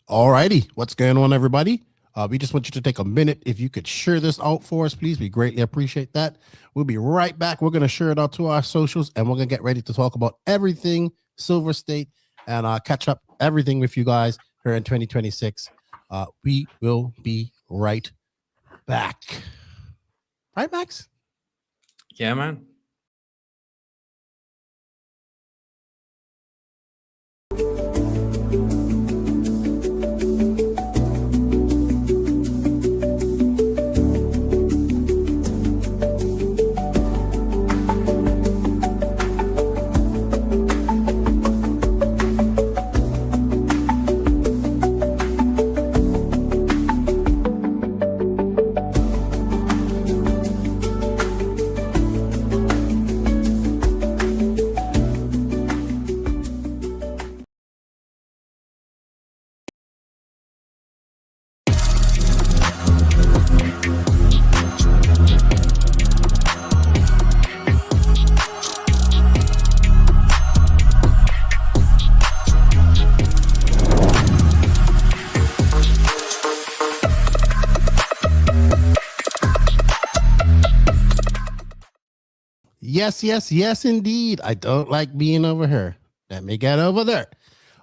All righty. What's going on, everybody? We just want you to take a minute. If you could share this out for us, please. We greatly appreciate that. We'll be right back. We're going to share it out to our socials, and we're going to get ready to talk about everything Silverstate and catch up everything with you guys here in 2026. We will be right back. Right, Max? Yeah, man. Yes, indeed. I don't like being over here. Let me get over there.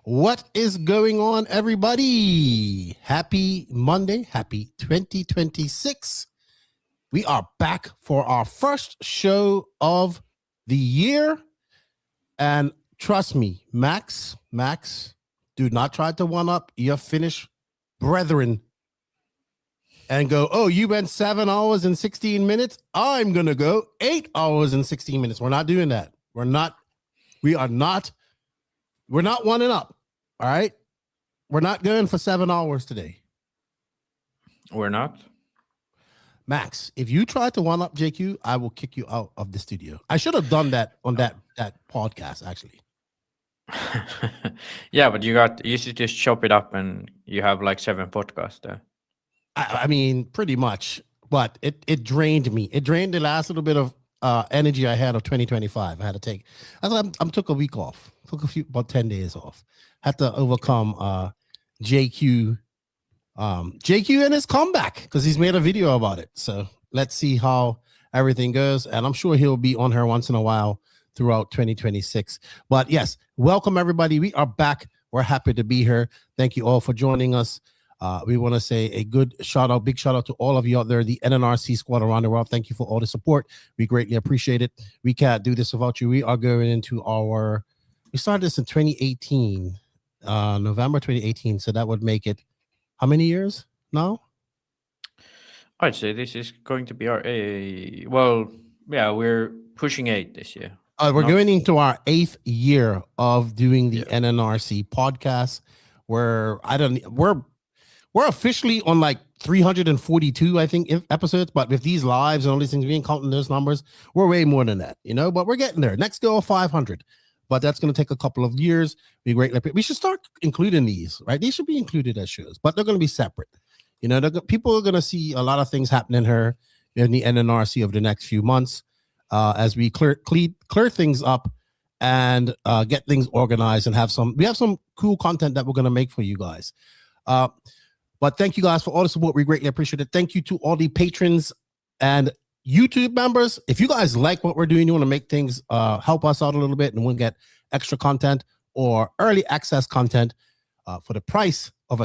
What is going on, everybody? Happy Monday. Happy 2026. We are back for our first show of the year. And trust me, Max, do not try to one up your Finnish brethren and go, oh, you went 7 hours and 16 minutes. I'm going to go 8 hours and 16 minutes. We're not doing that. We're not one and up. All right. We're not going for 7 hours today. We're not. Max, if you try to one up JQ, I will kick you out of the studio. I should have done that on that podcast, actually. Yeah, but you should just chop it up and you have like 7 podcasts there. I mean, pretty much, but it drained me. It drained the last little bit of energy I had of 2025. I had to take. I took a week off. Took about 10 days off. Had to overcome JQ and his comeback because he's made a video about it. So let's see how everything goes, and I'm sure he'll be on here once in a while throughout 2026. But yes, welcome everybody. We are back. We're happy to be here. Thank you all for joining us. We want to say a big shout out to all of you out there, the NNRC squad around the world. Thank you for all the support. We greatly appreciate it. We can't do this without you. We are going into we started this in 2018, November 2018. So that would make it how many years now? I'd say this is going to be we're pushing 8 this year. We're going into our 8th year of doing the NNRC podcast. We're officially on like 342, I think, episodes. But with these lives and all these things, we ain't counting those numbers. We're way more than that, but we're getting there. Next goal, 500. But that's going to take a couple of years. We should start including these, right? These should be included as shows, but they're going to be separate. People are going to see a lot of things happening here in the NNRC over the next few months as we clear things up and get things organized and we have some cool content that we're going to make for you guys. But thank you guys for all the support. We greatly appreciate it. Thank you to all the patrons and YouTube members. If you guys like what we're doing, you want to make things help us out a little bit, and we'll get extra content or early access content for the cost of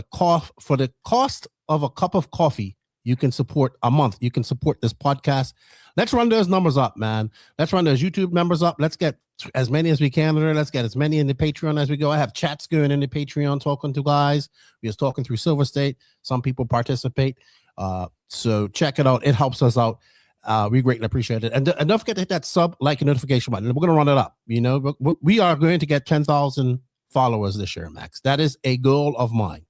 a cup of coffee. You can support a month. You can support this podcast. Let's run those numbers up, man. Let's run those YouTube numbers up. Let's get as many as we can there. Let's get as many in the Patreon as we go. I have chats going in the Patreon talking to guys. We're just talking through Silverstate. Some people participate. So check it out. It helps us out. We greatly appreciate it. And don't forget to hit that sub, like, and notification button. We're going to run it up. We are going to get 10,000 followers this year, Max. That is a goal of mine.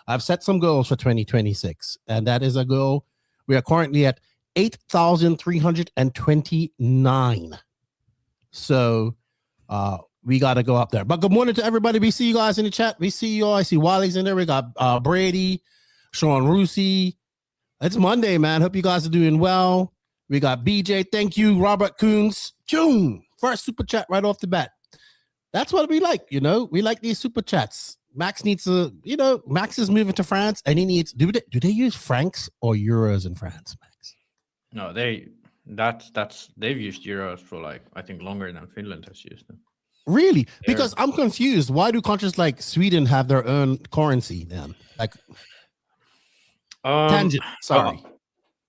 I've set some goals for 2026, and that is a goal. We are currently at 8,329. So we got to go up there. But good morning to everybody. We see you guys in the chat. We see you all. I see Wally's in there. We got Brady, Sean Rusi. It's Monday, man. Hope you guys are doing well. We got BJ. Thank you, Robert Coons. June. First super chat right off the bat. That's what we like, We like these super chats. Max needs to, Max is moving to France, and he needs. Do they use francs or euros in France, Max? No, they've used euros for like I think longer than Finland has used them. Really? Because I'm confused. Why do countries like Sweden have their own currency then? Like tangent. Sorry.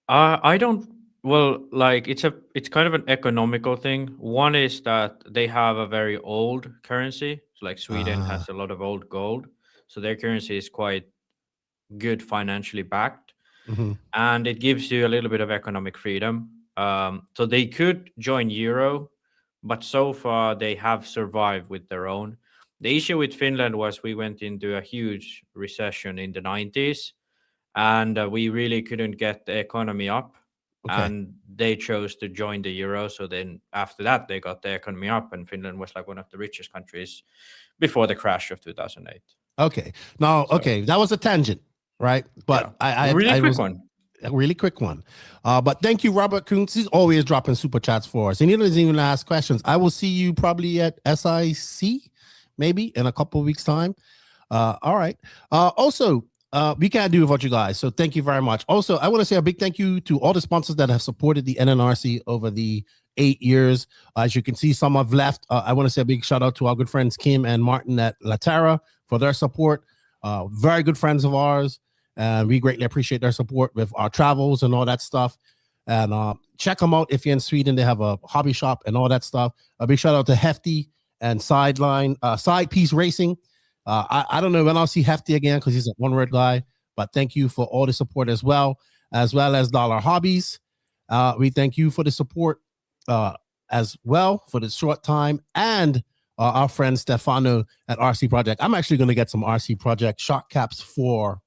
I don't. Well, like it's kind of an economical thing. One is that they have a very old currency. So like Sweden has a lot of old gold, so their currency is quite good financially backed, and it gives you a little bit of economic freedom. So they could join euro, but so far they have survived with their own. The issue with Finland was we went into a huge recession in the 90s, and we really couldn't get the economy up. Okay. And they chose to join the euro. So then after that, they got the economy up, and Finland was like one of the richest countries before the crash of 2008. Okay. Now, okay, that was a tangent, right? But yeah. A really quick one. But thank you, Robert Kuntz. He's always dropping super chats for us, and he doesn't even ask questions. I will see you probably at SIC, maybe in a couple of weeks' time. All right. Also, we can't do without you guys, so thank you very much. Also, I want to say a big thank you to all the sponsors that have supported the NNRC over the 8 years. As you can see, some have left. I want to say a big shout out to our good friends Kim and Martin at Latera for their support. Very good friends of ours, and we greatly appreciate their support with our travels and all that stuff. And check them out if you're in Sweden. They have a hobby shop and all that stuff. A big shout out to Hefty and Side Piece Racing. I don't know when I'll see Hefty again because he's a one-word guy, but thank you for all the support as well as Dollar Hobbies. We thank you for the support as well for the short time, and our friend Stefano at RC Project. I'm actually going to get some RC Project shock caps for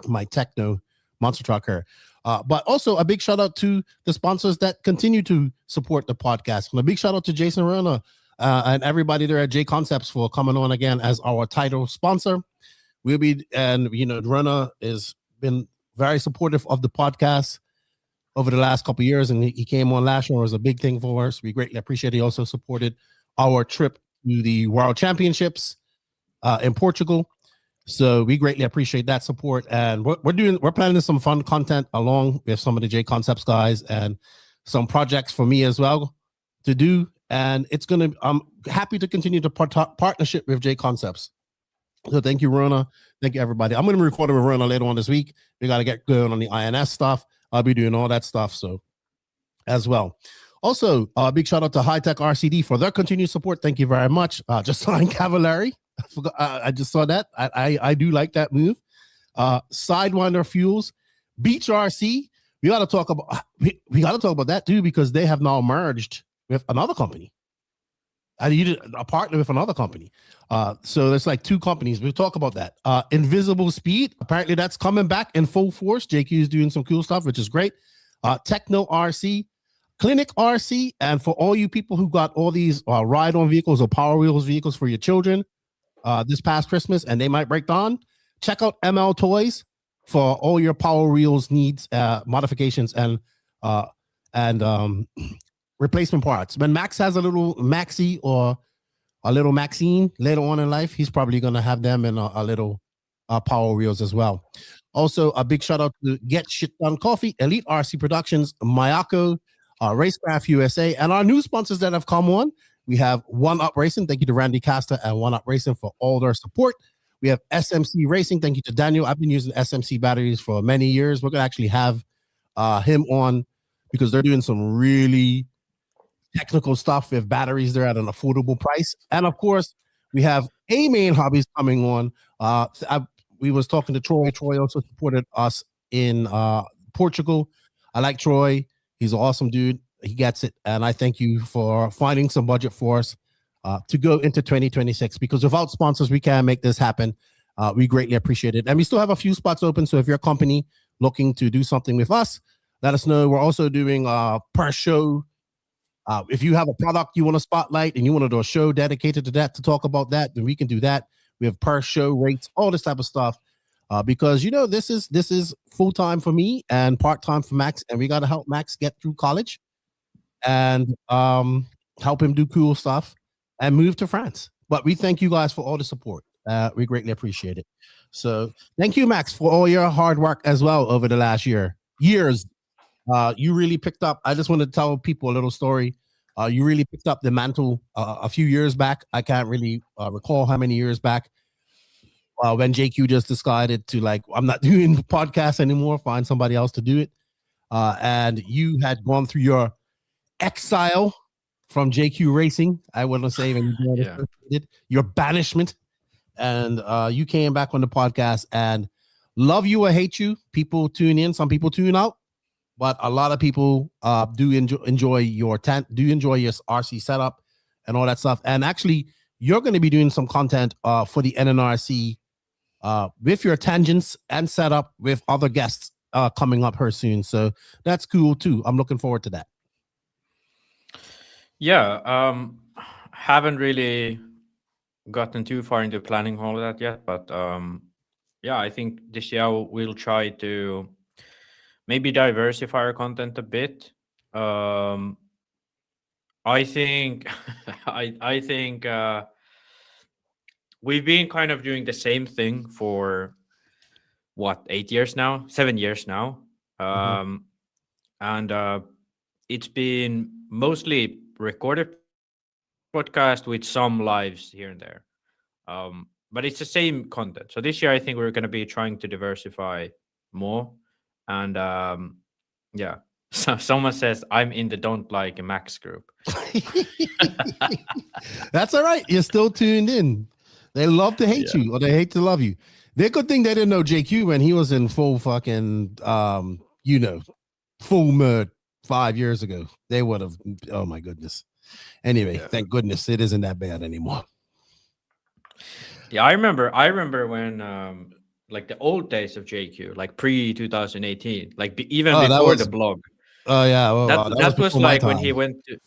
my Techno monster truck here. But also a big shout out to the sponsors that continue to support the podcast. And a big shout out to Jason Rona and everybody there at J Concepts for coming on again as our title sponsor. Rona has been very supportive of the podcast over the last couple of years, and he came on last year. It was a big thing for us. We greatly appreciate it. He also supported our trip to the World Championships in Portugal. So we greatly appreciate that support, and we're planning some fun content along with some of the J Concepts guys and some projects for me as well to do. And I'm happy to continue to partnership with J Concepts. So thank you, Rona. Thank you, everybody. I'm going to record with Rona later on this week. We got to get going on the INS stuff. I'll be doing all that stuff. So as well. Also, a big shout out to High Tech RCD for their continued support. Thank you very much. Just signed Cavallari. I just saw that. I do like that move. Sidewinder Fuels, Beach RC. We got to talk about that too, because they have now merged with another company. You did a partner with another company. So there's like two companies. We'll talk about that. Invisible Speed. Apparently that's coming back in full force. JQ is doing some cool stuff, which is great. Techno RC, Clinic RC, and for all you people who got all these ride-on vehicles or Power Wheels vehicles for your children this past Christmas, and they might break down, check out ML Toys for all your Power Wheels needs, modifications, and replacement parts. When Max has a little Maxi or a little Maxine later on in life, he's probably going to have them in a little Power Wheels as well. Also, a big shout out to Get Shit Done Coffee, Elite RC Productions, Mayako, Racecraft USA, and our new sponsors that have come on. We have One Up Racing. Thank you to Randy Costa and One Up Racing for all their support. We have SMC Racing. Thank you to Daniel. I've been using SMC batteries for many years. We're going to actually have him on because they're doing some really technical stuff with batteries. They're at an affordable price. And of course, we have A-Main Hobbies coming on. We was talking to Troy. Troy also supported us in Portugal. I like Troy. He's an awesome dude. He gets it. And I thank you for finding some budget for us to go into 2026, because without sponsors, we can't make this happen. We greatly appreciate it. And we still have a few spots open. So if you're a company looking to do something with us, let us know. We're also doing per show. If you have a product you want to spotlight and you want to do a show dedicated to that, to talk about that, then we can do that. We have per show rates, all this type of stuff. Because this is full time for me and part time for Max, and we got to help Max get through college and help him do cool stuff and move to France. But we thank you guys for all the support. We greatly appreciate it. So thank you, Max, for all your hard work as well over the last years. You really picked up. I just want to tell people a little story. You really picked up the mantle a few years back. I can't really recall how many years back. When JQ just decided to I'm not doing the podcast anymore, find somebody else to do it. And you had gone through your exile from JQ Racing. I wouldn't say even your banishment. And you came back on the podcast, and love you or hate you, people tune in. Some people tune out, but a lot of people do enjoy your RC setup and all that stuff. And actually, you're going to be doing some content for the NNRC with your tangents and setup with other guests coming up here soon. So that's cool too. I'm looking forward to that. Yeah, haven't really gotten too far into planning all of that yet, but yeah, I think this year we'll try to maybe diversify our content a bit. I think I think we've been kind of doing the same thing for 7 years now, and it's been mostly recorded podcast with some lives here and there, but it's the same content. So this year I think we're going to be trying to diversify more, and yeah. So someone says I'm in the don't like a Max group. That's all right, you're still tuned in. They love to hate you, or they hate to love you. They could think they didn't know JQ when he was in full fucking full mud 5 years ago. They would have, oh my goodness. Anyway, thank goodness it isn't that bad anymore. Yeah, I remember when like the old days of JQ, like pre 2018, like even before the blog. Oh yeah, well, that was like when he went to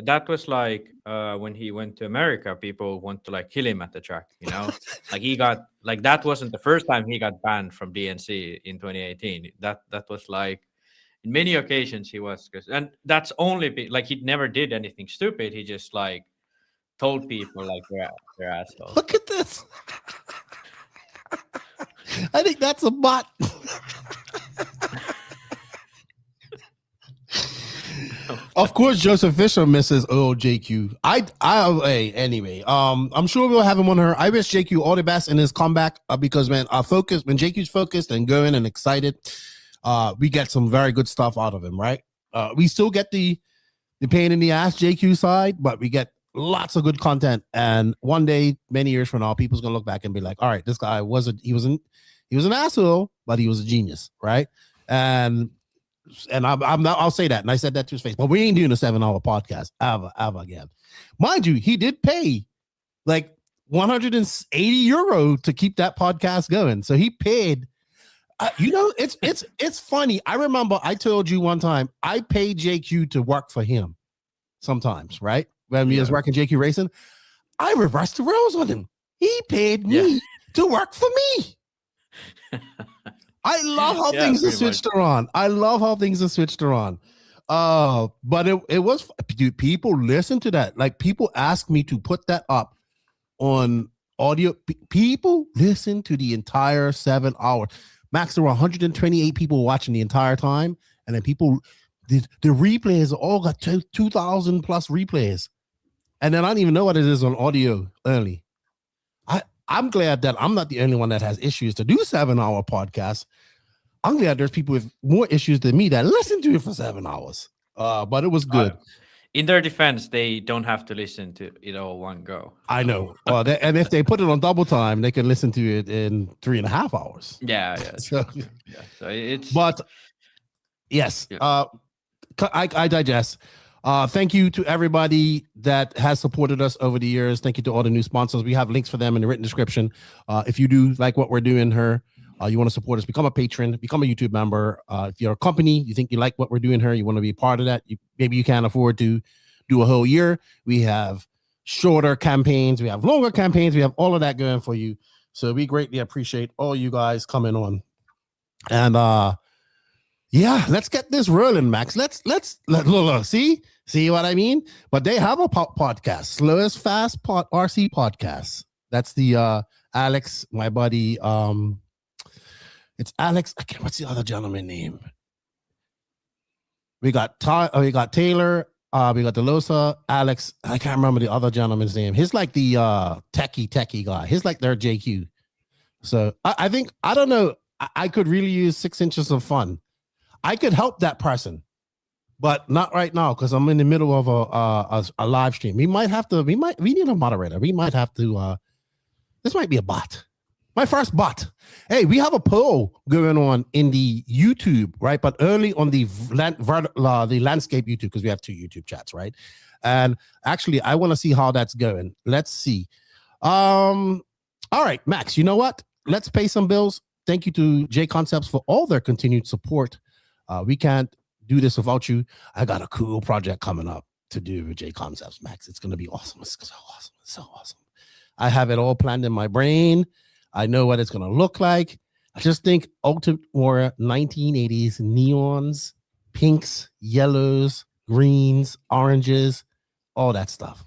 that was like when he went to America. People want to like kill him at the track, like he got like that wasn't the first time he got banned from DNC in 2018. That was like in many occasions he was, and that's only like he never did anything stupid. He just like told people like they're assholes. Look at this. I think that's a bot. Of course, Joseph Fisher misses JQ. Anyway, I'm sure we'll have him on her. I wish JQ all the best in his comeback because when JQ's focused and going and excited, we get some very good stuff out of him, right? We still get the pain in the ass JQ side, but we get lots of good content. And one day, many years from now, people's gonna look back and be like, all right, this guy he was an asshole, but he was a genius, right? And I'll say that, and I said that to his face. But we ain't doing a 7-hour podcast ever again. Mind you, he did pay like €180 to keep that podcast going. So he paid. It's funny. I remember I told you one time I paid JQ to work for him. Sometimes, right? When he was working JQ Racing, I reversed the roles on him. He paid me to work for me. I love how things are switched around. But it was, dude, people listen to that. Like people ask me to put that up on audio. People listen to the entire 7 hours. Max, there were 128 people watching the entire time. And then the replays all got 2,000 plus replays. And then I don't even know what it is on audio only. I'm glad that I'm not the only one that has issues to do 7-hour podcasts. I'm glad there's people with more issues than me that listen to it for 7 hours. But it was good. In their defense, they don't have to listen to it all one go. I know. And if they put it on double time, they can listen to it in 3.5 hours. Yeah. So it's. But yes, I digest. Thank you to everybody that has supported us over the years. Thank you to all the new sponsors. We have links for them in the written description. If you do like what we're doing here, you want to support us, become a patron, become a YouTube member. If you're a company, you think you like what we're doing here, you want to be a part of that, maybe you can't afford to do a whole year. We have shorter campaigns. We have longer campaigns. We have all of that going for you. So we greatly appreciate all you guys coming on. And yeah, let's get this rolling, Max. Let's look, see what I mean? But they have a podcast, Slowest Fast RC Podcast. That's the Alex, my buddy. It's Alex. I can't. What's the other gentleman name? We got we got Taylor. We got Delosa, Alex. I can't remember the other gentleman's name. He's like the techie guy. He's like their JQ. So I think I don't know. I could really use 6 inches of fun. I could help that person, but not right now because I'm in the middle of a live stream. We might have to. We need a moderator. We might have to. This might be a bot. My first bot. Hey, we have a poll going on in the YouTube, right? But early on the landscape YouTube, because we have 2 YouTube chats, right? And actually, I want to see how that's going. Let's see. All right, Max, you know what? Let's pay some bills. Thank you to J Concepts for all their continued support. We can't do this without you. I got a cool project coming up to do with J Concepts, Max. It's going to be awesome. It's so awesome. It's so awesome. I have it all planned in my brain. I know what it's going to look like. I just think Ultimate Warrior 1980s neons, pinks, yellows, greens, oranges, all that stuff.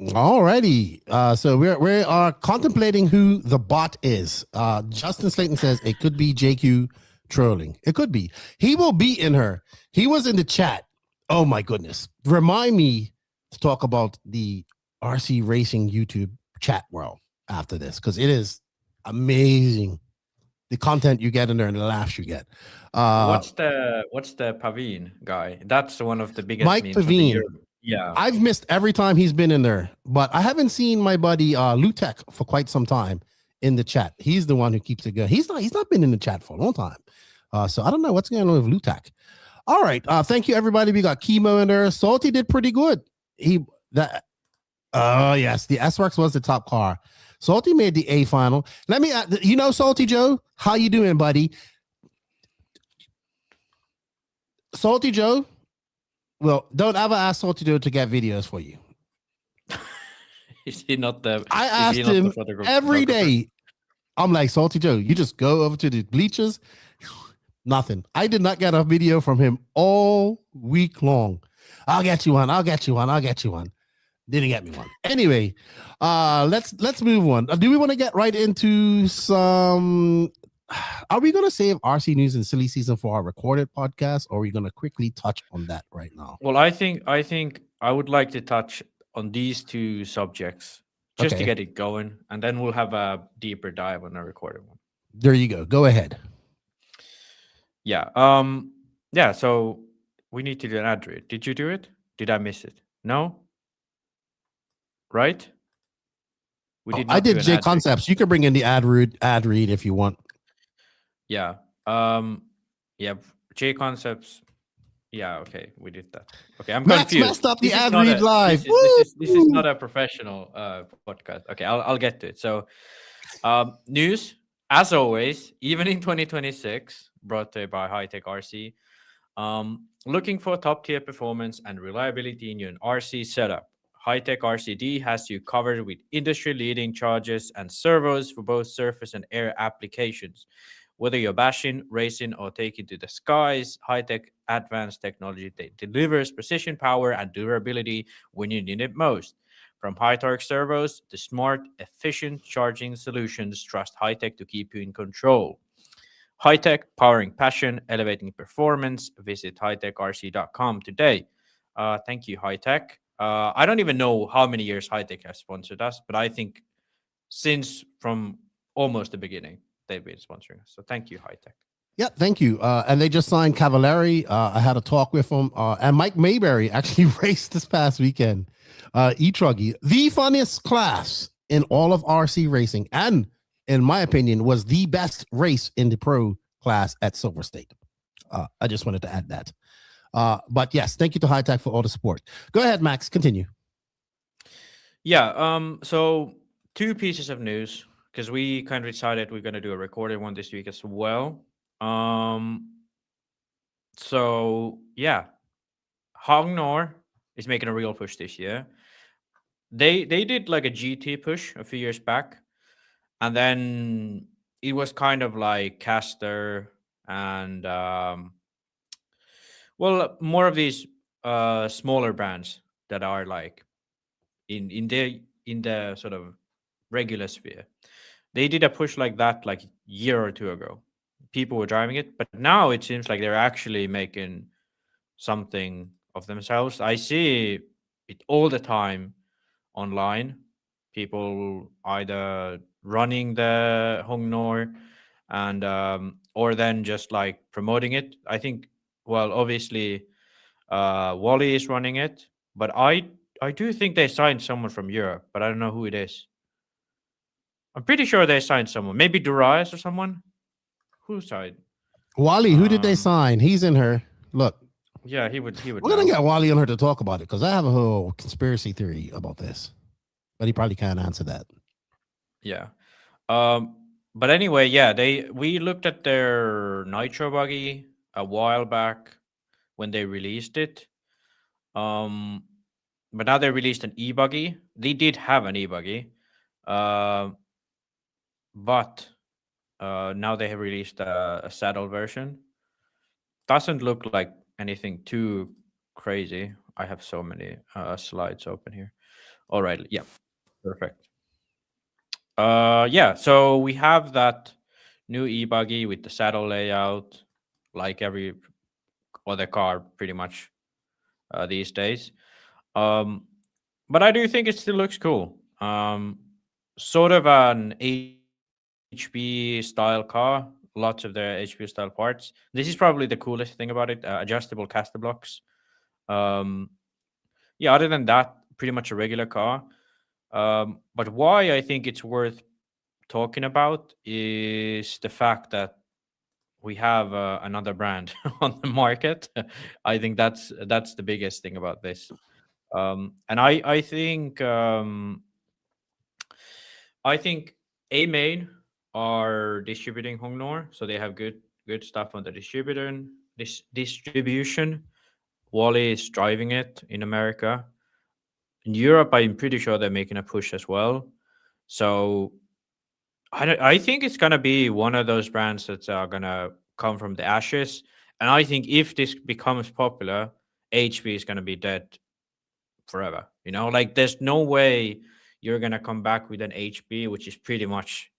Alrighty. So we are contemplating who the bot is. Justin Slayton says it could be JQ trolling. It could be. He will be in her. He was in the chat. Oh my goodness. Remind me to talk about the RC Racing YouTube chat world after this, because it is amazing the content you get in there and the laughs you get. What's the Pavine guy? That's one of the biggest Mike memes of the Pavine. year. Yeah, I've missed every time he's been in there, but I haven't seen my buddy Lutek for quite some time in the chat. He's the one who keeps it going. He's not been in the chat for a long time. So I don't know what's going on with Lutek. All right. Thank you, everybody. We got Chemo in there. Salty did pretty good. Yes, the S-Works was the top car. Salty made the A final. Let me, Salty Joe, how you doing, buddy? Salty Joe. Well, don't ever ask Salty Joe to get videos for you. is he not the? I asked him every day. I'm like, Salty Joe, you just go over to the bleachers. Nothing. I did not get a video from him all week long. I'll get you one. Didn't get me one. Anyway, let's move on. Do we want to get right into some? Are we going to save RC news and silly season for our recorded podcast, or are we going to quickly touch on that right now? Well, I think I would like to touch on these 2 subjects just to get it going, and then we'll have a deeper dive on a recorded one. There you go. Go ahead. Yeah. Yeah. So we need to do an ad read. Did you do it? Did I miss it? No. Right. I did J Concepts. You can bring in the ad read if you want. Yeah. Yeah. J Concepts. Yeah. Okay. We did that. Okay. I'm Max confused. messed up the ad read live. This is not a professional podcast. Okay. I'll get to it. So, news as always, even in 2026, brought to you by High-Tech RC. Looking for top tier performance and reliability in your RC setup. High-Tech RCD has you covered with industry-leading chargers and servos for both surface and air applications. Whether you're bashing, racing, or taking to the skies, High-Tech advanced technology delivers precision, power, and durability when you need it most. From high-torque servos to smart, efficient charging solutions, trust High-Tech to keep you in control. High-Tech, powering passion, elevating performance. Visit hightechrc.com today. Thank you, High-Tech. I don't even know how many years High-Tech has sponsored us, but I think since from almost the beginning, they've been sponsoring us. So thank you, High-Tech. Yeah, thank you. And they just signed Cavallari. I had a talk with him. And Mike Mayberry actually raced this past weekend. Truggy, the funniest class in all of RC racing, and in my opinion, was the best race in the pro class at Silverstate. I just wanted to add that. But yes, thank you to High Tech for all the support. Go ahead, Max. Continue. Yeah. So 2 pieces of news, because we kind of decided we're gonna do a recorded one this week as well. So yeah, Hongnor is making a real push this year. They did like a GT push a few years back, and then it was kind of like Caster and well, more of these smaller brands that are like in the sort of regular sphere. They did a push like that like a year or two ago. People were driving it, but now it seems like they're actually making something of themselves. I see it all the time online. People either running the Hongnor and or then just like promoting it. I think, well, obviously Wally is running it, but I do think they signed someone from Europe, but I don't know who it is. I'm pretty sure they signed someone, maybe Darius or someone. Who signed? Wally, who did they sign? He's in her. Look, Yeah, he would. we're going to get Wally on her to talk about it because I have a whole conspiracy theory about this, but he probably can't answer that. Yeah. But anyway, yeah, we looked at their nitro buggy a while back when they released it. But now they released an e-buggy. They did have an e-buggy, but now they have released a saddle version. Doesn't look like anything too crazy. I have so many slides open here. All right, yeah, perfect. Yeah, so we have that new e-buggy with the saddle layout, like every other car, pretty much these days. But I do think it still looks cool. Sort of an HP style car. Lots of the HP style parts. This is probably the coolest thing about it. Adjustable caster blocks. Yeah. Other than that, pretty much a regular car. But why I think it's worth talking about is the fact that we have another brand on the market. I think that's the biggest thing about this. And I think A Main are distributing Hongnor, so they have good stuff on the distribution. Wally is driving it in America. In Europe, I'm pretty sure they're making a push as well. So I think it's gonna be one of those brands that's gonna come from the ashes. And I think if this becomes popular, HP is gonna be dead forever. You know, like there's no way you're gonna come back with an HP, which is pretty much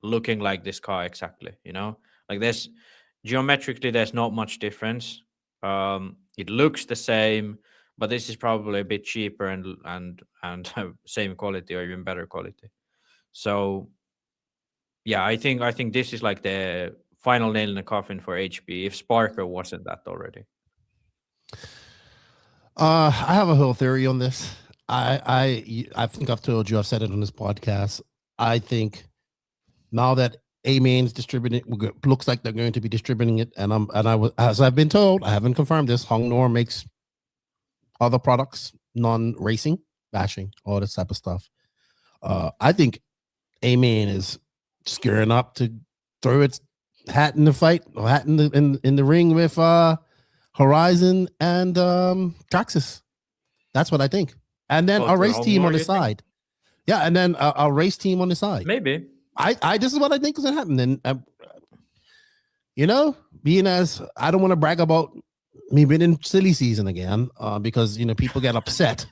looking like this car exactly. You know, like there's geometrically there's not much difference. It looks the same, but this is probably a bit cheaper and same quality or even better quality. So yeah, I think this is like the final nail in the coffin for HP. If Sparker wasn't that already. I have a whole theory on this. I think I've told you, I've said it on this podcast. I think now that A-Main's distributing, looks like they're going to be distributing it, as I've been told, I haven't confirmed this. Hongnor makes other products, non-racing, bashing, all this type of stuff. I think A-Main is gearing up to throw its hat in the fight, or hat in the ring with Horizon and Traxxas. That's what I think. And then a race team on the side. Yeah, and then a race team on the side. Maybe. I this is what I think is gonna happen. And you know, being as I don't want to brag about me being in silly season again, because you know people get upset.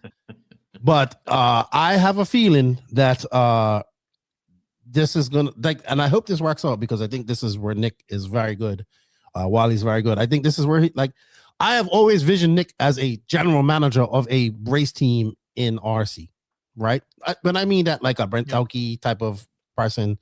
But I have a feeling that this is gonna like, and I hope this works out because I think this is where Nick is very good. Wally's very good. I think this is where he like. I have always visioned Nick as a general manager of a race team in RC, right? When I mean that, like a Brent Tauke type of person,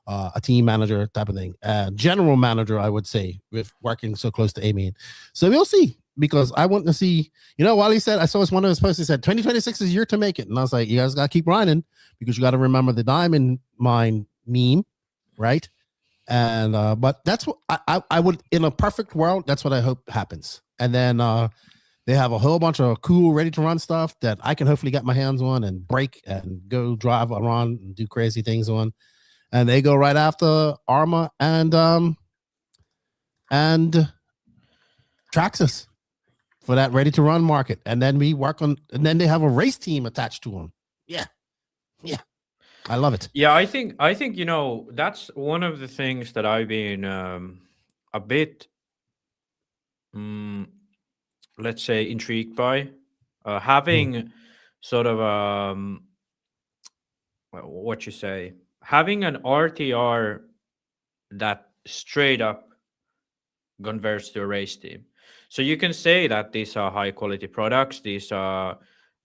a team manager type of thing, general manager, I would say, with working so close to A-Main. So we'll see, because I want to see, while he said, I saw one of his posts, he said 2026 is your year to make it. And I was like, you guys got to keep grinding, because you got to remember the diamond mine meme, right? And but that's what I would, in a perfect world, that's what I hope happens. And then they have a whole bunch of cool ready to run stuff that I can hopefully get my hands on and break and go drive around and do crazy things on. And they go right after Arma and Traxxas for that ready to run market. And then we work on, and then they have a race team attached to them. Yeah. I love it. Yeah, I think that's one of the things that I've been a bit, let's say, intrigued by, having sort of what you say, having an RTR that straight up converts to a race team. So you can say that these are high quality products, these are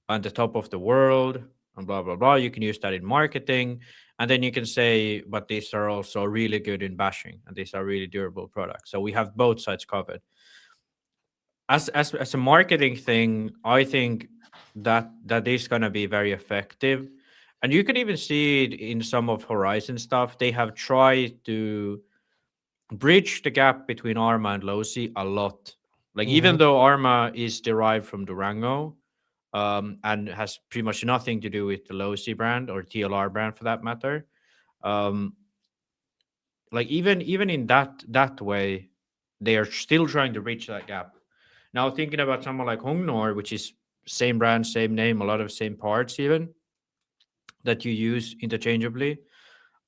on the top of the world, and blah blah blah. You can use that in marketing, and then you can say, but these are also really good in bashing, and these are really durable products. So we have both sides covered. As a marketing thing, I think that is going to be very effective, and you can even see it in some of Horizon stuff. They have tried to bridge the gap between Arma and Losi a lot. Like, even though Arma is derived from Durango, and has pretty much nothing to do with the Losi brand or TLR brand for that matter. Like even in that way, they are still trying to reach that gap. Now, thinking about someone like Hongnor, which is same brand, same name, a lot of same parts even that you use interchangeably.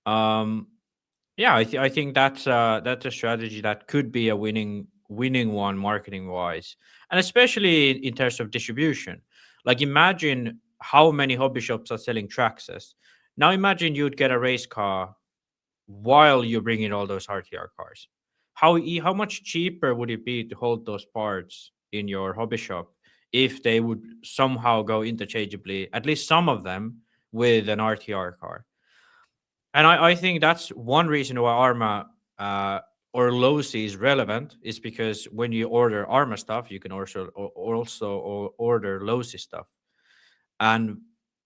Yeah, I think that's a strategy that could be a winning one marketing wise, and especially in terms of distribution. Like, imagine how many hobby shops are selling Traxxas. Now imagine you'd get a race car while you're bringing all those RTR cars. How much cheaper would it be to hold those parts in your hobby shop if they would somehow go interchangeably, at least some of them, with an RTR car? And I think that's one reason why Arma or Losi is relevant, is because when you order Arma stuff, you can also order Losi stuff. And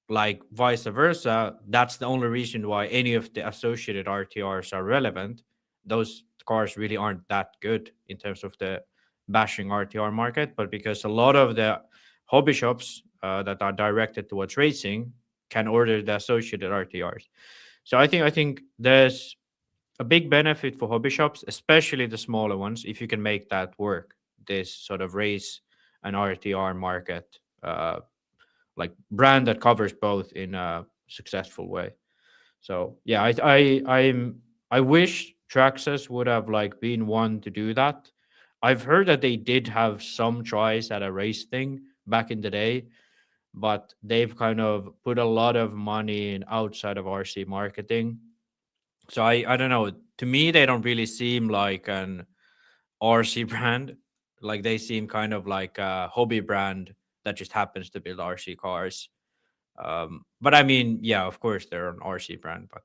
like vice versa, that's the only reason why any of the associated RTRs are relevant. Those cars really aren't that good in terms of the bashing RTR market, but because a lot of the hobby shops that are directed towards racing can order the associated RTRs. So I think there's a big benefit for hobby shops, especially the smaller ones, if you can make that work, this sort of race and RTR market, like brand that covers both in a successful way. So yeah, I wish Traxxas would have like been one to do that. I've heard that they did have some tries at a race thing back in the day, but they've kind of put a lot of money in outside of RC marketing. So I don't know. To me, they don't really seem like an RC brand. Like, they seem kind of like a hobby brand that just happens to build RC cars. But I mean, yeah, of course they're an RC brand, but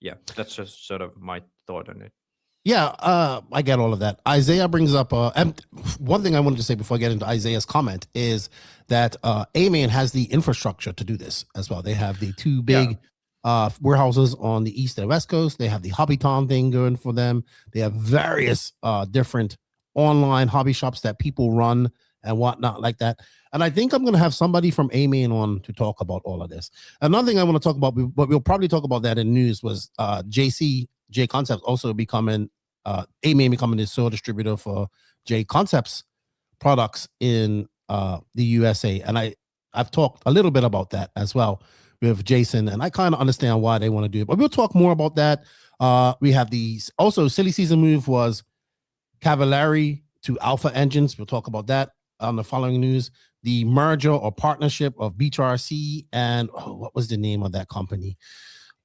yeah, that's just sort of my thought on it. Yeah, I get all of that. Isaiah brings up, and one thing I wanted to say before I get into Isaiah's comment is that A-Main has the infrastructure to do this as well. They have the two big warehouses on the east and west coast. They have the Hobbyton thing going for them. They have various different online hobby shops that people run and whatnot like that. And I think I'm going to have somebody from A-Main on to talk about all of this. Another thing I want to talk about, but we'll probably talk about that in news, was J Concepts also becoming A-Main becoming the sole distributor for J Concepts products in the USA. And I've talked a little bit about that as well with Jason, and I kind of understand why they want to do it, but we'll talk more about that. We have these also. Silly season move was Cavallari to Alpha Engines. We'll talk about that on the following news. The merger or partnership of Beach RC and what was the name of that company?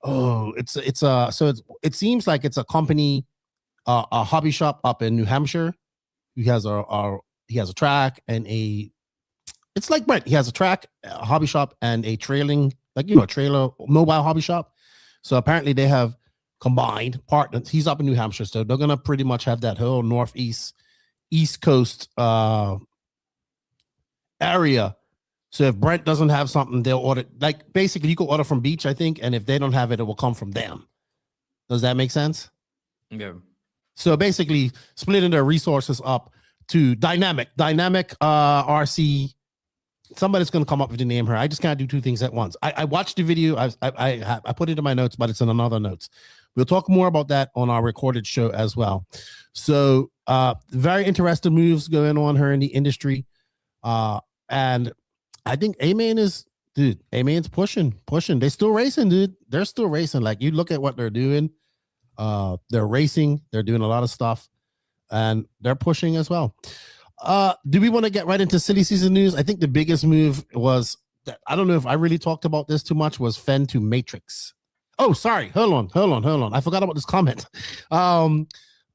It seems like it's a company, a hobby shop up in New Hampshire. He has a track and it's like Brent. He has a track, a hobby shop, and a trailing, a trailer mobile hobby shop. So apparently they have combined partners. He's up in New Hampshire, so they're gonna pretty much have that whole East Coast area. So if Brent doesn't have something, they'll order. Like basically, you can order from Beach, I think, and if they don't have it, it will come from them. Does that make sense? Yeah. So basically, splitting their resources up to dynamic RC. Somebody's going to come up with the name here. I just can't do two things at once. I watched the video. I put it in my notes, but it's in another notes. We'll talk more about that on our recorded show as well. So very interesting moves going on here in the industry. And I think A-Man's pushing. They're still racing, dude. They're still racing. Like you look at what they're doing. They're racing. They're doing a lot of stuff. And they're pushing as well. Do we want to get right into silly season news? I think the biggest move was that I don't know if I really talked about this too much was Phend to Matrix. Oh, sorry. Hold on. I forgot about this comment.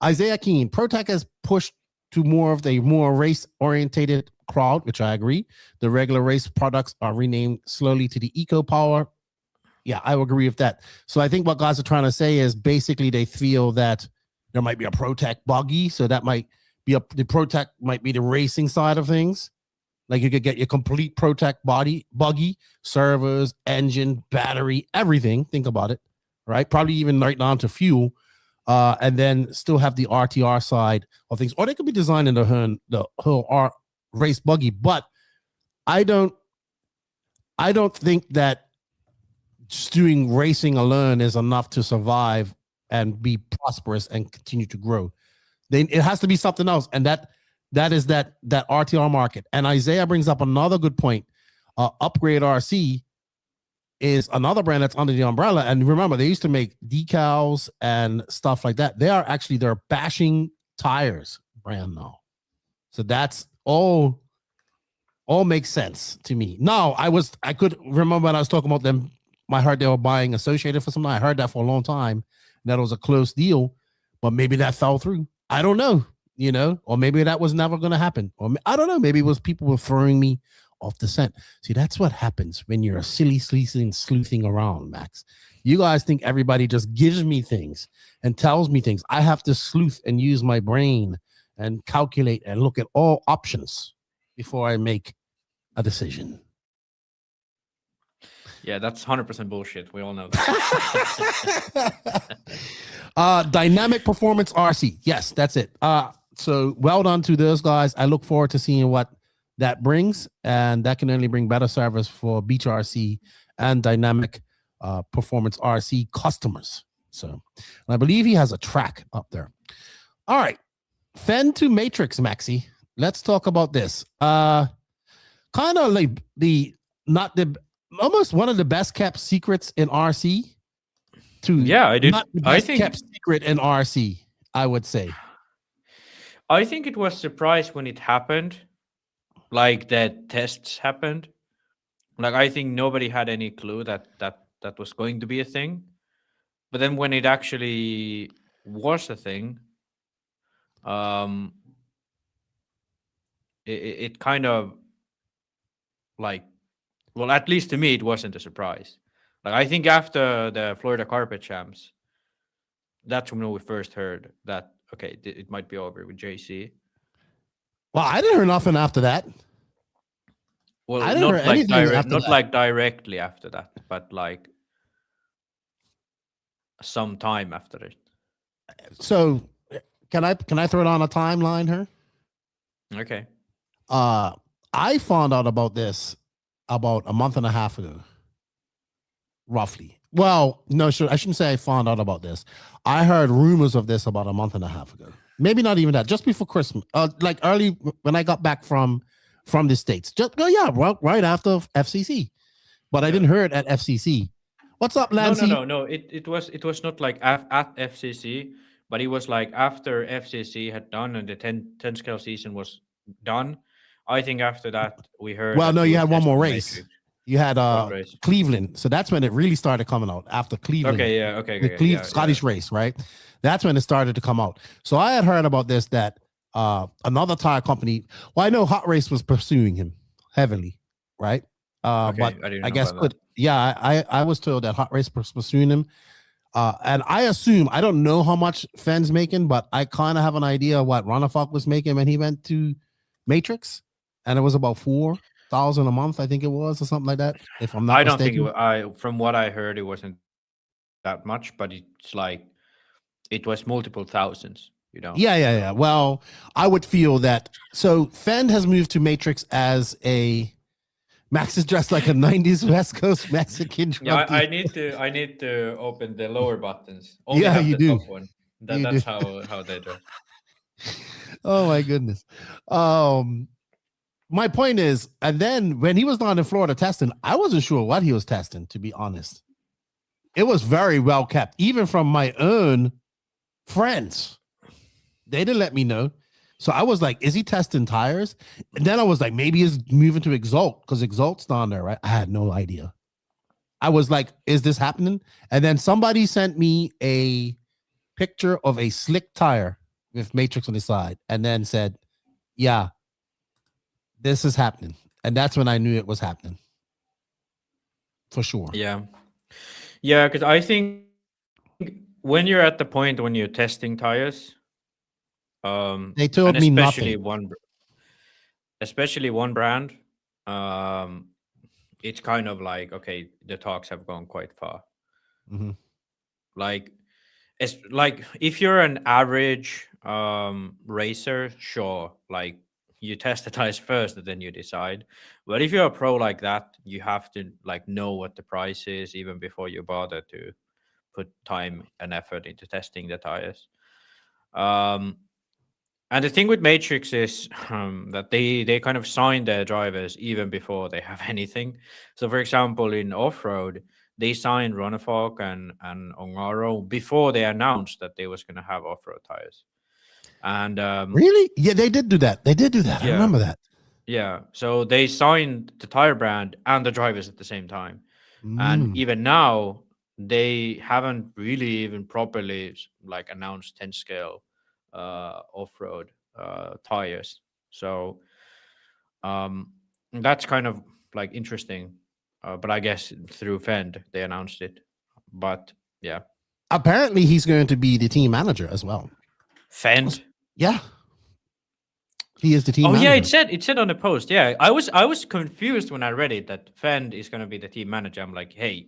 Isaiah Keene, ProTech has pushed to more of the more race orientated crowd, which I agree. The regular race products are renamed slowly to the Eco Power. Yeah, I would agree with that. So I think what guys are trying to say is basically they feel that there might be a ProTech buggy, so that might be the ProTech might be the racing side of things. Like you could get your complete ProTech buggy, servos, engine, battery, everything. Think about it, right? Probably even right down to fuel, and then still have the RTR side of things. Or they could be designing the whole race buggy. But I don't think that just doing racing alone is enough to survive and be prosperous and continue to grow. Then it has to be something else, and that is that RTR market. And Isaiah brings up another good point. Upgrade RC is another brand that's under the umbrella. And remember, they used to make decals and stuff like that. They're bashing tires brand now. So that's all makes sense to me. Now, I could remember when I was talking about them. I heard they were buying Associated for something. I heard that for a long time. That was a close deal, but maybe that fell through. I don't know, or maybe that was never going to happen. Or I don't know. Maybe it was people were throwing me off the scent. See, that's what happens when you're a silly sleuthing around, Max. You guys think everybody just gives me things and tells me things. I have to sleuth and use my brain and calculate and look at all options before I make a decision. Yeah, that's 100% bullshit. We all know that. Dynamic Performance RC. Yes, that's it. So well done to those guys. I look forward to seeing what that brings, and that can only bring better service for Beach RC and Dynamic Performance RC customers. So I believe he has a track up there. All right. Phend to Matrix, Maxi. Let's talk about this. Kind of like almost one of the best kept secrets in RC. I did. Not the best kept secret in RC, I would say. I think it was surprised when it happened, like that tests happened. Like I think nobody had any clue that was going to be a thing. But then when it actually was a thing, it kind of like, well, at least to me, it wasn't a surprise. Like I think after the Florida Carpet Champs, that's when we first heard that, okay, it might be over with JC. Well, I didn't hear nothing after that. Well, I didn't hear like directly after that, but like some time after it. So can I throw it on a timeline here? Okay. I found out about this about a month and a half ago, roughly. Well, no, sure. I shouldn't say I found out about this. I heard rumors of this about a month and a half ago. Maybe not even that. Just before Christmas, like early when I got back from the States. Right after FCC. But I didn't hear it at FCC. What's up, Lancy? No. It was not like at FCC, but it was like after FCC had done and the 10 scale season was done. I think after that we heard. Well, no, you had one more race. Matrix. You had Cleveland, so that's when it really started coming out. After Cleveland, the Scottish race, right? That's when it started to come out. So I had heard about this that another tire company. Well, I know Hot Race was pursuing him heavily, right? But I guess, I was told that Hot Race was pursuing him. And I assume, I don't know how much Phend's making, but I kind of have an idea what Ronafalk was making when he went to Matrix, and it was about 4,000 a month, I think it was, or something like that, if I'm not I don't think mistaken. from what I heard, it wasn't that much, but it's like it was multiple thousands. Yeah. Well, I would feel that. So Phend has moved to Matrix as a Max is dressed like a 90s West Coast Mexican Yeah, junkie. I need to open the lower buttons. Only Yeah, have you the do. top one. You do. That's how they dress. Oh my goodness. My point is, and then when he was down in Florida testing, I wasn't sure what he was testing, to be honest. It was very well kept, even from my own friends. They didn't let me know. So I was like, is he testing tires? And then I was like, maybe he's moving to Exalt because Exalt's down there, right? I had no idea. I was like, is this happening? And then somebody sent me a picture of a slick tire with Matrix on the side and then said, yeah, this is happening. And that's when I knew it was happening. For sure. Yeah. Yeah, because I think when you're at the point when you're testing tires, they told and me especially nothing. especially one brand, it's kind of like, okay, the talks have gone quite far. Mm-hmm. Like, it's like if you're an average racer, sure, like you test the tires first and then you decide. But if you're a pro like that, you have to like know what the price is even before you bother to put time and effort into testing the tires. And the thing with Matrix is that they kind of sign their drivers even before they have anything. So, for example, in off road, they signed Ronafalk and Hongnor before they announced that they was going to have off road tires. And really, yeah, they did do that. They did do that. I yeah, remember that. yeah. So they signed the tire brand and the drivers at the same time. And Mm. even now, they haven't really even properly like announced 10 scale off-road tires. So that's kind of like interesting. But I guess through Fend they announced it. But yeah, Apparently, he's going to be the team manager as well. Fend. Yeah, he is the team Oh yeah, manager. it said on the post. Yeah, I was confused when I read it that Fend is gonna be the team manager. I'm like, hey,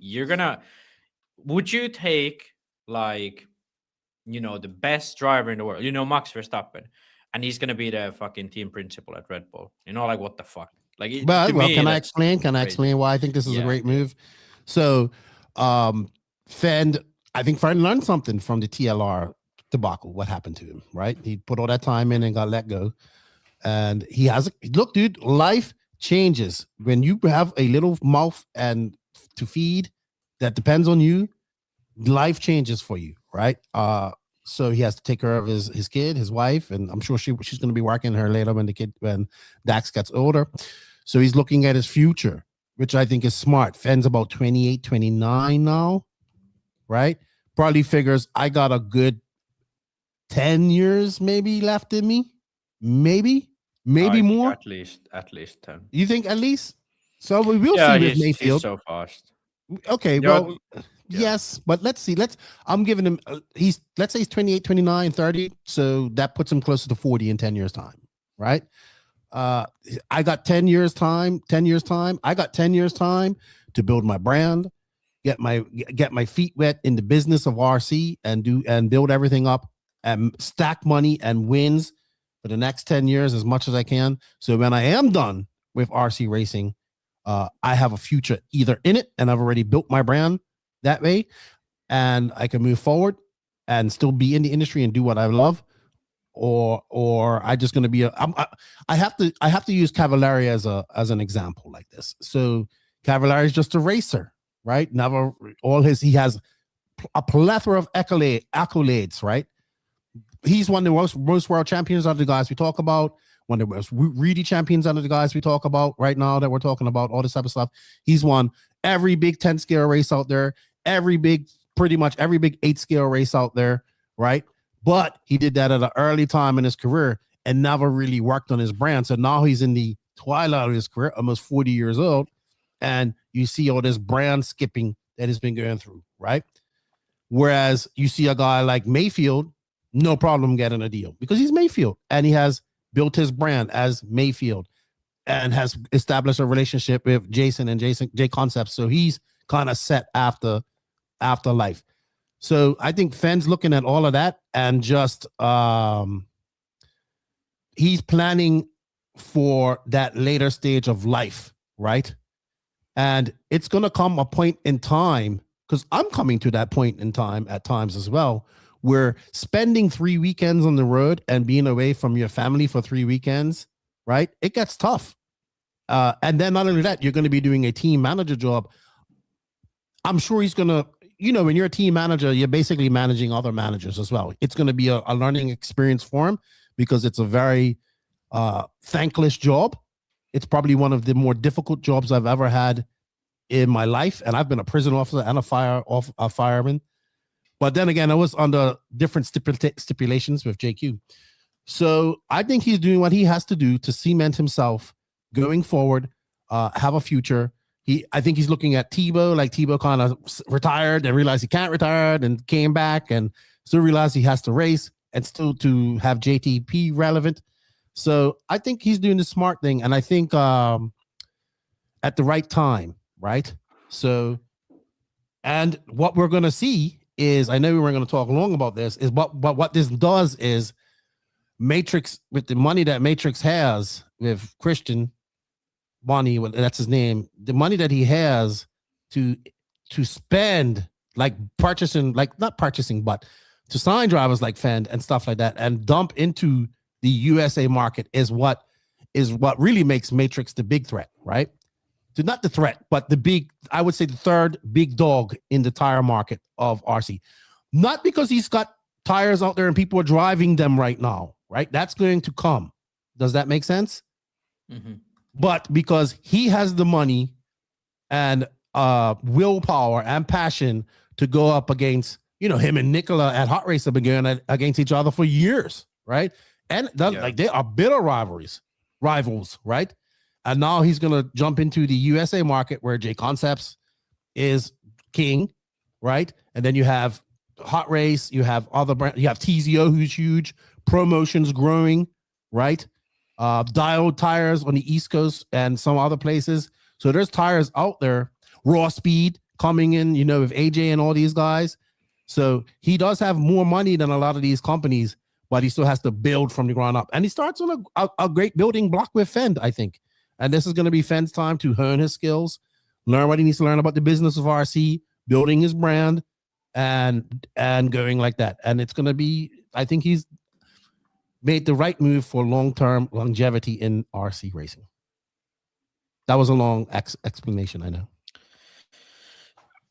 would you take like the best driver in the world, Max Verstappen, and he's gonna be the fucking team principal at Red Bull? Like what the fuck? Like to Well, me, can I that's explain? Can I crazy. explain why I think this is a Yeah, great move? So, Fend, I think Fend learned something from the TLR debacle. What happened to him? Right? He put all that time in and got let go. And he has look, dude. Life changes when you have a little mouth and to feed that depends on you. Life changes for you, right? So he has to take care of his kid, his wife, and I'm sure she's going to be working her later when Dax gets older. So he's looking at his future, which I think is smart. Fenn's about 28, 29 now, right? Probably figures I got a good 10 years maybe left in me, maybe I think more. at least 10. You think at least? So we will Yeah, see with he's Mayfield. so fast. Okay, Yeah, well, yeah. yes, but let's see. I'm giving him, let's say he's 28, 29, 30. So that puts him closer to 40 in 10 years' time, right? I got 10 years time, 10 years time. I got 10 years time to build my brand, get my feet wet in the business of RC and build everything up and stack money and wins for the next 10 years as much as I can. So when I am done with RC racing, I have a future either in it and I've already built my brand that way and I can move forward and still be in the industry and do what I love, or I just going to be I have to use Cavallari as an example like this. So Cavallari is just a racer, right? Never he has a plethora of accolades, right? He's one of the most world champions of the guys we talk about, one of the most really champions under the guys we talk about right now that we're talking about, all this type of stuff. He's won every big 10 scale race out there, pretty much every big 8 scale race out there, right? But he did that at an early time in his career and never really worked on his brand. So now he's in the twilight of his career, almost 40 years old. And you see all this brand skipping that he's been going through, right? Whereas you see a guy like Mayfield, no problem getting a deal because he's Mayfield and he has built his brand as Mayfield and has established a relationship with Jason and J Concepts. So he's kind of set after life. So I think Phend's looking at all of that and just he's planning for that later stage of life, right? And it's going to come a point in time, because I'm coming to that point in time at times as well, where spending 3 weekends on the road and being away from your family for 3 weekends, right? It gets tough. And then not only that, you're going to be doing a team manager job. I'm sure he's going to, when you're a team manager, you're basically managing other managers as well. It's going to be a learning experience for him because it's a very thankless job. It's probably one of the more difficult jobs I've ever had in my life. And I've been a prison officer and a fireman. But then again, I was under different stipulations with JQ. So I think he's doing what he has to do to cement himself going forward, have a future. I think he's looking at Tebow, like Tebow kind of retired and realized he can't retire and came back and still realized he has to race and still to have JTP relevant. So I think he's doing the smart thing. And I think at the right time, right? So, and what we're going to see is, I know we weren't going to talk long about this, is what this does is Matrix, with the money that Matrix has with Christian Bonnie, that's his name, the money that he has to spend, like purchasing, like not purchasing, but to sign drivers like Phend and stuff like that and dump into the USA market is what really makes Matrix the big threat, right? So not the threat, but the big, I would say the third big dog in the tire market of RC. Not because he's got tires out there and people are driving them right now, right? That's going to come. Does that make sense? Mm-hmm. But because he has the money and willpower and passion to go up against, him and Nicola at Hot Race have been going against each other for years, right? And like they are bitter rivals, right? And now he's going to jump into the USA market where J Concepts is king, right? And then you have Hot Race, you have other brands, you have TZO, who's huge, Promotion's growing, right? Diode tires on the East Coast and some other places. So there's tires out there. Raw Speed coming in, with AJ and all these guys. So he does have more money than a lot of these companies, but he still has to build from the ground up. And he starts on a great building block with Phend, I think. And this is going to be Phend's time to hone his skills, learn what he needs to learn about the business of RC, building his brand, and going like that. And it's going to be, I think he's made the right move for long-term longevity in RC racing. That was a long explanation, I know.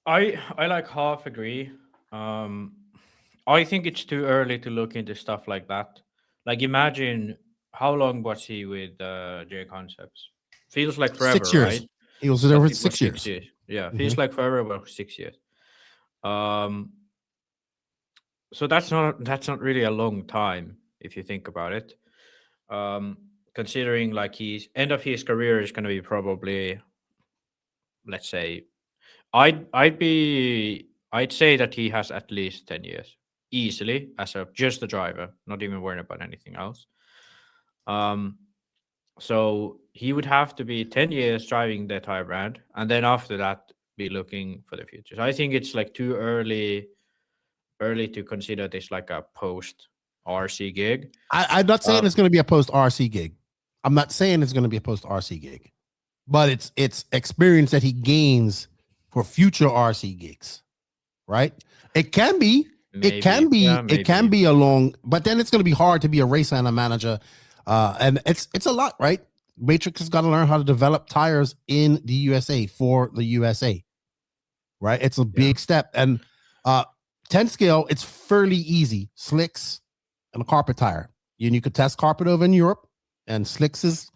I like half agree. I think it's too early to look into stuff like that. Like, imagine how long was he with J Concepts? Feels like forever, 6 years. right? He was there for 6 years. Yeah, feels like forever, but 6 years. So that's not really a long time if you think about it. Considering like his end of his career is going to be probably, let's say, I'd say that he has at least 10 years easily as just a driver, not even worrying about anything else. So he would have to be 10 years driving the tire brand, and then after that be looking for the future. So I think it's like too early to consider this like a post RC gig. I'm not saying it's going to be a post RC gig. I'm not saying it's going to be a post RC gig, but it's experience that he gains for future RC gigs, right? It can be, maybe. It can be a long, but then it's going to be hard to be a racer and a manager. And it's a lot, right? Matrix has got to learn how to develop tires in the USA for the USA, right? It's a big step. And 10 scale, it's fairly easy. Slicks and a carpet tire. You could test carpet over in Europe, and slicks is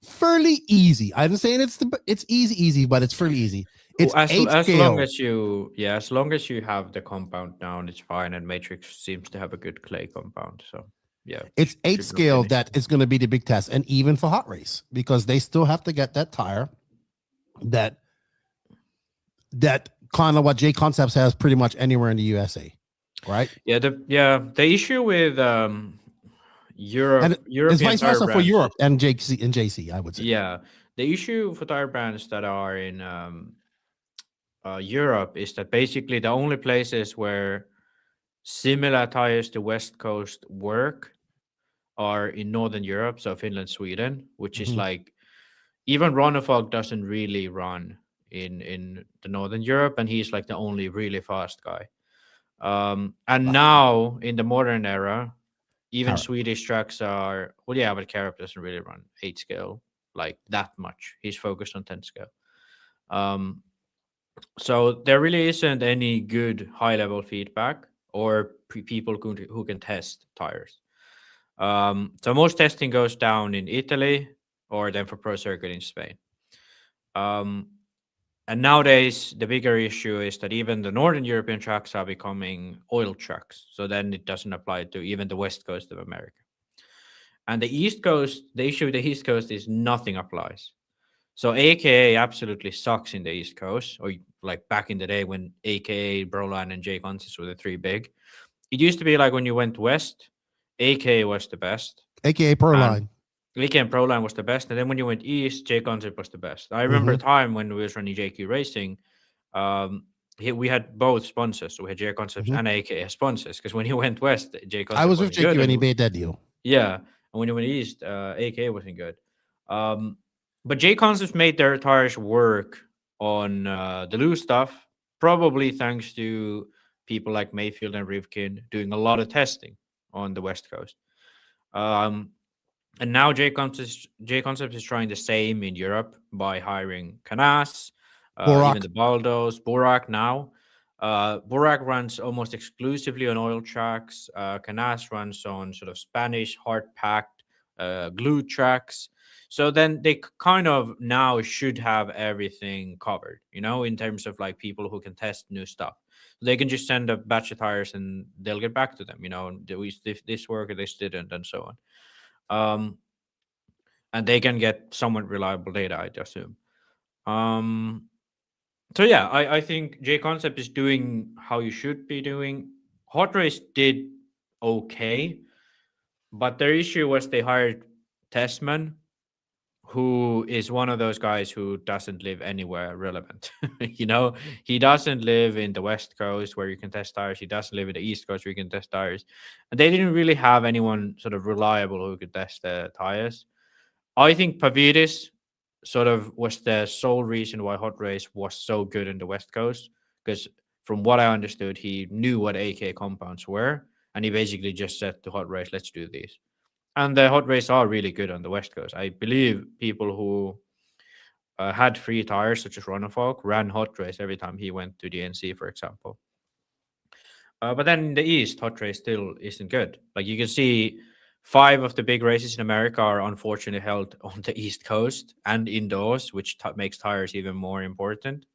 fairly easy. I'm saying it's easy, but it's fairly easy. It's as long as you have the compound down, it's fine. And Matrix seems to have a good clay compound, so yeah. It's 8 scale that is going to be the big test, and even for Hot Race, because they still have to get that tire that kind of what J Concepts has pretty much anywhere in the USA, right? Yeah, the issue with Europe, And it's European vice tire versa for brands. Europe and JC, I would say. Yeah, the issue for tire brands that are in Europe is that basically the only places where similar tires to West Coast work are in Northern Europe, so Finland, Sweden, which is Mhm. like even Ronefog doesn't really run in the Northern Europe, and he's like the only really fast guy. And now in the modern era, even Carrot. Swedish tracks are well, yeah, but Carrot doesn't really run 8 scale like that much. He's focused on 10 scale. Um, so there really isn't any good high level feedback or people who can test tires. So most testing goes down in Italy or then for Pro Circuit in Spain. Um, and nowadays, the bigger issue is that even the Northern European tracks are becoming oil tracks. So then it doesn't apply to even the West Coast of America. And the East Coast, the issue with the East Coast is nothing applies. So AKA absolutely sucks in the East Coast, or like back in the day when AKA, Broline, and J Concepts were the three big. It used to be like when you went west, AKA was the best, AKA Proline. and AKA and Proline was the best, and then when you went east, J Concept was the best. I remember Mhm. a time when we was running JQ Racing, we had both sponsors, so we had J Concepts Mhm. and AKA sponsors. Because when you went west, J I Concept was with wasn't good, JQ when he and made that deal. yeah, and when you went east, AKA wasn't good. But J Concepts made their tires work on the loose stuff, probably thanks to people like Mayfield and Rivkin doing a lot of testing on the West Coast. Um, and now J Concepts is trying the same in Europe by hiring Canas, even Borak. the Baldos, Borak now. Borak runs almost exclusively on oil tracks. Canas runs on sort of Spanish hard packed glue tracks. So then they kind of now should have everything covered, in terms of like people who can test new stuff. They can just send a batch of tires and they'll get back to them, this work or this didn't, and so on. And they can get somewhat reliable data, I'd assume. So yeah, I think J Concept is doing how you should be doing. Hot Race did okay, but their issue was they hired Testman, who is one of those guys who doesn't live anywhere relevant. He doesn't live in the West Coast where you can test tires. He doesn't live in the East Coast where you can test tires. And they didn't really have anyone sort of reliable who could test the tires. I think Pavidis sort of was the sole reason why Hot Race was so good in the West Coast, because from what I understood, he knew what AK compounds were, and he basically just said to Hot Race, "Let's do these." And the Hot Race are really good on the West Coast. I believe people who had free tires, such as Ronafog, ran Hot Race every time he went to DNC, for example. But then in the East, Hot Race still isn't good. Like you can see, 5 of the big races in America are unfortunately held on the East Coast and indoors, which makes tires even more important.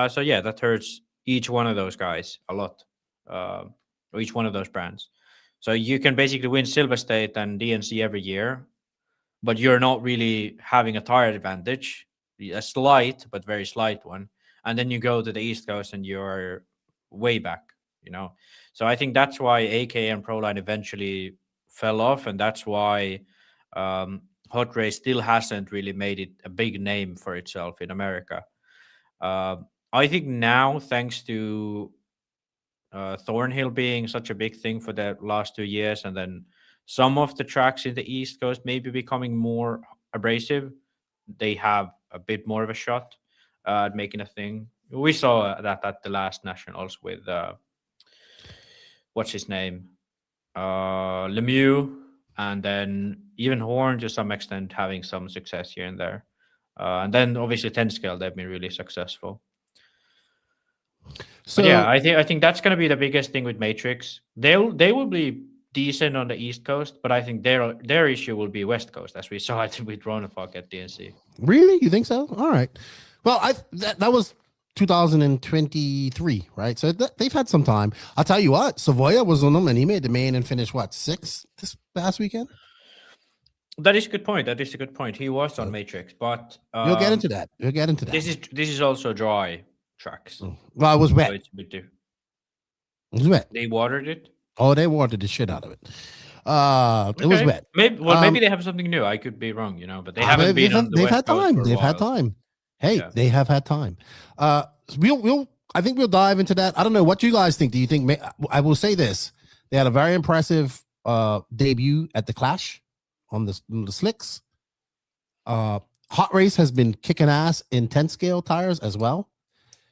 So yeah, that hurts each one of those guys a lot, or each one of those brands. So you can basically win Silverstate and DNC every year, but you're not really having a tire advantage, a slight but very slight one. And then you go to the East Coast and you're way back. So I think that's why AK and Proline eventually fell off, and that's why Hot Race still hasn't really made it a big name for itself in America. I think now, thanks to Thornhill being such a big thing for the last 2 years, and then some of the tracks in the East Coast maybe becoming more abrasive, they have a bit more of a shot at making a thing. We saw that at the last nationals with what's his name, Lemieux, and then even Horn to some extent having some success here and there. And then obviously 10 scale, they've been really successful. But yeah, So I think that's going to be the biggest thing with Matrix. They will be decent on the East Coast, but I think their issue will be West Coast, as we saw it with Ronafog at DNC. really, you think so? All right. Well, that was 2023, right? So they've had some time. I'll tell you what, Savoya was on them, and he made the main and finished what, 6th this past weekend. That is a good point. That is a good point. He was on Matrix, but You'll get into that. You'll get into that. this is also dry. tracks. Well, it was So wet. it's a bit different. It was wet. They watered it. Oh, they watered the shit out of it. It was Okay. wet. Maybe they have something new. I could be wrong, but they haven't been on the They've West had Coast time. for a They've had while. time. Hey, Yeah. they have had time. We'll. I think we'll dive into that. I don't know what you guys think. Do you think? I will say this: they had a very impressive debut at the Clash on the slicks. Hot Race has been kicking ass in 10 scale tires as well.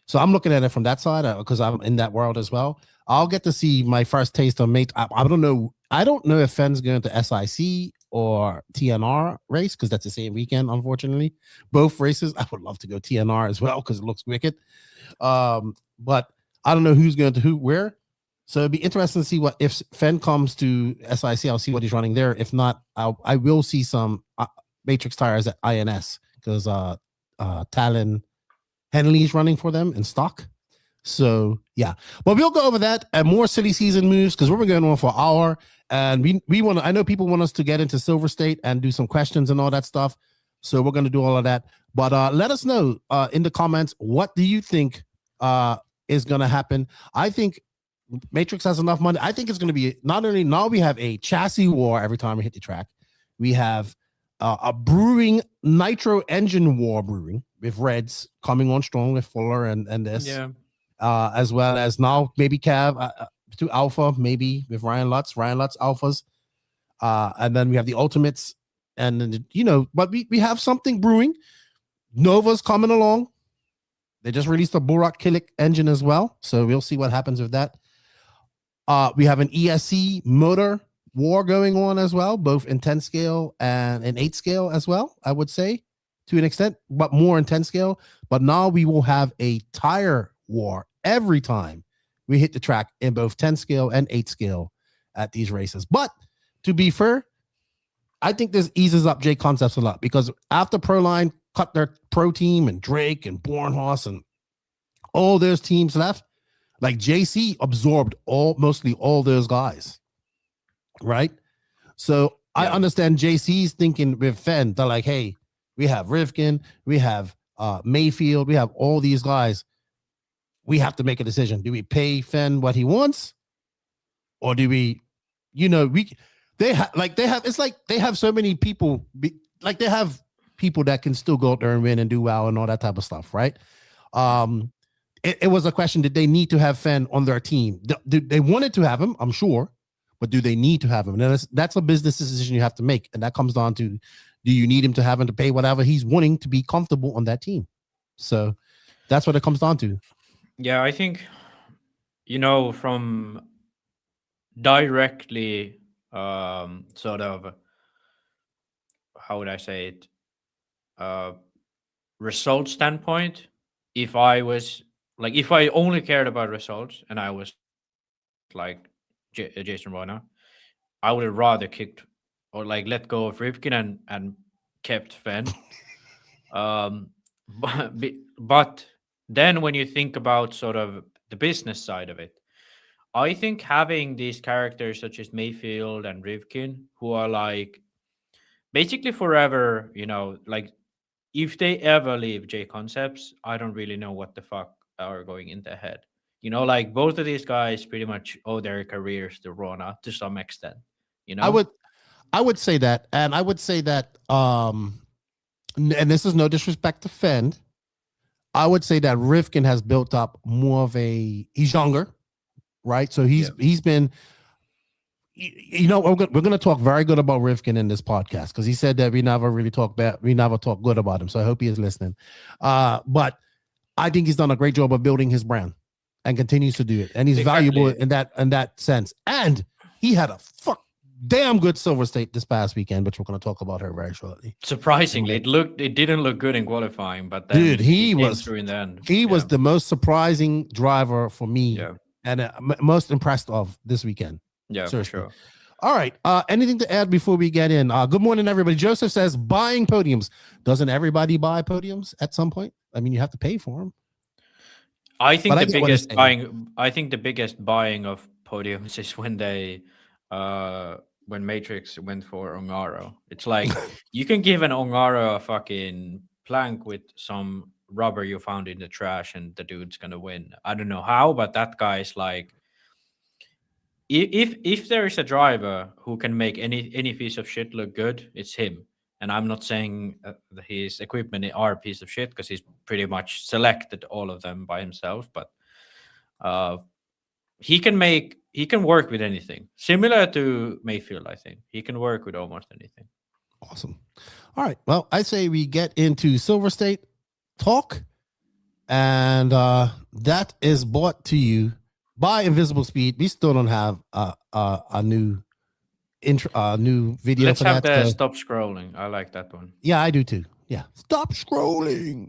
So I'm looking at it from that side because I'm in that world as well. I'll get to see my first taste of mate. I don't know. I don't know if Fenn's going to SIC or TNR race because that's the same weekend, unfortunately. Both races. I would love to go TNR as well because it looks wicked. But I don't know who's going to where. So it'd be interesting to see what if Fenn comes to SIC. I'll see what he's running there. If not, I will see some Matrix tires at INS because Talon Henley's running for them in stock. So yeah, but we'll go over that and more silly season moves because we're going on for an hour, and we want to. I know people want us to get into Silverstate and do some questions and all that stuff. So we're going to do all of that. But let us know in the comments, what do you think is going to happen? I think Matrix has enough money. I think it's going to be not only now we have a chassis war every time we hit the track, we have a brewing nitro engine war brewing with Reds coming on strong with Fuller and this, as well as now maybe Cav to Alpha, maybe with Ryan Lutz Alphas, and then we have the Ultimates, and then, but we have something brewing. Nova's coming along. They just released a Burak Kilik engine as well, so we'll see what happens with that. We have an ESC motor war going on as well, both in 10 scale and in 8 scale as well, I would say, to an extent, but more in 10 scale. But now we will have a tire war every time we hit the track in both 10 scale and 8 scale at these races. But to be fair, I think this eases up J Concepts a lot because after Proline cut their pro team and Drake and Bornhorst and all those teams left, like JC absorbed mostly all those guys. Right. So I understand JC's thinking with Fenn. They're like, hey, we have Rivkin, we have Mayfield, we have all these guys. We have to make a decision. Do we pay Fenn what he wants? Or do we, they have so many people, they have people that can still go out there and win and do well and all that type of stuff, right? It was a question, did they need to have Fenn on their team? They wanted to have him, I'm sure. But do they need to have him? And that's a business decision you have to make. And that comes down to, do you need him to have him to pay whatever he's wanting to be comfortable on that team? So that's what it comes down to. Yeah, I think, from directly sort of, how would I say it? Result standpoint, if I only cared about results and I was like Jason Royna, I would have rather kicked or let go of Rivkin and kept Fenn. But then when you think about sort of the business side of it, I think having these characters such as Mayfield and Rivkin, who are basically forever, if they ever leave J Concepts, I don't really know what the fuck are going in their head. Both of these guys pretty much owe their careers to Rona to some extent. I would say that, and I would say that, and this is no disrespect to Fend, I would say that Rivkin has built up more of he's younger, right? So he's been, we're going to talk very good about Rivkin in this podcast because he said that we never really talk bad, we never talk good about him. So I hope he is listening. But I think he's done a great job of building his brand and continues to do it. And he's valuable in that sense. And he had a damn good Silverstate this past weekend, which we're going to talk about her very shortly. Surprisingly, it didn't look good in qualifying, but then dude, he was through in the end. He was the most surprising driver for me, and most impressed of this weekend. Yeah, seriously. For sure. All right. Anything to add before we get in? Good morning, everybody. Joseph says buying podiums. Doesn't everybody buy podiums at some point? I mean, you have to pay for them. I think the biggest buying of podiums is when they when Matrix went for Ongaro. It's like you can give an Ongaro a fucking plank with some rubber you found in the trash, and the dude's gonna win. I don't know how, but that guy's like, if there is a driver who can make any piece of shit look good, it's him. And I'm not saying that his equipment are a piece of shit, because he's pretty much selected all of them by himself. But he can work with anything. Similar to Mayfield, I think he can work with almost anything. Awesome. All right. Well, I say we get into Silverstate talk, and that is brought to you by Invisible Speed. We still don't have a new intro, new video. Let's for have that. the stop scrolling. I like that one. Yeah, I do too. Yeah, stop scrolling.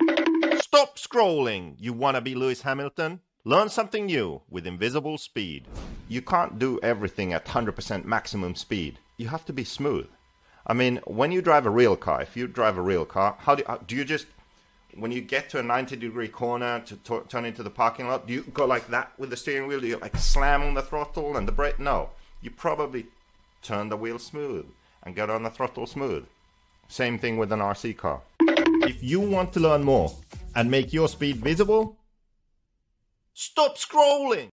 Stop scrolling. You want to be Lewis Hamilton? Learn something new with Invisible Speed. You can't do everything at 100% maximum speed. You have to be smooth. I mean, when you drive a real car, if you drive a real car, how do you just, when you get to a 90-degree corner to turn into the parking lot, do you go like that with the steering wheel? Do you like slam on the throttle and the brake? No. You probably turn the wheel smooth and get on the throttle smooth. Same thing with an RC car. If you want to learn more and make your speed visible, stop scrolling.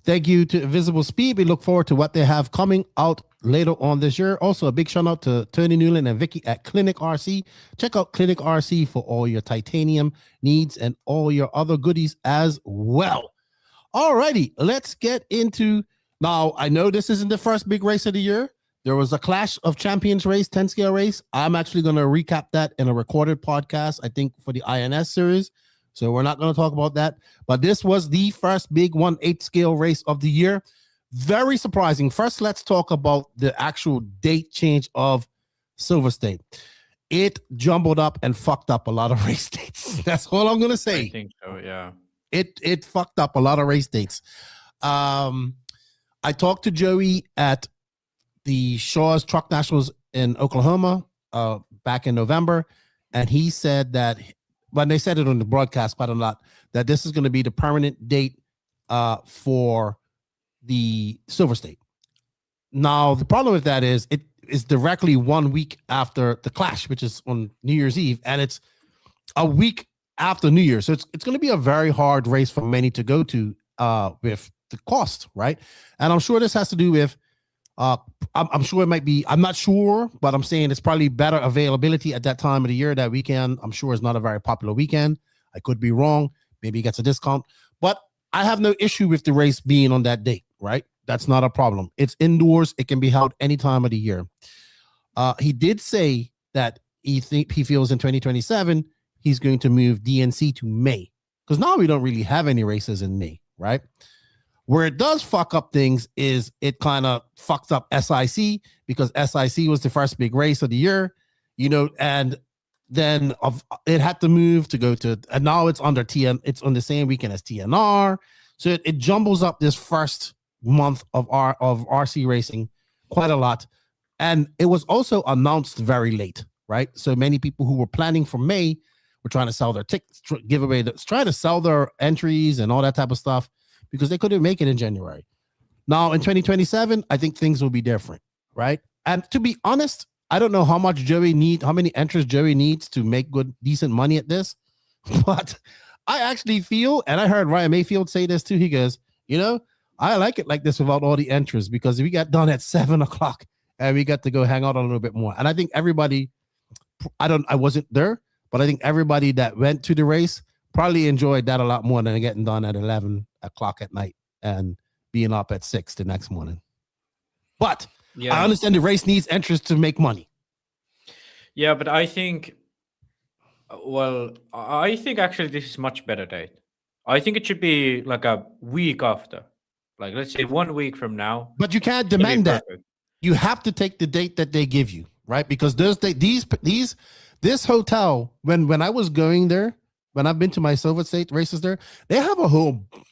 Thank you to Invisible Speed. We look forward to what they have coming out later on this year. Also, a big shout out to Tony Newland and Vicky at Clinic RC. Check out Clinic RC for all your titanium needs and all your other goodies as well. All righty, let's get into, now I know this isn't the first big race of the year. There was a Clash of Champions race, 10 scale race. I'm actually going to recap that in a recorded podcast, I think, for the INS series. So we're not going to talk about that. But this was the first big 1/8 scale race of the year. Very surprising. First, let's talk about the actual date change of Silverstate. It jumbled up and fucked up a lot of race dates. That's all I'm going to say. I think so, yeah. It fucked up a lot of race dates. I talked to Joey at the Shaw's Truck Nationals in Oklahoma back in November, and he said that, when they said it on the broadcast quite a lot, that this is going to be the permanent date for the Silverstate. Now, the problem with that is it is directly 1 week after the Clash, which is on New Year's Eve, and it's a week after New Year. So it's going to be a very hard race for many to go to with the cost, right? And I'm sure this has to do with, I'm sure it might be, I'm not sure, but I'm saying it's probably better availability at that time of the year. That weekend, I'm sure, is not a very popular weekend. I could be wrong. Maybe he gets a discount, but I have no issue with the race being on that date, right? That's not a problem. It's indoors. It can be held any time of the year. He did say that he feels in 2027, he's going to move DNC to May, because now we don't really have any races in May, right? Where it does fuck up things is it kind of fucks up SIC, because SIC was the first big race of the year, you know, and then it had to move to go to, and now it's under TN, it's on the same weekend as TNR. So it jumbles up this first month of RC racing quite a lot. And it was also announced very late, right? So many people who were planning for May were trying to sell their tickets, trying to sell their entries and all that type of stuff, because they couldn't make it in January. Now in 2027, I think things will be different, right? And to be honest, I don't know how many entries Joey needs to make decent money at this, but I actually feel, and I heard Ryan Mayfield say this too, he goes, you know, I like it like this without all the entries, because we got done at 7:00 and we got to go hang out a little bit more. And I think everybody, I wasn't there, but I think everybody that went to the race probably enjoyed that a lot more than getting done at 11:00 at night and being up at 6 the next morning. But yeah, I understand the race needs entries to make money. Yeah, but I think actually this is much better date. I think it should be like a week after, like let's say 1 week from now. But you can't demand that. You have to take the date that they give you, right? Because this hotel, when I was going there, when I've been to my Silverstate races there, they have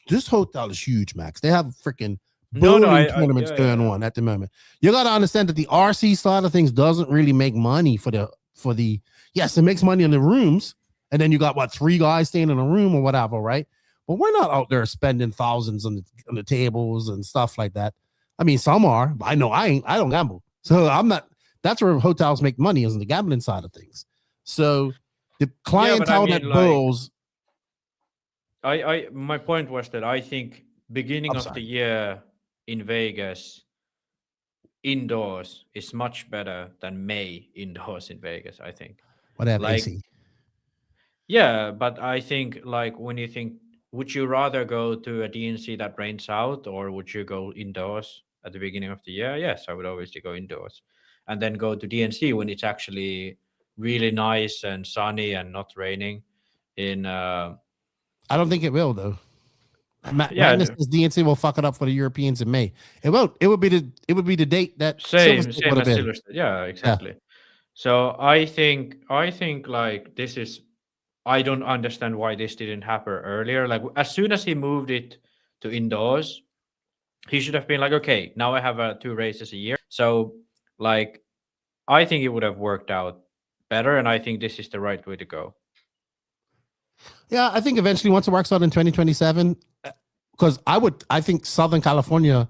this hotel is huge, Max. They have freaking tournaments going on at the moment. You got to understand that the RC side of things doesn't really make money for the, yes, it makes money in the rooms. And then you got 3 guys staying in a room or whatever, right? But we're not out there spending thousands on the tables and stuff like that. I mean, some are, but I don't gamble. So I'm not, that's where hotels make money, is in the gambling side of things. So the clientele that bowls. My point was that I think beginning of the year in Vegas indoors is much better than May indoors in Vegas, I think. Whatever, AC. Yeah, but I think like when you think, would you rather go to a DNC that rains out or would you go indoors at the beginning of the year? Yes, I would obviously go indoors and then go to DNC when it's actually really nice and sunny and not raining I don't think it will though. Magnus says DNC will fuck it up for the Europeans in May. It won't. It would be the date that same as Silverstate. Yeah, exactly. Yeah. So I think like this is. I don't understand why this didn't happen earlier. Like as soon as he moved it to indoors, he should have been like, okay, now I have 2 races a year. So like, I think it would have worked out better, and I think this is the right way to go. Yeah, I think eventually once it works out in 2027, because I think Southern California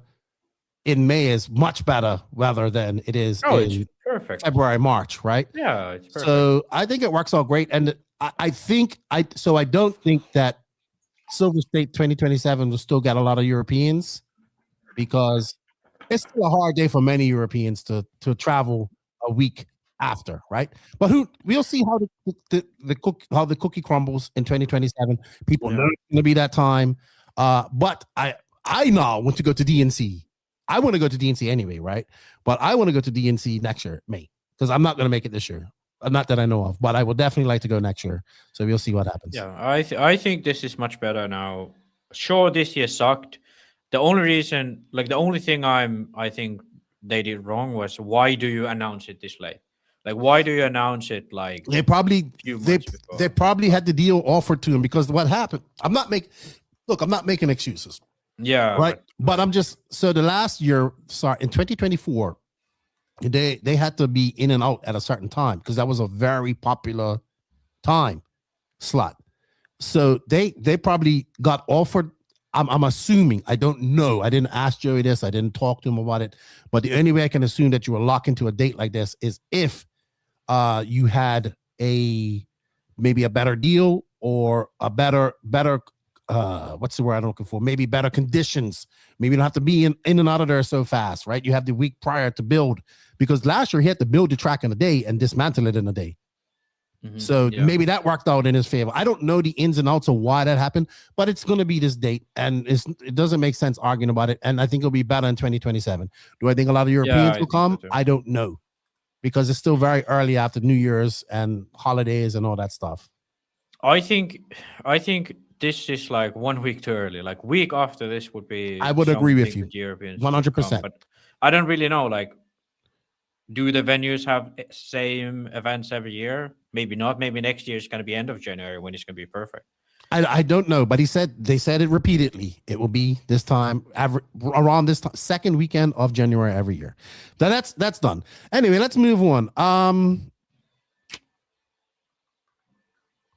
in May is much better weather than it is in it's perfect. February, March, right? Yeah, it's perfect. So I think it works out great, and I don't think that Silverstate 2027 will still get a lot of Europeans because it's still a hard day for many Europeans to travel a week after, right? But we'll see how the cookie crumbles in 2027. People know it's going to be that time. But I now want to go to DNC. I want to go to DNC anyway, right? But I want to go to DNC next year, May, because I'm not going to make it this year. Not that I know of, but I will definitely like to go next year. So we'll see what happens. Yeah, I think this is much better now. Sure, this year sucked. The only thing I think they did wrong was why do you announce it this late? Like, why do you announce it like they probably had the deal offered to him because what happened? I'm not making excuses. Yeah, right. But I'm just the last year, in 2024. They had to be in and out at a certain time because that was a very popular time slot. So they probably got offered. I'm assuming. I don't know. I didn't ask Joey this. I didn't talk to him about it. But the only way I can assume that you were locked into a date like this is if you had maybe a better deal or a better what's the word I'm looking for? Maybe better conditions. Maybe you don't have to be in and out of there so fast, right? You have the week prior to build. Because last year he had to build the track in a day and dismantle it in a day. Mm-hmm. So maybe that worked out in his favor. I don't know the ins and outs of why that happened, but it's going to be this date, and it doesn't make sense arguing about it. And I think it'll be better in 2027. Do I think a lot of Europeans will come? So I don't know, because it's still very early after New Year's and holidays and all that stuff. I think this is like 1 week too early. Like week after this would be. I would agree with you. 100%. But I don't really know. Like, do the venues have same events every year? Maybe not. Maybe next year is going to be end of January when it's going to be perfect. I don't know, but they said it repeatedly. It will be this time around this time, second weekend of January every year. That's done. Anyway, let's move on.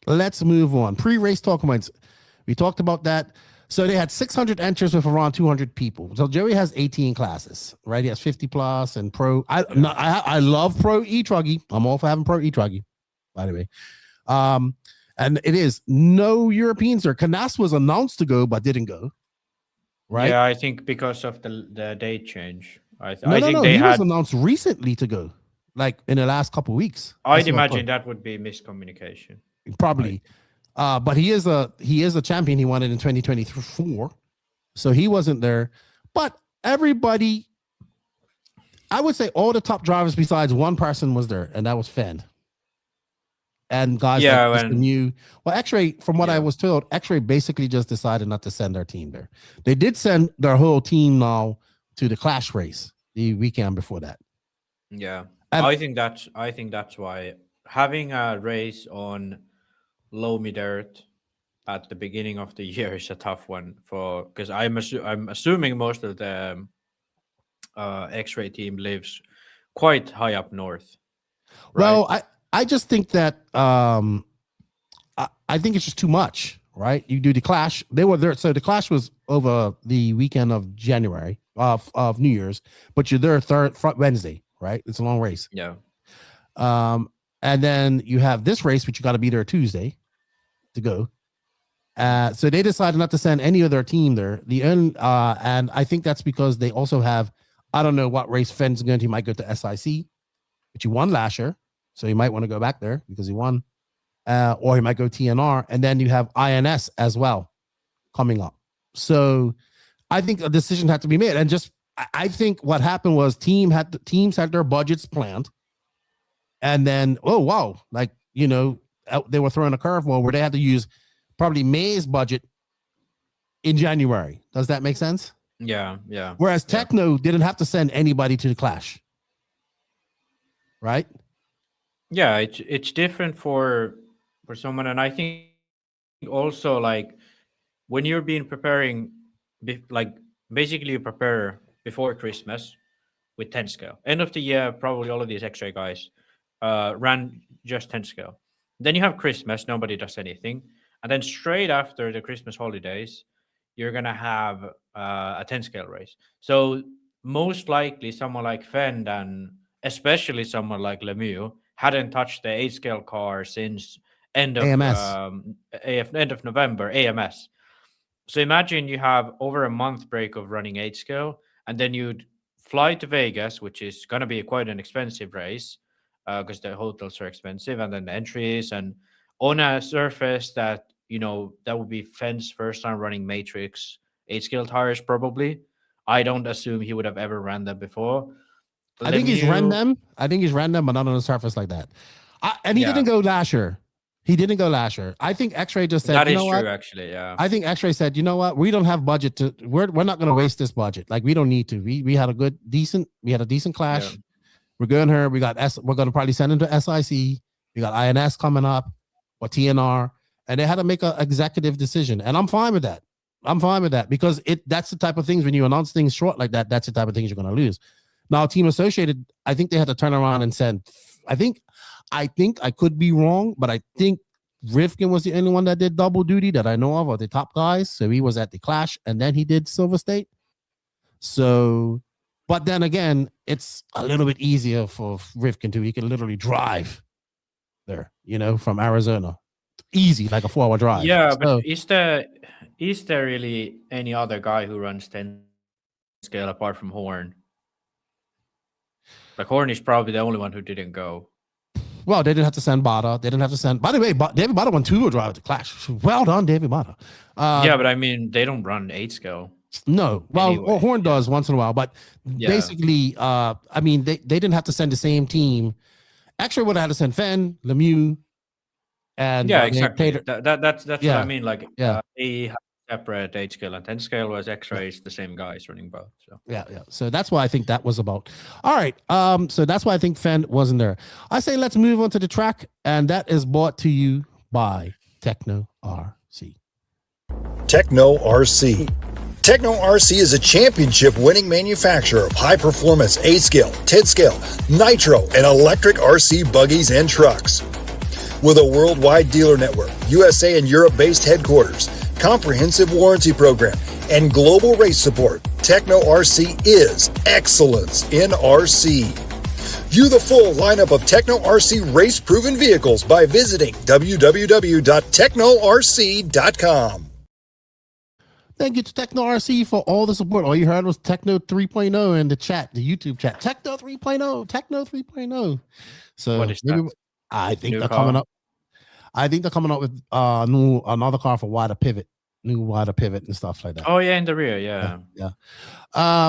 Let's move on. Pre-race talk points. We talked about that. So they had 600 entries with around 200 people. So Joey has 18 classes, right? He has 50 plus and pro. I love pro e-Truggy. I'm all for having pro e-Truggy, by the way. And it is no Europeans there. Canas was announced to go, but didn't go. Right? Yeah, I think because of the date change. I think he was announced recently to go, like in the last couple of weeks. I'd imagine that would be miscommunication. Probably. Right. But he is a champion. He won it in 2024, so he wasn't there. But everybody, I would say, all the top drivers besides one person was there, and that was Phend. And guys, X-Ray. From what I was told, X-Ray basically just decided not to send their team there. They did send their whole team now to the Clash race the weekend before that. Yeah, and I think that's why having a race on loamy dirt at the beginning of the year is a tough one because I'm assuming most of the X-Ray team lives quite high up north. Right? Well, I just think that I think it's just too much, right? You do the Clash. They were there, so the Clash was over the weekend of January of New Year's, but you're there Wednesday, right? It's a long race. Yeah. And then you have this race, which you got to be there Tuesday to go. So they decided not to send any of their team there. And I think that's because they also have, I don't know what race Phend's going to. He might go to SIC, which he won last year. So he might want to go back there because he won. Or he might go TNR. And then you have INS as well coming up. So I think a decision had to be made. And just, I think what happened was teams had their budgets planned. And then, oh, wow, like, you know, they were throwing a curveball where they had to use probably May's budget in January. Does that make sense? Yeah. Whereas Techno didn't have to send anybody to the clash. Right? Yeah, it's different for someone. And I think also, like, when you're preparing, like, basically you prepare before Christmas with 10 scale. End of the year, probably all of these X-ray guys ran just 10 scale. Then you have Christmas, nobody does anything. And then straight after the Christmas holidays, you're going to have a 10 scale race. So most likely someone like Phend and especially someone like Lemieux hadn't touched the 8 scale car since end of November, AMS. So imagine you have over a month break of running 8 scale, and then you'd fly to Vegas, which is going to be quite an expensive race because the hotels are expensive, and then the entries, and on a surface that, you know, that would be Phend's first time running Matrix 8 scale tires, probably. I don't assume he would have ever ran them before. I think he's ran them, but not on a surface like that. And he didn't go last year. I think X-Ray just said, that you is know true, what? actually, yeah. I think X-Ray said, you know what? We don't have budget to, we're not going to waste this budget. Like, we don't need to. We had a decent clash. Yeah. We're going to probably send him to SIC. We got INS coming up or TNR, and they had to make an executive decision. And I'm fine with that. Because that's the type of things when you announce things short like that, that's the type of things you're going to lose. Now, Team Associated, I think they had to turn around and send, I think I could be wrong, but I think Rivkin was the only one that did double duty that I know of the top guys. So he was at the clash and then he did Silverstate. So, but then again, it's a little bit easier for Rivkin too. He can literally drive there, you know, from Arizona. Easy, like a 4-hour drive. Yeah, but is there really any other guy who runs 10 scale apart from Horn? Like, Horn is probably the only one who didn't go. Well, they didn't have to send Bada. They didn't have to send. By the way, David Bada won 2-wheel drive at the Clash. Well done, David Bada. Yeah, but I mean, they don't run 8 scale. No, well, Anyway, Horn does once in a while, but basically, I mean, they didn't have to send the same team. Actually, would have had to send Phend, Lemieux, and exactly. That's what I mean. Like, they have separate 8 scale and 10 scale, whereas X-ray is the same guys running both. So yeah. So that's why I think that was about. All right. So that's why I think Phend wasn't there. I say let's move on to the track, and that is brought to you by Techno RC. Techno RC. Techno RC is a championship-winning manufacturer of high-performance 8-scale, 10-scale, nitro, and electric RC buggies and trucks. With a worldwide dealer network, USA and Europe-based headquarters, comprehensive warranty program, and global race support, Techno RC is excellence in RC. View the full lineup of Techno RC race-proven vehicles by visiting www.technorc.com. Thank you to Techno RC for all the support. All you heard was Techno 3.0 in the chat, the YouTube chat. Techno 3.0, Techno 3.0. So what is that? I think New they're car? coming up. I think they're coming up with another car for wider pivot, new wider pivot and stuff like that. Oh yeah, in the rear, yeah.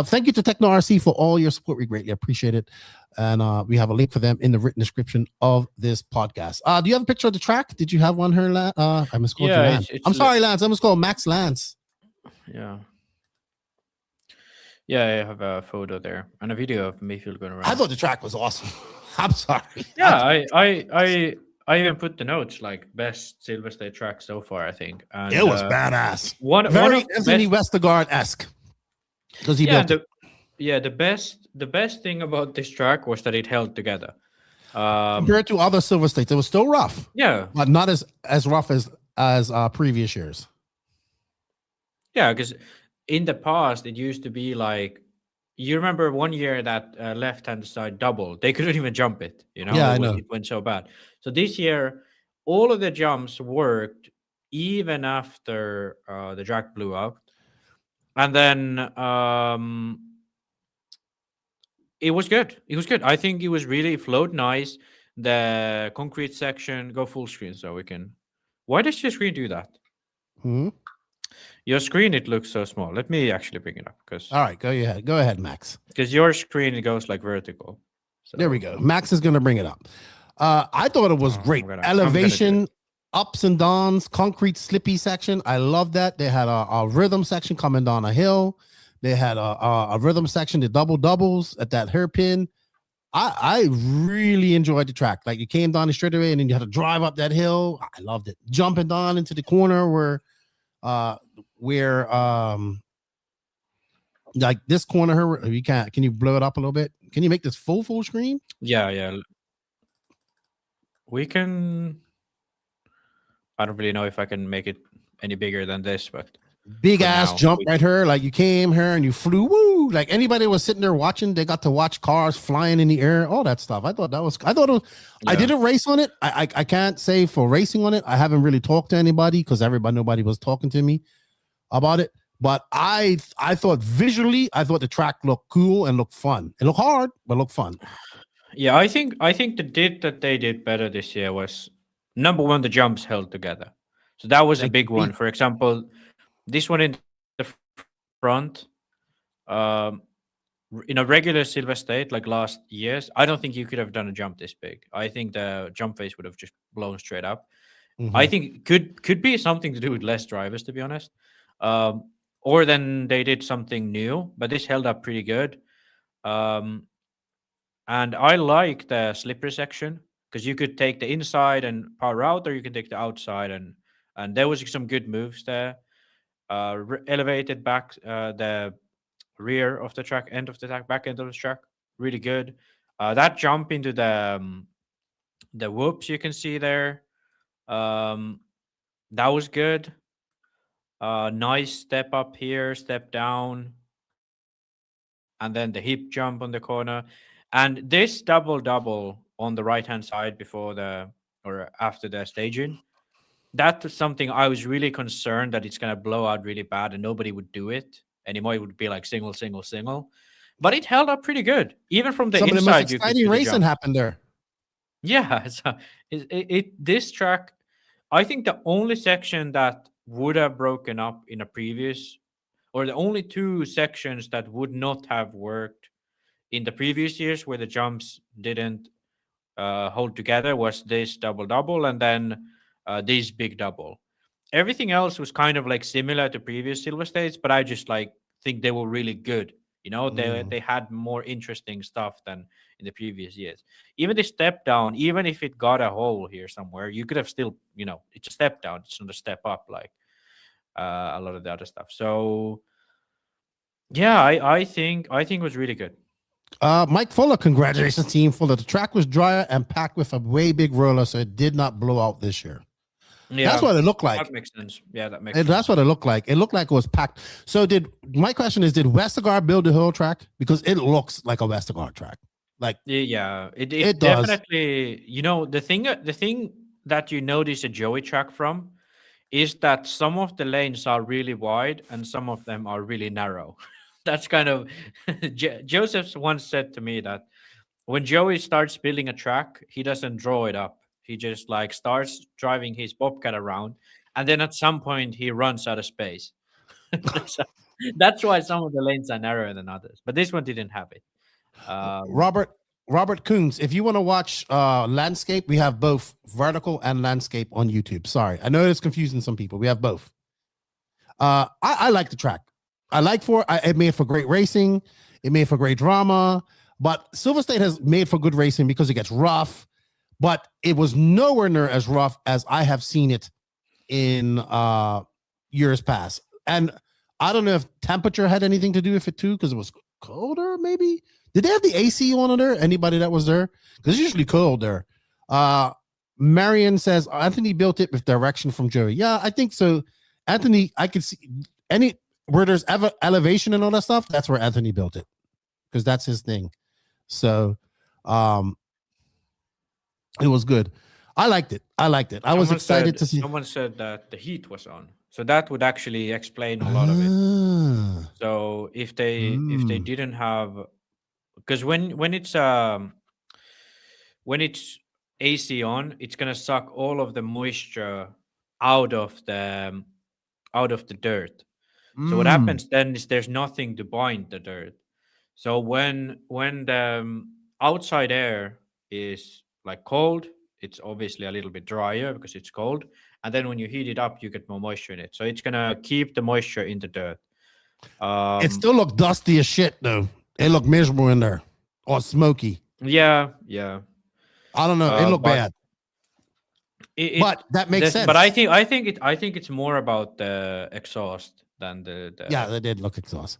Thank you to Techno RC for all your support. We greatly appreciate it. And we have a link for them in the written description of this podcast. Do you have a picture of the track? Did you have one here, Lance? I miscalled you, Lance. I'm sorry, Lance. I miscalled Max Lance. Yeah, I have a photo there and a video of Mayfield going around. I thought the track was awesome. I'm sorry. Yeah, I even put the notes like best Silverstate track so far, I think. And, it was badass. Very Anthony Westergaard-esque. Because he built it. The best thing about this track was that it held together. Compared to other Silverstates, it was still rough. Yeah, but not as rough as previous years. Yeah, because in the past it used to be like, you remember one year that left-hand side double, they couldn't even jump it, Yeah, I know. it went so bad. So this year, all of the jumps worked even after the track blew up. And then it was good. It was good. I think it flowed nice. The concrete section, go full screen so we can. Why does your screen do that? Hmm? Your screen, it looks so small. Let me actually bring it up because All right, go ahead. Go ahead, Max. your screen, it goes like vertical. So There we go. Max is going to bring it up. I thought it was great. I'm gonna do Elevation, ups and downs, concrete slippy section. I love that. They had a rhythm section coming down a hill. They had a rhythm section, the double doubles at that hairpin. I really enjoyed the track. Like you came down the straightaway and then you had to drive up that hill. I loved it. Jumping down into the corner where like this corner here, you can you blow it up a little bit? Can you make this full screen? Yeah. We can. I don't really know if I can make it any bigger than this, but Big for ass now, jump we- right here. Like you came here and you flew. Woo! Like anybody was sitting there watching, they got to watch cars flying in the air, all that stuff. I thought it was I Yeah. didn't race on it. I can't say for racing on it. I haven't really talked to anybody because nobody was talking to me about it. But I thought visually, I thought the track looked cool and looked fun. It looked hard, but looked fun. Yeah, I think that they did better this year was number one, the jumps held together. So that was a Like big the one. beat. For example, this one in the front, in a regular Silverstate like last year's, I don't think you could have done a jump this big. I think the jump face would have just blown straight up. Mhm. I think could be something to do with less drivers, to be honest. Or then they did something new, but this held up pretty good. And I like the slippery section because you could take the inside and power out, or you can take the outside, and there was some good moves there. Elevated back the rear of the track, end of the track, back end of the track, really good. That jump into the whoops you can see there, that was good. Nice step up here, step down, and then the hip jump on the corner. And this double on the right hand side before or after the staging, that's something I was really concerned that it's going to blow out really bad and nobody would do it anymore. It would be like single. But it held up pretty good. Even from the Some of the inside, most you could exciting see the racing jump. happened there. Yeah, so this track, I think the only section that would have broken up in a previous, or the only two sections that would not have worked in the previous years where the jumps didn't hold together was this double and then this big double. Everything else was kind of like similar to previous Silver States, but I just like think they were really good. They had more interesting stuff than in the previous years. Even the step down, even if it got a hole here somewhere, you could have still, it's a step down. It's not a step up like a lot of the other stuff. So yeah, I think it was really good. Mike Fuller, congratulations, team Fuller. The track was drier and packed with a way big roller, so it did not blow out this year. Yeah, That's what it looked like. That makes sense. Yeah, that makes And sense. that's what it looked like. It looked like it was packed. So my question is, did Westergaard build the whole track? Because it looks like a Westergaard track. Like Yeah, it it does. definitely, the thing that you notice a Joey track from is that some of the lanes are really wide and some of them are really narrow. That's kind of Joseph once said to me that when Joey starts building a track, he doesn't draw it up. He just like starts driving his bobcat around, and then at some point he runs out of space. So that's why some of the lanes are narrower than others. But this one didn't have it. Robert Coombs, if you want to watch landscape, we have both vertical and landscape on YouTube. Sorry, I know it's confusing some people. We have both. I like the track. It made for great racing. It made for great drama. But Silverstate has made for good racing because it gets rough. But it was nowhere near as rough as I have seen it in years past. And I don't know if temperature had anything to do with it too, because it was colder, maybe. Did they have the AC on there? Anybody that was there? Because it's usually cold there. Marion says Anthony built it with direction from Joey. Yeah, I think so. Anthony, I could see where there's elevation and all that stuff. That's where Anthony built it. because that's his thing. So it was good. I liked it. I was excited to see. Someone said that the heat was on, so that would actually explain a lot of it. So if they didn't have, because when it's AC on, it's gonna suck all of the moisture out of the dirt. So what happens then is there's nothing to bind the dirt. So when the outside air is like cold, it's obviously a little bit drier because it's cold. And then when you heat it up, you get more moisture in it. So it's gonna keep the moisture in the dirt. It still looked dusty as shit though. It looked miserable in there, or smoky. Yeah. I don't know. It looked bad. But that makes sense. But I think it's more about the exhaust than the yeah, they did look exhaust.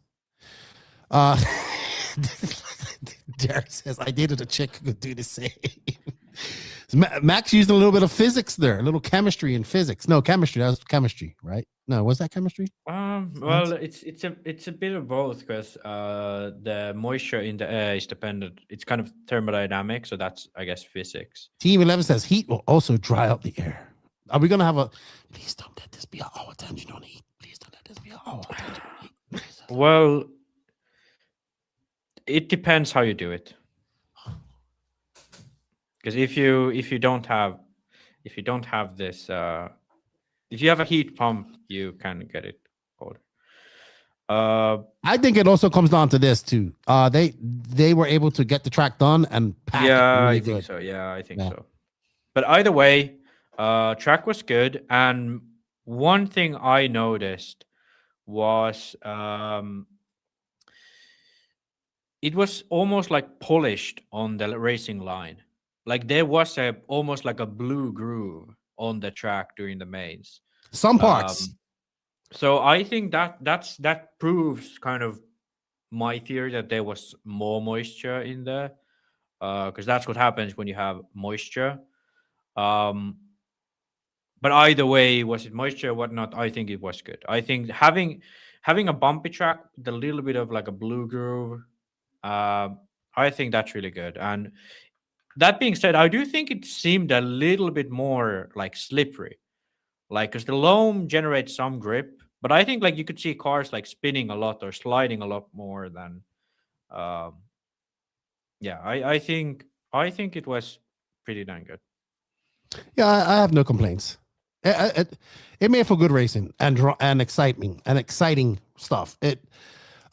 Derek says, I dated a chick who could do the same. Max used a little bit of physics there, a little chemistry and physics. No, chemistry. That was chemistry, right? No, was that chemistry? Well, it's a bit of both because the moisture in the air is dependent. It's kind of thermodynamic, so that's, I guess, physics. Team 11 says heat will also dry out the air. Are we gonna have a? Please don't let this be our attention on heat. Please don't let this be our attention on heat. Well, it depends how you do it. Because if you don't have this, if you have a heat pump, you can get it cold. I think it also comes down to this too. They were able to get the track done and pack it really good. Think so. Yeah, I think so. But either way, track was good. And one thing I noticed was it was almost like polished on the racing line. Like there was almost like a blue groove on the track during the mains. Some parts. So I think that proves kind of my theory that there was more moisture in there, because that's what happens when you have moisture. But either way, was it moisture or whatnot? I think it was good. I think having a bumpy track with a little bit of like a blue groove, I think that's really good. And that being said, I do think it seemed a little bit more like slippery, like because the loam generates some grip, but I think like you could see cars like spinning a lot or sliding a lot more than, I think it was pretty dang good. Yeah, I have no complaints. It made for good racing and exciting stuff.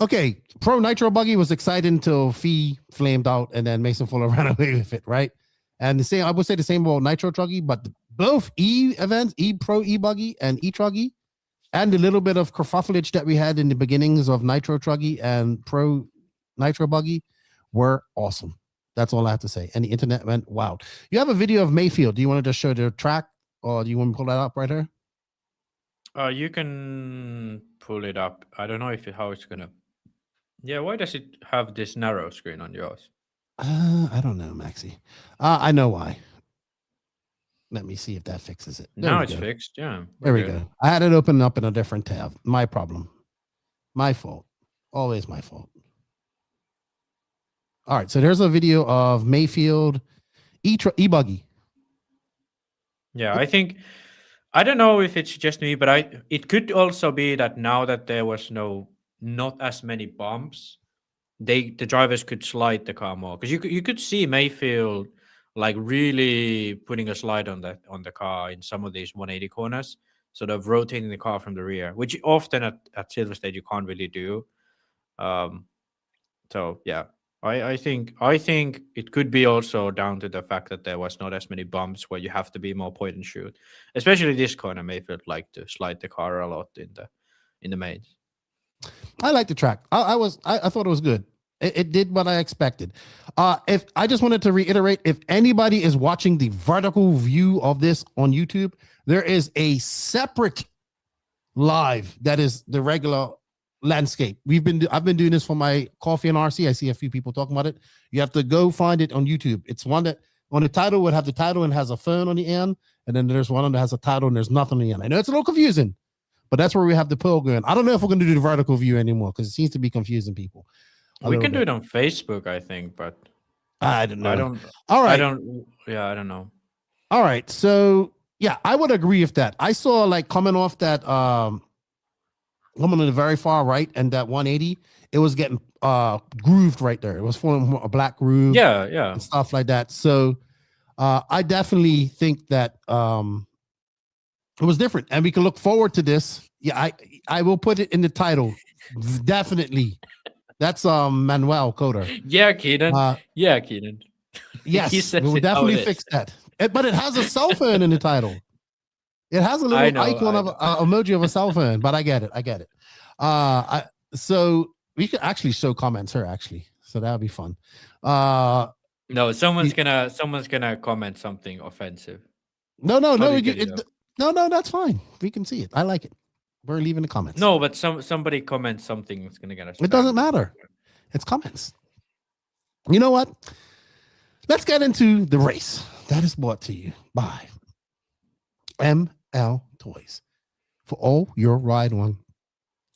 Okay, Pro Nitro Buggy was exciting until Fee flamed out and then Mason Fuller ran away with it, right? And I would say the same about Nitro Truggy, but both events, Pro e-buggy and e-Truggy, and the little bit of kerfuffleage that we had in the beginnings of Nitro Truggy and Pro Nitro Buggy were awesome. That's all I have to say. And the internet went wild. You have a video of Mayfield. Do you want to just show the track, or do you want to pull that up right here? You can pull it up. I don't know how it's gonna. Yeah, why does it have this narrow screen on yours? I don't know, Maxi. I know why. Let me see if that fixes it. Now it's fixed. Yeah. There we go. I had it open up in a different tab. My problem. My fault. Always my fault. All right. So there's a video of Mayfield e-buggy. Yeah, I don't know if it's just me, but it could also be that now that there was not as many bumps, the drivers could slide the car more, because you could see Mayfield like really putting a slide on the car in some of these 180 corners, sort of rotating the car from the rear, which often at Silverstate you can't really do. So yeah, I think it could be also down to the fact that there was not as many bumps where you have to be more point and shoot, especially this corner. Mayfield liked to slide the car a lot in the mains. I like the track. I thought it was good. It did what I expected. If I just wanted to reiterate, if anybody is watching the vertical view of this on YouTube, there is a separate live that is the regular landscape. I've been doing this for my coffee and RC. I see a few people talking about it. You have to go find it on YouTube. It's one that on the title would have the title and has a phone on the end, and then there's one that has a title and there's nothing on the end. I know it's a little confusing, but that's where we have the poll going. I don't know if we're going to do the vertical view anymore because it seems to be confusing people. A We little can do bit. it on Facebook, I think, but I don't know. I don't. All I right. don't. Yeah, I don't know. All right. So yeah, I would agree with that. I saw like coming off that coming to the very far right and that 180, it was getting grooved right there. It was forming a black groove Yeah, yeah. and stuff like that. So I definitely think that it was different, and we can look forward to this. Yeah, I will put it in the title. Definitely. That's Manuel Coder. Yeah, Keenan. Yeah, Keenan. He Yes, says we will it how definitely it is. fix that. But it has a cell phone in the title. It has a I little know, icon I of emoji of a cell phone, but I get it. I get it. So we could actually show comments here, actually. So that would be fun. No, someone's gonna comment something offensive. No, How do you get it up? no, that's fine. We can see it. I like it. We're leaving the comments. No, but somebody comments something that's gonna get us. It doesn't matter. It's comments. You know what? Let's get into the race that is brought to you by ML Toys. For all your ride-on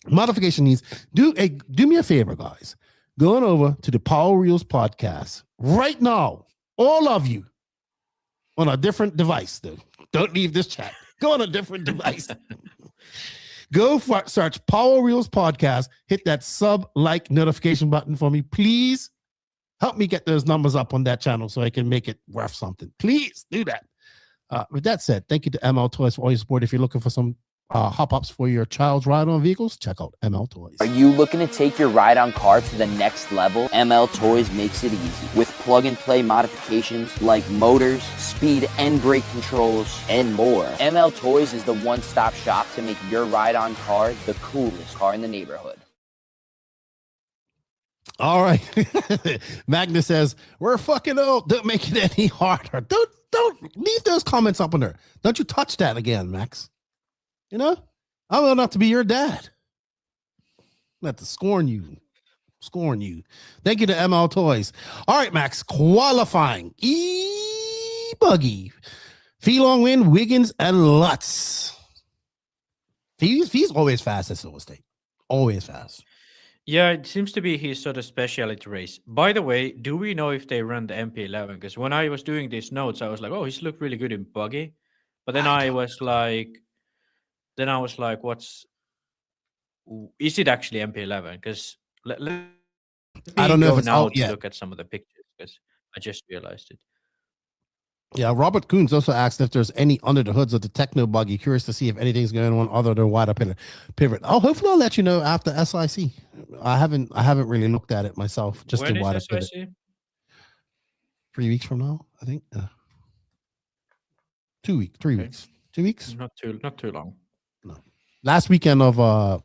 modification needs, do me a favor, guys. Go on over to the Power Wheels podcast right now. All of you on a different device, though. Don't leave this chat. Go on a different device. Go search Power Wheels podcast. Hit that sub-like notification button for me, please. Help me get those numbers up on that channel so I can make it worth something. Please do that. With that said, thank you to ML Toys for all your support. If you're looking for some hop-ups for your child's ride-on vehicles, check out ML Toys. Are you looking to take your ride-on car to the next level? ML Toys makes it easy with plug-and-play modifications like motors, speed and brake controls, and more. ML Toys is the one-stop shop to make your ride-on car the coolest car in the neighborhood. All right. Magnus says, we're fucking old. Don't make it any harder. Don't leave those comments up on there. Don't you touch that again, Max. You know, I'm old enough to be your dad. I'm have to scorn you. Thank you to ML Toys. All right, Max, qualifying. E-buggy. Felong Win, Wiggins, and Lutz. He's always fast at Silverstate. Always fast. Yeah, it seems to be his sort of specialty race. By the way, do we know if they run the MP11? Because when I was doing these notes, I was like, oh, he's looked really good in buggy. But then I was like, is it actually MP11? Because I don't know if it's now out to yet. look at some of the pictures because I just realized it. Yeah, Robert Coons also asked if there's any under the hoods of the Techno buggy. Curious to see if anything's going on other than wider pivot. Oh, hopefully I'll let you know after SIC. I haven't really looked at it myself. Just When the wider is pivot. SIC? 3 weeks from now, I think. 2 weeks, 3 Okay. weeks, 2 weeks. Not too long. No, last weekend of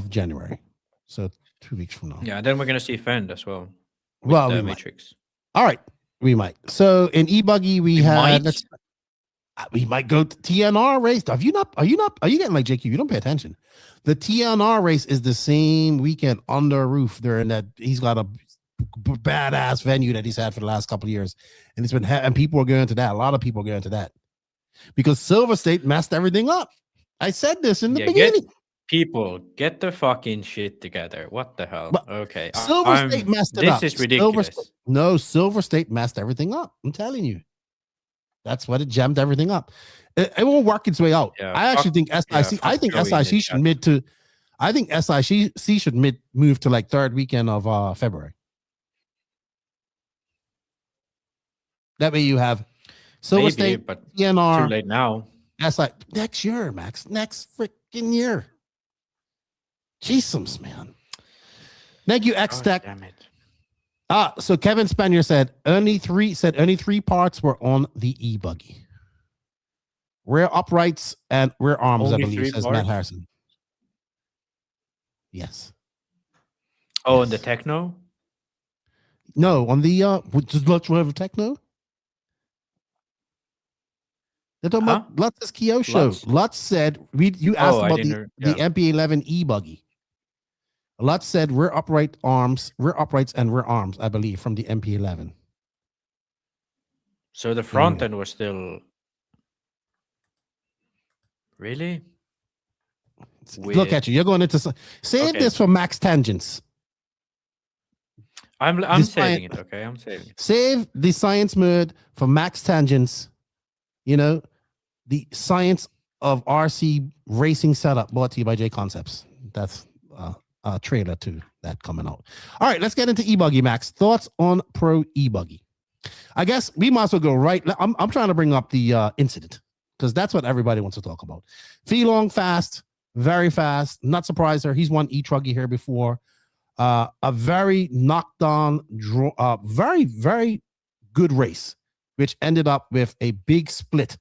January. So 2 weeks from now. Yeah, then we're gonna see Phend as well. with Well, the we might. Matrix. All right, we might. So in e-buggy, we might go to TNR race. Are you getting like JQ? You don't pay attention. The TNR race is the same weekend under a roof. They're in that he's got a badass venue that he's had for the last couple of years, and it's been and people are going to that. A lot of people are going to that because Silverstate messed everything up. I said this in the beginning. People, get the fucking shit together. What the hell? But Okay. Silverstate messed it up. This is ridiculous. Silverstate messed everything up. I'm telling you. That's what it jammed everything up. It won't work its way out. Yeah, I actually think SIC. I think SIC should move to like third weekend of February. That way you have Silverstate, Maybe, but TNR, too late now. SIC next year, Max. Next freaking year. Jesus, man. Thank you, X Tech. Damn it. So Kevin Spanier said only three parts were on the e-buggy. Rear uprights and rear arms, Only I believe, 3 says parts? Matt Harrison. Yes. Oh, Yes. and the techno? No, on the just Lutz Rev Techno. They're talking about Lutz's Kyo show. Lutz. Lutz said you asked I about didn't the MP11 e-buggy. Lutz said rear uprights and rear arms, I believe, from the MP11. So the front end was still really? Look at you. You're going into save Okay. this for Max Tangents. I'm saving science- it. Okay, I'm saving it. Save the science mode for max tangents. You know, the science of RC racing setup brought to you by J Concepts. That's a trailer to that coming out. All right, let's get into e-buggy, Max. Thoughts on Pro e-buggy? I guess we might as well go right. I'm trying to bring up the incident because that's what everybody wants to talk about. Long, fast, very fast. Not surprised there. He's won e-Truggy here before. A very knocked on, very, very good race, which ended up with a big split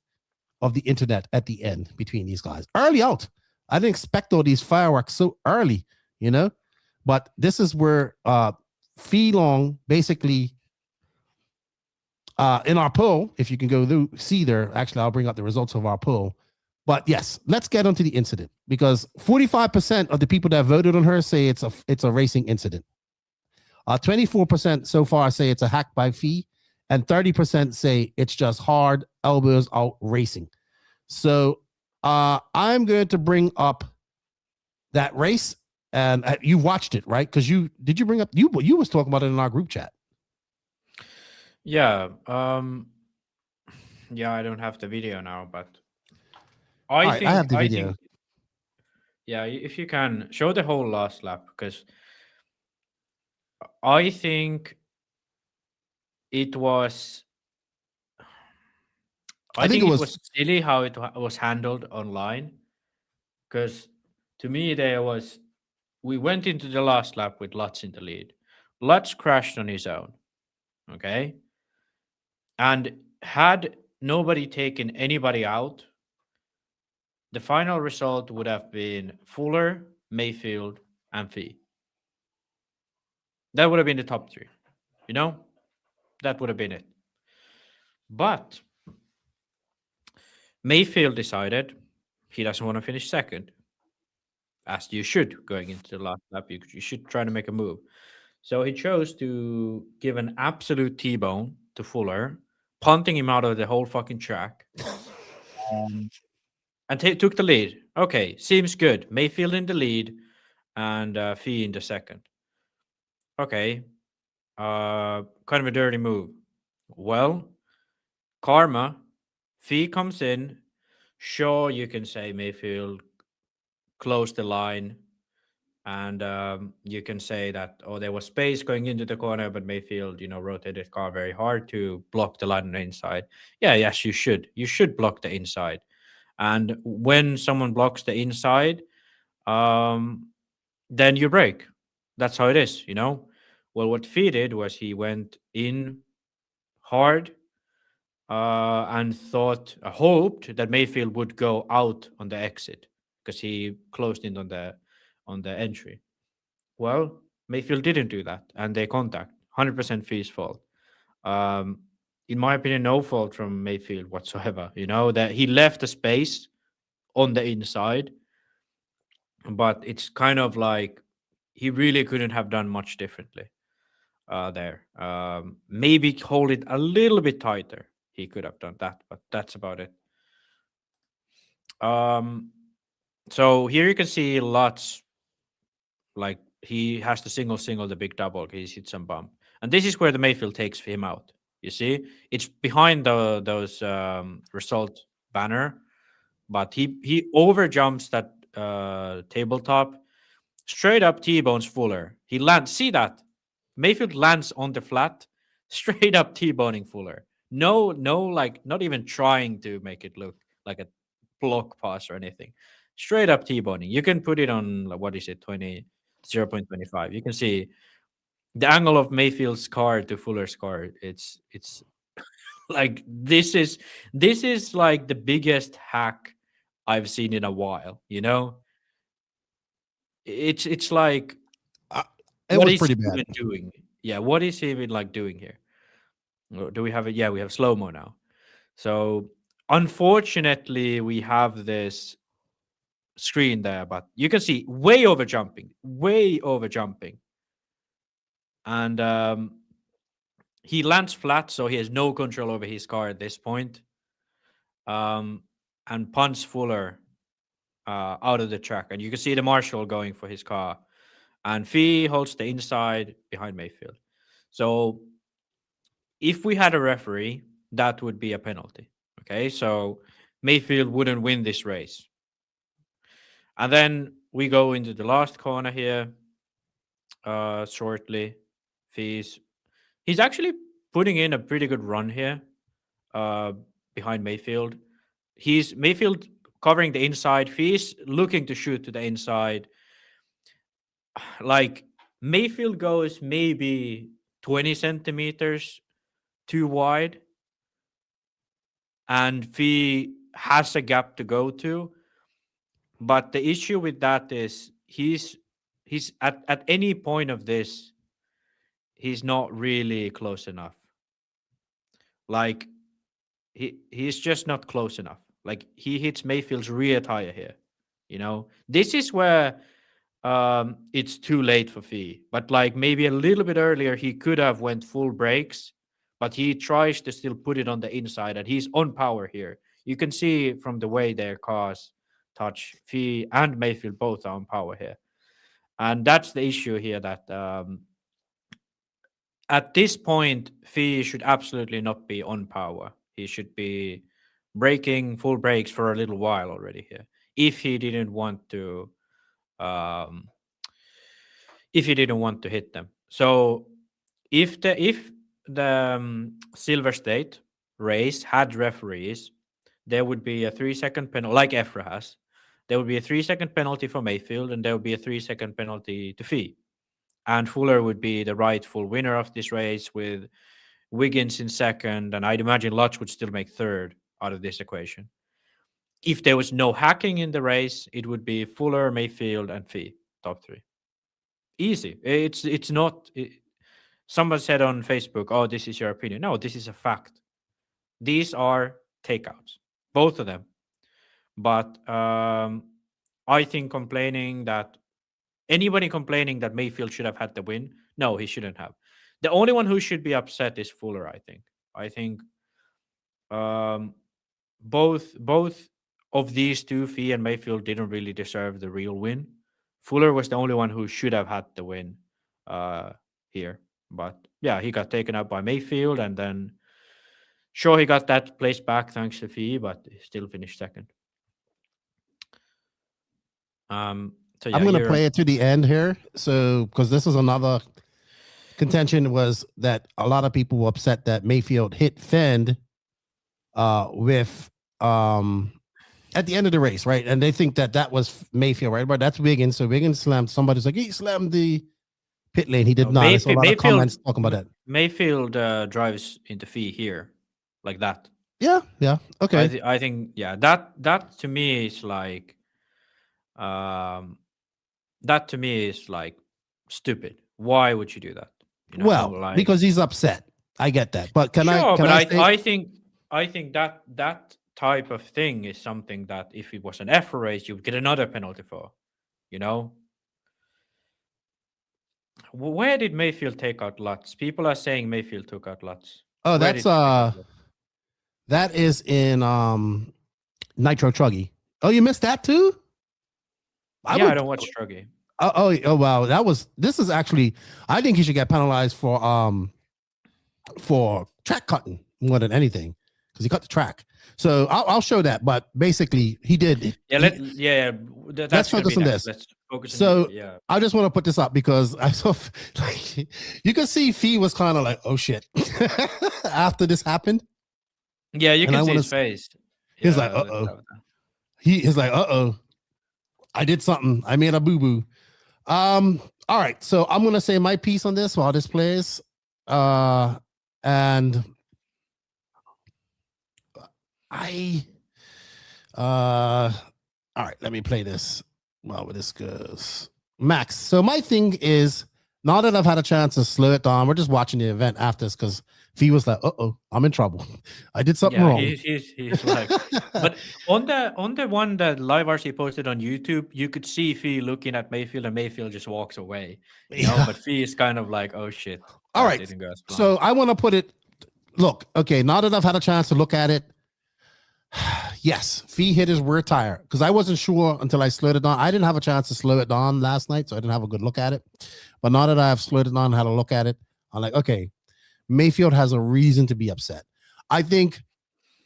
of the internet at the end between these guys. Early out. I didn't expect all these fireworks so early, you know? But this is where Long basically in our poll, if you can go see there, actually, I'll bring up the results of our poll. But yes, let's get onto the incident because 45% of the people that voted on her say it's a racing incident. 24% so far say it's a hack by Fee, and 30% say it's just hard elbows out racing. So I'm going to bring up that race, and you watched it, right? Because did you bring up you was talking about it in our group chat. Yeah. Yeah, I don't have the video now, but I have the video. Yeah, if you can show the whole last lap, because I think it was. I think it was silly how it was handled online, because to me we went into the last lap with Lutz in the lead. Lutz crashed on his own, okay, and had nobody taken anybody out, the final result would have been Fuller, Mayfield, and Fee. That would have been the top three, you know? That would have been it. But Mayfield decided he doesn't want to finish second, as you should going into the last lap. You should try to make a move. So he chose to give an absolute T-bone to Fuller, punting him out of the whole fucking track. And took the lead. Okay, seems good. Mayfield in the lead and Fee in the second. Okay, kind of a dirty move. Well, karma. Fee comes in. Sure, you can say Mayfield closed the line, and you can say that there was space going into the corner, but Mayfield, rotated the car very hard to block the line on the inside. Yeah, yes, you should. You should block the inside. And when someone blocks the inside, then you break. That's how it is, Well, what Fee did was he went in hard and hoped that Mayfield would go out on the exit because he closed in on the entry. Well, Mayfield didn't do that, and they contact. 100% Fee's fault. In my opinion, no fault from Mayfield whatsoever. That he left a space on the inside, but it's kind of like he really couldn't have done much differently there. Maybe hold it a little bit tighter. He could have done that, but that's about it. So here you can see lots, like he has to single the big double because he hit some bump. And this is where the Mayfield takes him out. You see, it's behind those result banner, but he overjumps that tabletop, straight up T-bones Fuller. He lands. See that? Mayfield lands on the flat, straight up T-boning Fuller. No, like not even trying to make it look like a block pass or anything. Straight up T-boning. You can put it on, what is it, 0.25. You can see the angle of Mayfield's car to Fuller's car. It's like this is like the biggest hack I've seen in a while. It's like it was pretty bad. Doing? Yeah, what is he even like doing here? Do we have it? Yeah, we have slow-mo now. So unfortunately, we have this screen there, but you can see way over jumping. And he lands flat, so he has no control over his car at this point. And punts Fuller out of the track. And you can see the marshal going for his car. And Fee holds the inside behind Mayfield. So if we had a referee, that would be a penalty. Okay, so Mayfield wouldn't win this race. And then we go into the last corner here shortly. He's actually putting in a pretty good run here behind Mayfield. Mayfield covering the inside. He's looking to shoot to the inside. Like Mayfield goes maybe 20 centimeters too wide, and Fee has a gap to go to. But the issue with that is he's at any point of this, he's not really close enough. Like he's just not close enough. Like he hits Mayfield's rear tire here. You know, this is where it's too late for Fee. But like maybe a little bit earlier, he could have went full brakes, but he tries to still put it on the inside, and he's on power here. You can see from the way their cars touch, Fee and Mayfield both are on power here. And that's the issue here, that at this point, Fee should absolutely not be on power. He should be braking full brakes for a little while already here, if he didn't want to hit them. So if the Silverstate race had referees, there would be a 3-second penalty, like Efra has. There would be a 3-second penalty for Mayfield, and there would be a 3-second penalty to Fee. And Fuller would be the rightful winner of this race, with Wiggins in second, and I'd imagine Lutz would still make third out of this equation. If there was no hacking in the race, it would be Fuller, Mayfield, and Fee, top three. Easy. It's not. Someone said on Facebook, "Oh, this is your opinion." No, this is a fact. These are takeouts, both of them. But I think anybody complaining that Mayfield should have had the win, no, he shouldn't have. The only one who should be upset is Fuller, I think. I think both of these two, Fee and Mayfield, didn't really deserve the real win. Fuller was the only one who should have had the win here. But yeah, he got taken out by Mayfield, and then sure, he got that place back thanks to Fee, but he still finished second. So yeah, I'm going to play it to the end here. So, because this is another contention, was that a lot of people were upset that Mayfield hit Phend with at the end of the race, right? And they think that was Mayfield, right? But that's Wiggins. So Wiggins slammed. Somebody's like, he slammed the pit lane. He did not. There's a lot of comments talking about that. Mayfield drives into Fee here, like that. Yeah. Okay. I think that to me is like that to me is like stupid. Why would you do that? You know, well, like, because he's upset. I get that, but I think that type of thing is something that if it was an F race, you would get another penalty for. You know, where did Mayfield take out Lutz? People are saying Mayfield took out Lutz. Oh, that's that is in Nitro Truggy. Oh, you missed that too? I don't watch Truggy. Oh wow, this is actually, I think he should get penalized for track cutting more than anything, because he cut the track. So I'll show that, but basically he did. Let's focus on this. Let's focus. So I just want to put this up because I saw, like, you can see Fee was kind of like, oh shit, after this happened. Yeah, you can see his face. He's like, uh-oh. He's like, uh-oh, I did something. I made a boo-boo. All right, so I'm gonna say my piece on this while this plays. And all right, let me play this while this goes. Max. So my thing is, now that I've had a chance to slow it down, we're just watching the event after this, because Fee was like, uh-oh, I'm in trouble. I did something wrong. He's like, but on the one that Live RC posted on YouTube, you could see Fee looking at Mayfield, and Mayfield just walks away. You know, but Fee is kind of like, oh shit. All right. So I want to put it, look, okay, now that I've had a chance to look at it, yes, Fee hit his rear tire, because I wasn't sure until I slowed it down. I didn't have a chance to slow it down last night, so I didn't have a good look at it. But now that I've slowed it down and had a look at it, I'm like, okay, Mayfield has a reason to be upset. I think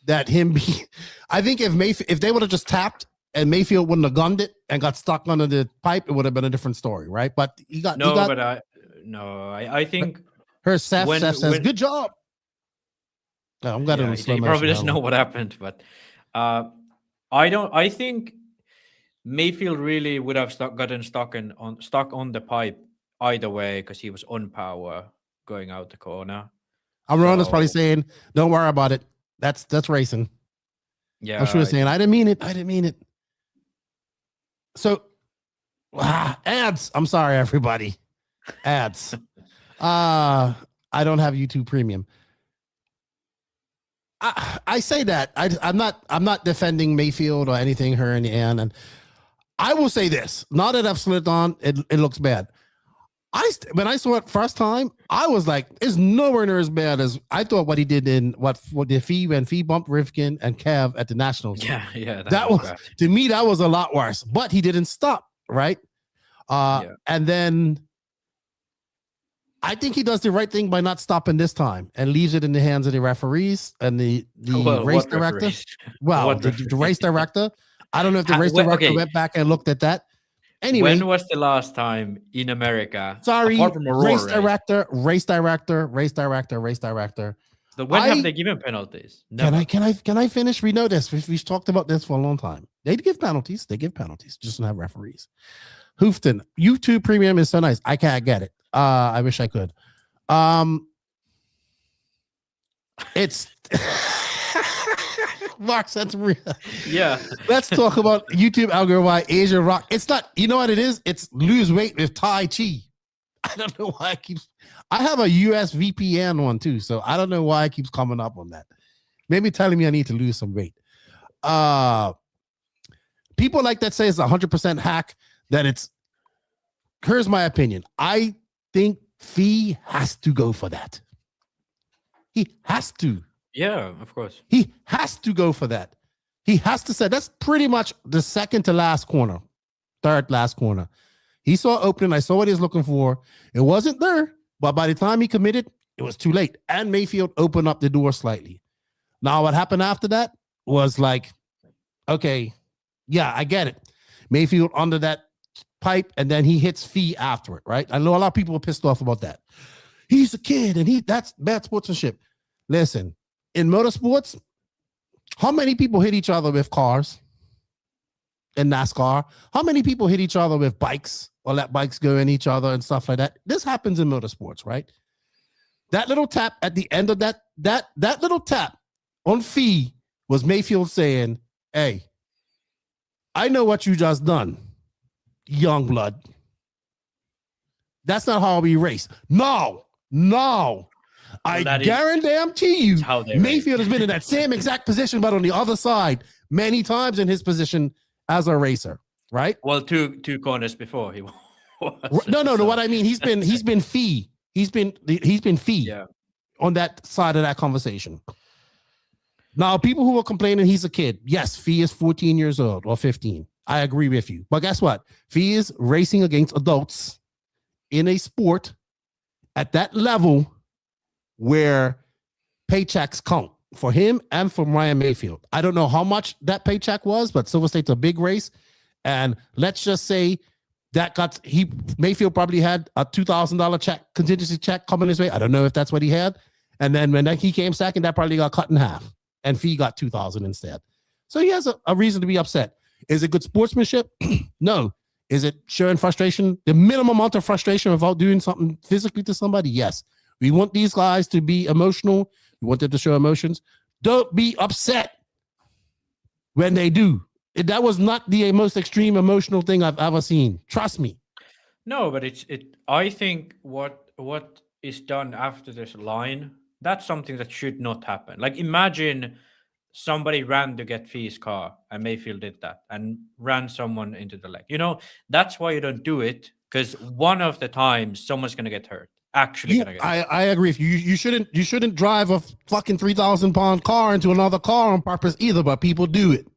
that if they would have just tapped and Mayfield wouldn't have gunned it and got stuck under the pipe, it would have been a different story, right? But I think Seth says, good job. No, I'm glad he probably doesn't know what happened, but I think Mayfield really would have gotten stuck on the pipe either way because he was on power going out the corner. Ron is probably saying, "Don't worry about it. That's racing." Yeah, I'm sure saying, "I didn't mean it." So, ads. I'm sorry, everybody. Ads. I don't have YouTube Premium. I say that I'm not defending Mayfield or anything her in the end, and I will say this: now that I've slid on, it looks bad. When I saw it first time, I was like, it's nowhere near as bad as I thought what he did in what did Fee when Fee bumped Rivkin and Kev at the Nationals. Yeah. That was to me, that was a lot worse. But he didn't stop, right? And then I think he does the right thing by not stopping this time and leaves it in the hands of the referees and the race director. Referees? Well, the race director. I don't know if the race director went back and looked at that. Anyway, when was the last time in America? Sorry, race director. So when have they given penalties? Never. Can I finish? We know this. We've talked about this for a long time. They give penalties. Just don't have referees. Hoofton, YouTube Premium is so nice. I can't get it. I wish I could. It's Mark Santa Yeah. Let's talk about YouTube algorithm. Why Asia Rock? It's not. You know what it is? It's lose weight with Tai Chi. I don't know why I have a US VPN one too, so I don't know why it keeps coming up on that. Maybe telling me I need to lose some weight. People like that say it's 100% hack. That it's. Here's my opinion. I think Fee has to go for that. He has to. Yeah, of course. He has to go for that. He has to say that's pretty much the second to last corner, third last corner. He saw opening. I saw what he was looking for. It wasn't there, but by the time he committed, it was too late. And Mayfield opened up the door slightly. Now, what happened after that was like, okay, yeah, I get it. Mayfield under that pipe, and then he hits Fee after it, right? I know a lot of people were pissed off about that. He's a kid, and that's bad sportsmanship. Listen, in motorsports, how many people hit each other with cars in NASCAR? How many people hit each other with bikes or let bikes go in each other and stuff like that? This happens in motorsports, right? That little tap at the end of that little tap on Fee was Mayfield saying, hey, I know what you just done, young blood. That's not how we race. No. I guarantee you, Mayfield has been in that same exact position, but on the other side many times in his position as a racer, right? Well, two corners before he was. No. What I mean, he's been Fee. He's been Fee on that side of that conversation. Now, people who are complaining he's a kid, yes, Fee is 14 years old or 15. I agree with you. But guess what? Fee is racing against adults in a sport at that level where paychecks count for him and for Ryan Mayfield. I don't know how much that paycheck was, but Silverstate's a big race. And let's just say that Mayfield probably had a $2,000 check, contingency check coming his way. I don't know if that's what he had. And then when he came second, that probably got cut in half. And Fee got $2,000 instead. So he has a reason to be upset. Is it good sportsmanship? No. Is it showing frustration? The minimum amount of frustration without doing something physically to somebody? Yes. We want these guys to be emotional. We want them to show emotions. Don't be upset when they do. That was not the most extreme emotional thing I've ever seen. Trust me. No, but I think what is done after this line, that's something that should not happen. Like, imagine somebody ran to get Fee's car and Mayfield did that and ran someone into the leg. That's why you don't do it, because one of the times someone's going to get hurt. I agree with you. You shouldn't drive a fucking 3,000-pound car into another car on purpose either, but people do it,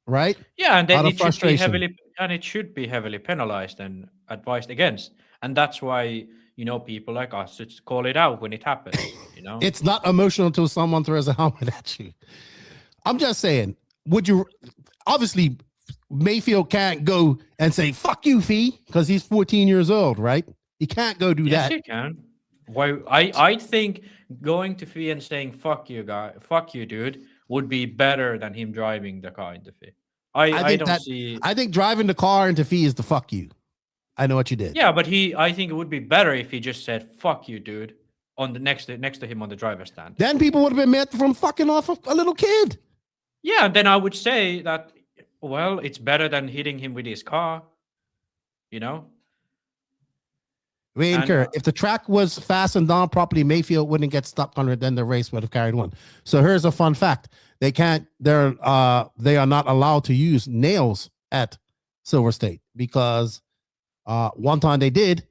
right? Yeah, and then it should be heavily penalized and advised against. And that's why people like us just call it out when it happens. It's not emotional until someone throws a helmet at you. I'm just saying, obviously Mayfield can't go and say, fuck you, Fee, because he's 14 years old, right? He can't go do Yes, that. he can. Why? I think going to Fee and saying fuck you dude would be better than him driving the car into Fee. I think driving the car into Fee is the fuck you. I know what you did. Yeah, but I think it would be better if he just said fuck you, dude, on the next to him on the driver's stand. Then people would have been mad from fucking off a little kid. Yeah, then I would say that, well, it's better than hitting him with his car, If the track was fastened down properly, Mayfield wouldn't get stuck on it, then the race would have carried on. So here's a fun fact. They are not allowed to use nails at Silverstate because one time they did,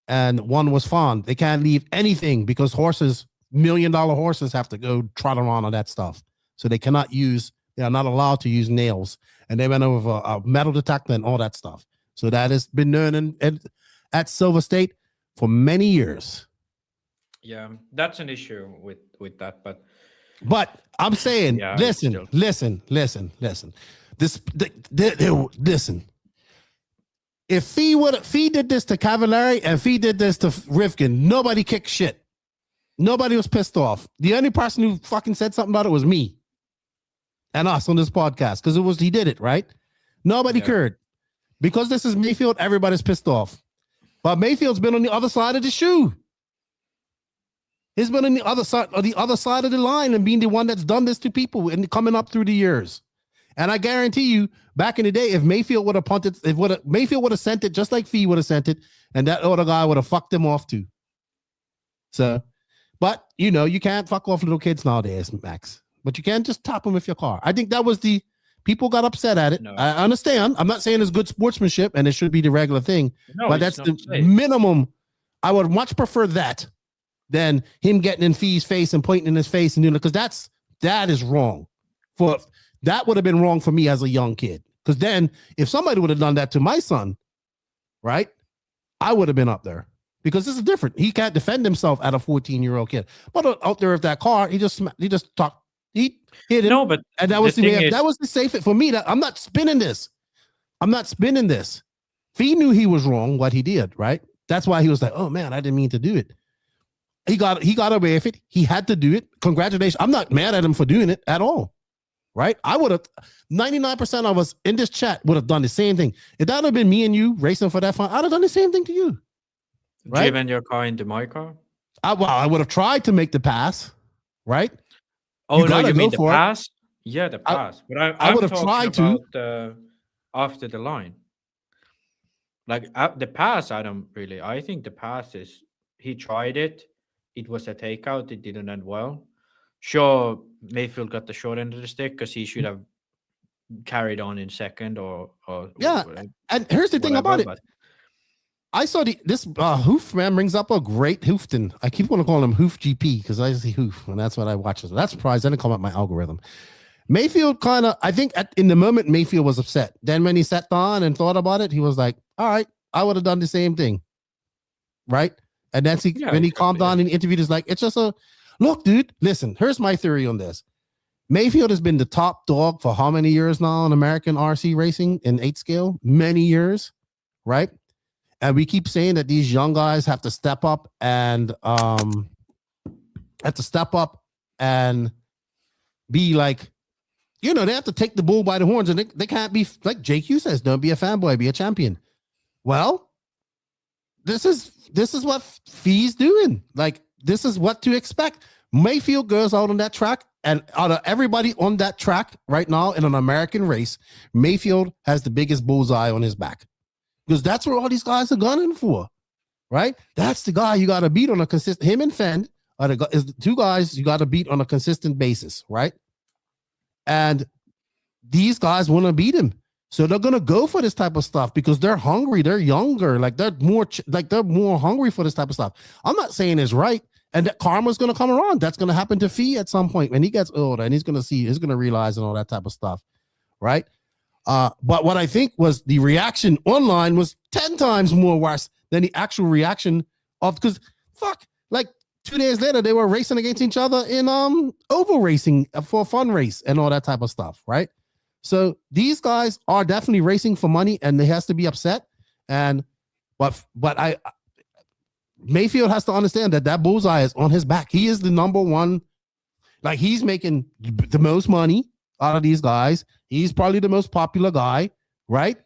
and one was found. They can't leave anything because $1 million horses have to go trot around on that stuff. So they are not allowed to use nails. And they went over a metal detector and all that stuff. So that has been known at Silverstate for many years. Yeah, that's an issue with that. But I'm saying, listen. Listen. If Fee did this to Cavallari and Fee did this to Rivkin, nobody kicked shit. Nobody was pissed off. The only person who fucking said something about it was me and us on this podcast because he did it, right? Nobody cared. Because this is Mayfield, everybody's pissed off. But Mayfield's been on the other side of the shoe. He's been on the other side of the line and being the one that's done this to people and coming up through the years. And I guarantee you, back in the day, if Mayfield would have punted, Mayfield would have sent it just like Fee would have sent it, and that other guy would have fucked him off too. So, but you can't fuck off little kids nowadays, Max. But you can't just top them with your car. I think that was people got upset at it. No. I understand. I'm not saying it's good sportsmanship and it should be the regular thing, but that's the minimum. I would much prefer that than him getting in Fee's face and pointing in his face and because that is wrong. That would have been wrong for me as a young kid. Because then if somebody would have done that to my son, right, I would have been up there. Because this is different. He can't defend himself at a 14-year-old kid. But out there with that car, he hit him. No, but and that was that was the safe for me. That I'm not spinning this. Fee knew he was wrong what he did, right? That's why he was like, "Oh man, I didn't mean to do it." He got away with it. He had to do it. Congratulations. I'm not mad at him for doing it at all. Right? I would have 99% of us in this chat would have done the same thing. If that had been me and you racing for that fun, I'd have done the same thing to you. Right? Driven your car into my car? I would have tried to make the pass, right? Oh, no, you mean the pass? Yeah, the pass. But I would have tried to after the line. Like the pass, I think the pass is he tried it. It was a takeout. It didn't end well. Sure, Mayfield got the short end of the stick because he should have carried on in second or yeah. And here's the thing about it. I saw this Hoof man brings up a great Hoofton. I keep want to call him Hoof GP because I see Hoof and that's what I watch. So that's surprised. I didn't come up my algorithm. Mayfield I think in the moment Mayfield was upset. Then when he sat down and thought about it, he was like, all right, I would have done the same thing. Right? And then when he calmed down and interviewed, he's like, it's just look, dude, listen, here's my theory on this. Mayfield has been the top dog for how many years now in American RC racing in 8 scale? Many years, right? And we keep saying that these young guys have to step up and be like, they have to take the bull by the horns and they can't be like JQ says, don't be a fanboy, be a champion. Well, this is what Fee's doing. Like, this is what to expect. Mayfield goes out on that track, and out of everybody on that track right now in an American race, Mayfield has the biggest bullseye on his back because that's where all these guys are gunning for, right? That's the guy you got to beat on a consistent. Him and Phend is the two guys you got to beat on a consistent basis, right? And these guys want to beat him. So they're going to go for this type of stuff because they're hungry. They're younger. They're more hungry for this type of stuff. I'm not saying it's right. And that karma's going to come around. That's going to happen to Fee at some point when he gets older and he's going to realize and all that type of stuff. Right. But what I think was the reaction online was 10 times more worse than the actual reaction because fuck, like 2 days later they were racing against each other in oval racing for a fun race and all that type of stuff, right? So these guys are definitely racing for money, and they has to be upset. And but Mayfield has to understand that bullseye is on his back. He is the number one. Like, he's making the most money out of these guys. He's probably the most popular guy, right?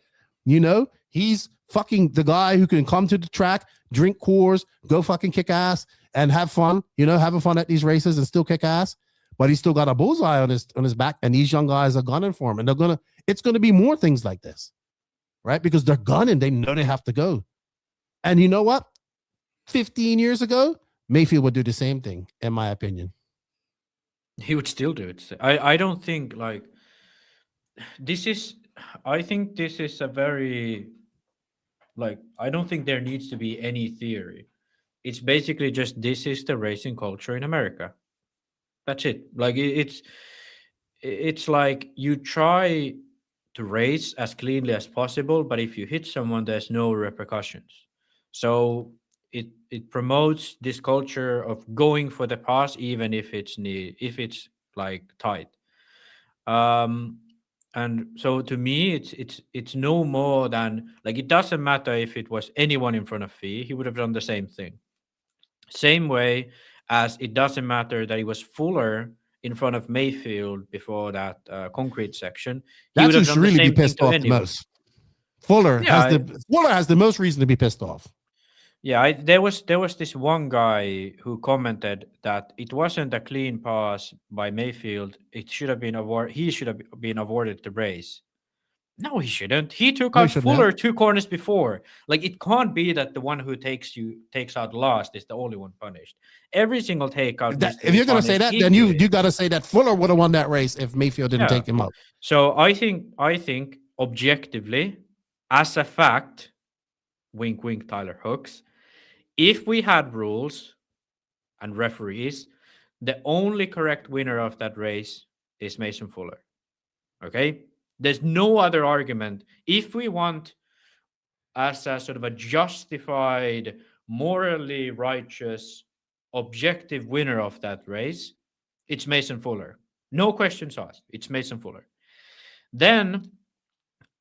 You know, he's fucking the guy who can come to the track, drink Coors, go fucking kick ass and have fun, you know, having fun at these races and still kick ass. But he's still got a bullseye on his back, and these young guys are gunning for him. And it's gonna be more things like this, right? Because they're gunning, they know they have to go. And you know what? 15 years ago, Mayfield would do the same thing, in my opinion. He would still do it. I don't think like I think this is a very, like, I don't think there needs to be any theory. It's basically just, this is the racing culture in America. That's it. Like, it's like you try to race as cleanly as possible, but if you hit someone, there's no repercussions. So it promotes this culture of going for the pass, even if it's like tight. And so to me, it's no more than, like, it doesn't matter if it was anyone in front of Fee, he would have done the same thing. Same way as it doesn't matter that he was Fuller in front of Mayfield before that concrete section. That's who should really be pissed off the most. Fuller has the most reason to be pissed off. Yeah, there was this one guy who commented that it wasn't a clean pass by Mayfield. It should have been he should have been awarded the race. No, he shouldn't. He took out Fuller 2 corners before. Like, it can't be that the one who takes out last is the only one punished. Every single takeout. If you're gonna say that, then you gotta say that Fuller would have won that race if Mayfield didn't take him out. So I think objectively, as a fact, wink wink Tyler Hooks, if we had rules and referees, the only correct winner of that race is Mason Fuller. Okay? There's no other argument. If we want, as a sort of a justified, morally righteous, objective winner of that race, it's Mason Fuller. No questions asked. It's Mason Fuller. Then,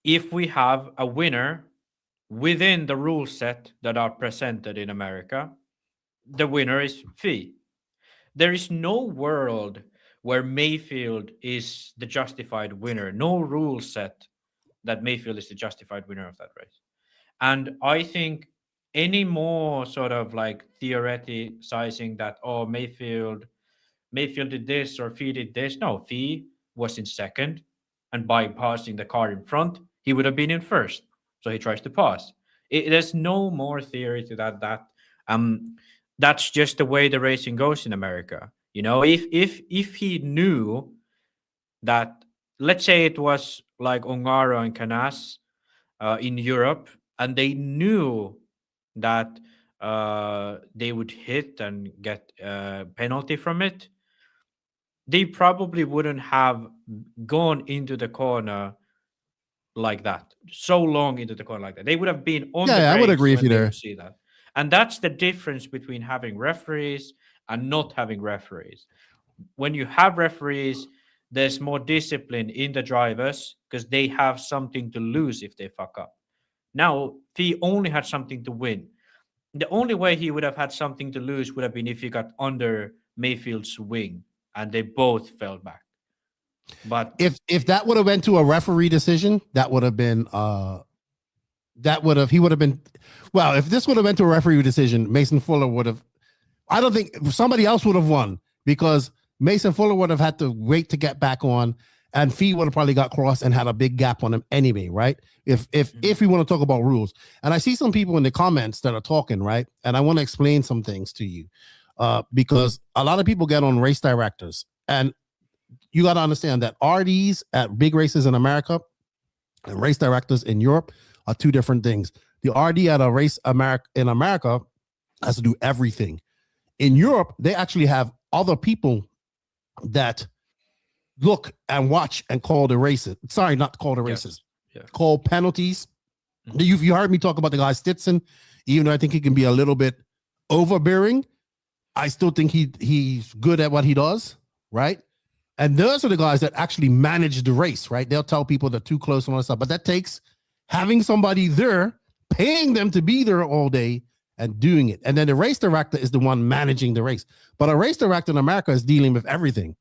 if we have a winner within the rule set that are presented in America, the winner is Fee. There is no world where Mayfield is the justified winner. No rule set that Mayfield is the justified winner of that race. And I think any more sort of like theoreticizing that, oh, Mayfield did this or Fee did this. No, Fee was in second, and by passing the car in front, he would have been in first. So he tries to pass. There's no more theory to that. That's just the way the racing goes in America. You know, if he knew that, let's say it was like Hongnor and Canas in Europe, and they knew that they would hit and get a penalty from it, they probably wouldn't have gone into the corner like that, so long into the corner like that. They would have been on the brakes. I would agree with you there. See that. And that's the difference between having referees and not having referees. When you have referees, there's more discipline in the drivers because they have something to lose if they fuck up. Now, Fee only had something to win. The only way he would have had something to lose would have been if he got under Mayfield's wing and they both fell back. But if that would have went to a referee decision, that would have been he would have been, well, if this would have went to a referee decision, Mason Fuller would have, I don't think somebody else would have won, because Mason Fuller would have had to wait to get back on, and Fee would have probably got crossed and had a big gap on him anyway, right? If we want to talk about rules. And I see some people in the comments that are talking, right? And I want to explain some things to you, because a lot of people get on race directors, and you got to understand that RDs at big races in America and race directors in Europe are two different things. The RD at a race in America has to do everything. In Europe, they actually have other people that look and watch and call the races. Sorry, not call the races. Yes. Yeah. Call penalties. Mm-hmm. You heard me talk about the guy Stetson, even though I think he can be a little bit overbearing. I still think he's good at what he does, right? And those are the guys that actually manage the race, right? They'll tell people they're too close and all that stuff, but that takes having somebody there, paying them to be there all day and doing it. And then the race director is the one managing the race. But a race director in America is dealing with everything.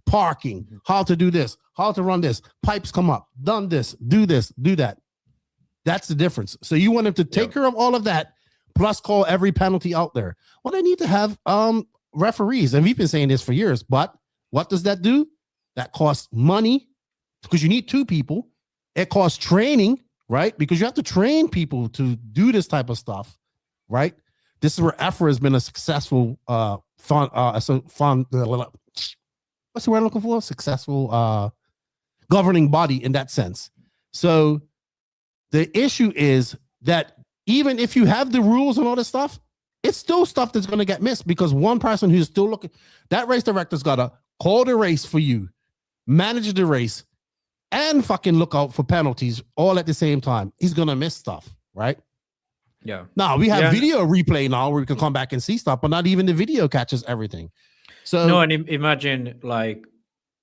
Parking, how to do this, how to run this, pipes come up, done this, do that. That's the difference. So you want them to take care of all of that, plus call every penalty out there. Well, they need to have referees. And we've been saying this for years, but what does that do? That costs money because you need 2 people. It costs training, right? Because you have to train people to do this type of stuff, right? This is where EFRA has been a successful what's the word I'm looking for? Successful governing body in that sense. So the issue is that even if you have the rules and all this stuff, it's still stuff that's going to get missed because one person who's still looking, that race director's got to call the race for you, manage the race, and fucking look out for penalties all at the same time. He's going to miss stuff, right? Yeah. Now we have video replay now where we can come back and see stuff, but not even the video catches everything. So no, and imagine like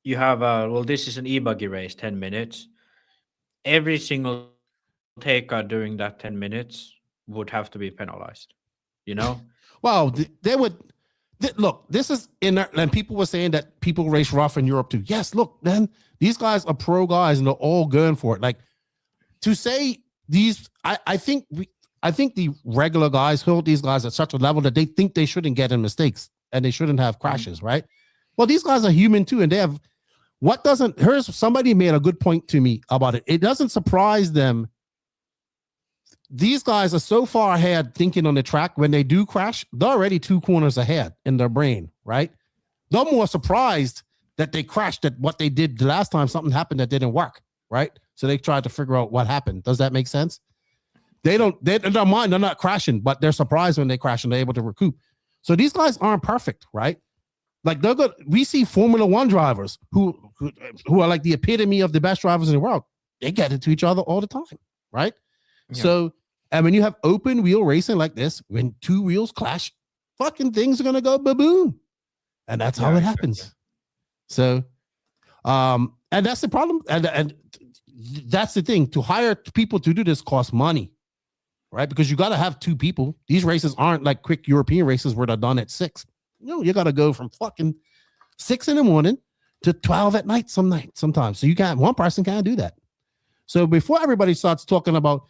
you have this is an e-buggy race, 10 minutes. Every single takeout during that 10 minutes would have to be penalized, you know? Well, they would look, this is and people were saying that people race rough in Europe too. Yes, look, man, these guys are pro guys and they're all going for it. Like to say these, I think the regular guys hold these guys at such a level that they think they shouldn't get in mistakes and they shouldn't have crashes, right? Well, these guys are human too, and they have somebody made a good point to me about it. It doesn't surprise them. These guys are so far ahead thinking on the track when they do crash, they're already 2 corners ahead in their brain, right? They're more surprised that they crashed at what they did the last time something happened that didn't work, right? So they tried to figure out what happened. Does that make sense? They in their mind, they're not crashing, but they're surprised when they crash and they're able to recoup. So these guys aren't perfect, right? Like they're good. We see Formula One drivers who are like the epitome of the best drivers in the world. They get into each other all the time, right? Yeah. So, and when you have open wheel racing like this, when 2 wheels clash, fucking things are gonna go ba-boom, and that's how it happens. So, and that's the problem, and that's the thing. To hire people to do this costs money, right? Because you got to have 2 people. These races aren't like quick European races where they're done at 6. No, you got to go from fucking 6 in the morning to 12 at night sometimes. So one person can't do that. So before everybody starts talking about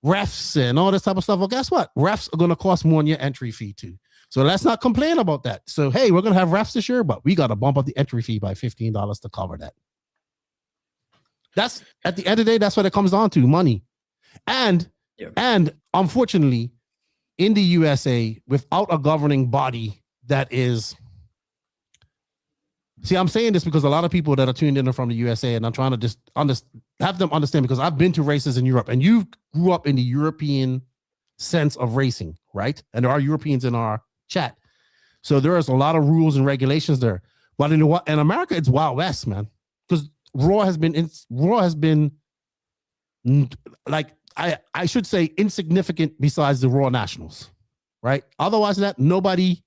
refs and all this type of stuff, well, guess what? Refs are going to cost more than your entry fee too. So let's not complain about that. So, hey, we're going to have refs this year, but we got to bump up the entry fee by $15 to cover that. That's at the end of the day, that's what it comes down to, money. And unfortunately, in the USA, without a governing body that is, see, I'm saying this because a lot of people that are tuned in are from the USA, and I'm trying to just have them understand, because I've been to races in Europe, and you grew up in the European sense of racing, right? And there are Europeans in our chat. So there is a lot of rules and regulations there. But in America, it's Wild West, man. Because Raw has been like, I should say insignificant besides the Raw Nationals, right? Otherwise than that, nobody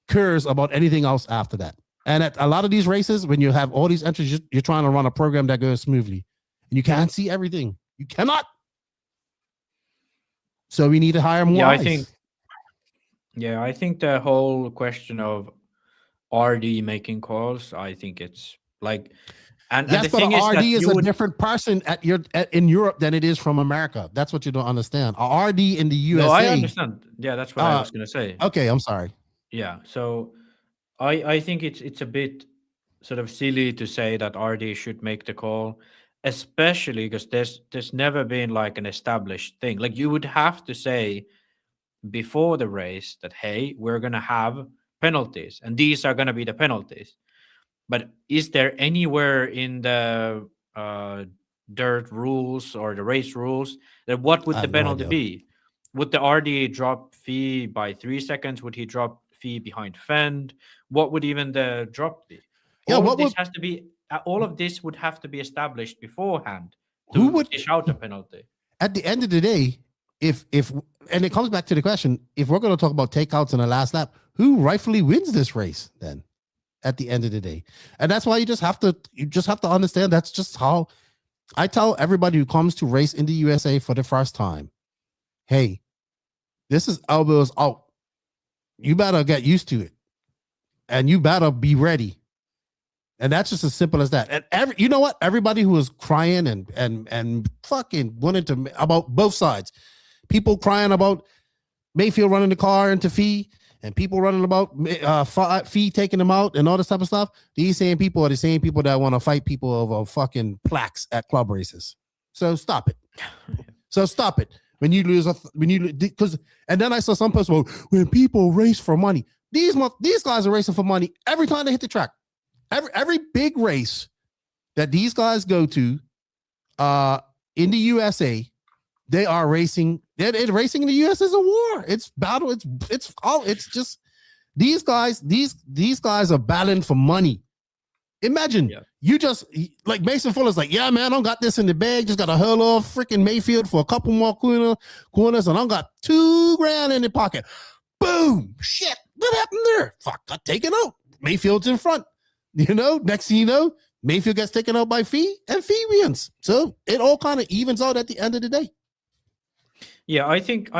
cares about anything else after that. And at a lot of these races, when you have all these entries, you're trying to run a program that goes smoothly, and you can't see everything. You cannot. So we need to hire more. I think the whole question of RD making calls, I think it's like, and yes, the but thing a RD is a would... different person in Europe than it is from America. That's what you don't understand. A RD in the USA. No, I understand. Yeah, that's what I was going to say. Okay, I'm sorry. Yeah, so I think it's a bit sort of silly to say that RD should make the call, especially because there's never been like an established thing. Like you would have to say before the race that, hey, we're going to have penalties, and these are going to be the penalties. But is there anywhere in the dirt rules or the race rules that what would the penalty be? Would the RD drop fee by 3 seconds? Would he drop fee behind Phend? What would even the drop be? All of this would have to be established beforehand to dish out a penalty. At the end of the day, if and it comes back to the question, if we're going to talk about takeouts in the last lap, who rightfully wins this race then at the end of the day? And that's why you just have to understand that's just how I tell everybody who comes to race in the USA for the first time, hey, this is elbows out. You better get used to it. And you better be ready. And that's just as simple as that. And you know what? Everybody who was crying and fucking wanted to about both sides, people crying about Mayfield running the car into Fee, and people running about Fee taking them out and all this type of stuff. These same people are the same people that want to fight people over fucking plaques at club races. So stop it. When you lose, because and then I saw some person, well, when people race for money, these guys are racing for money every time they hit the track. Every big race that these guys go to in the USA, they are racing. Racing in the US is a war. It's battle. It's just these guys are battling for money. Imagine you just like Mason Fuller's like, yeah, man, I got this in the bag. Just got to hurl off freaking Mayfield for a couple more corners, and I got $2,000 in the pocket. Boom! Shit, what happened there? Fuck, got taken out. Mayfield's in front. Next thing you know, Mayfield gets taken out by Fee, and Fee wins. So it all kind of evens out at the end of the day. Yeah, I think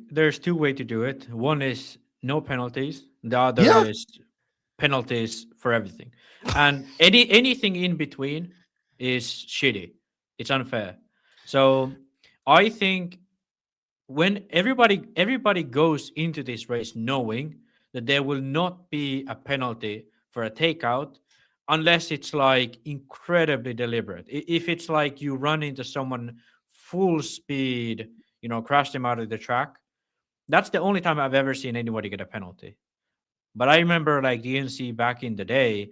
there's two ways to do it. One is no penalties. The other is penalties for everything. And anything in between is shitty. It's unfair. So I think when everybody goes into this race knowing that there will not be a penalty for a takeout unless it's like incredibly deliberate. If it's like you run into someone full speed, crash them out of the track, that's the only time I've ever seen anybody get a penalty. But I remember like DNC back in the day,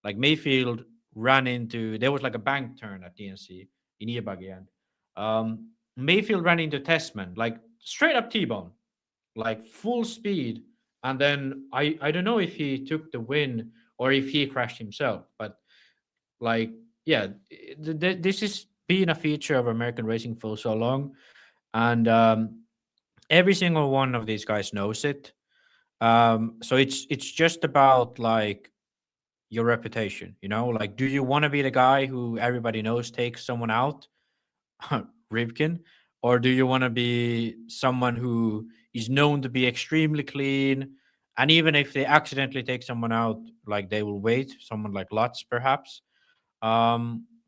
like Mayfield ran into, there was like a bank turn at DNC in e-buggy, and Mayfield ran into Testman, like straight up T-bone, like full speed. And then I don't know if he took the win or if he crashed himself, but like, yeah, this has been a feature of American racing for so long. And every single one of these guys knows it. So it's just about like your reputation, like, do you want to be the guy who everybody knows takes someone out, Rivkin, or do you want to be someone who is known to be extremely clean, and even if they accidentally take someone out, like they will wait, someone like Lutz perhaps.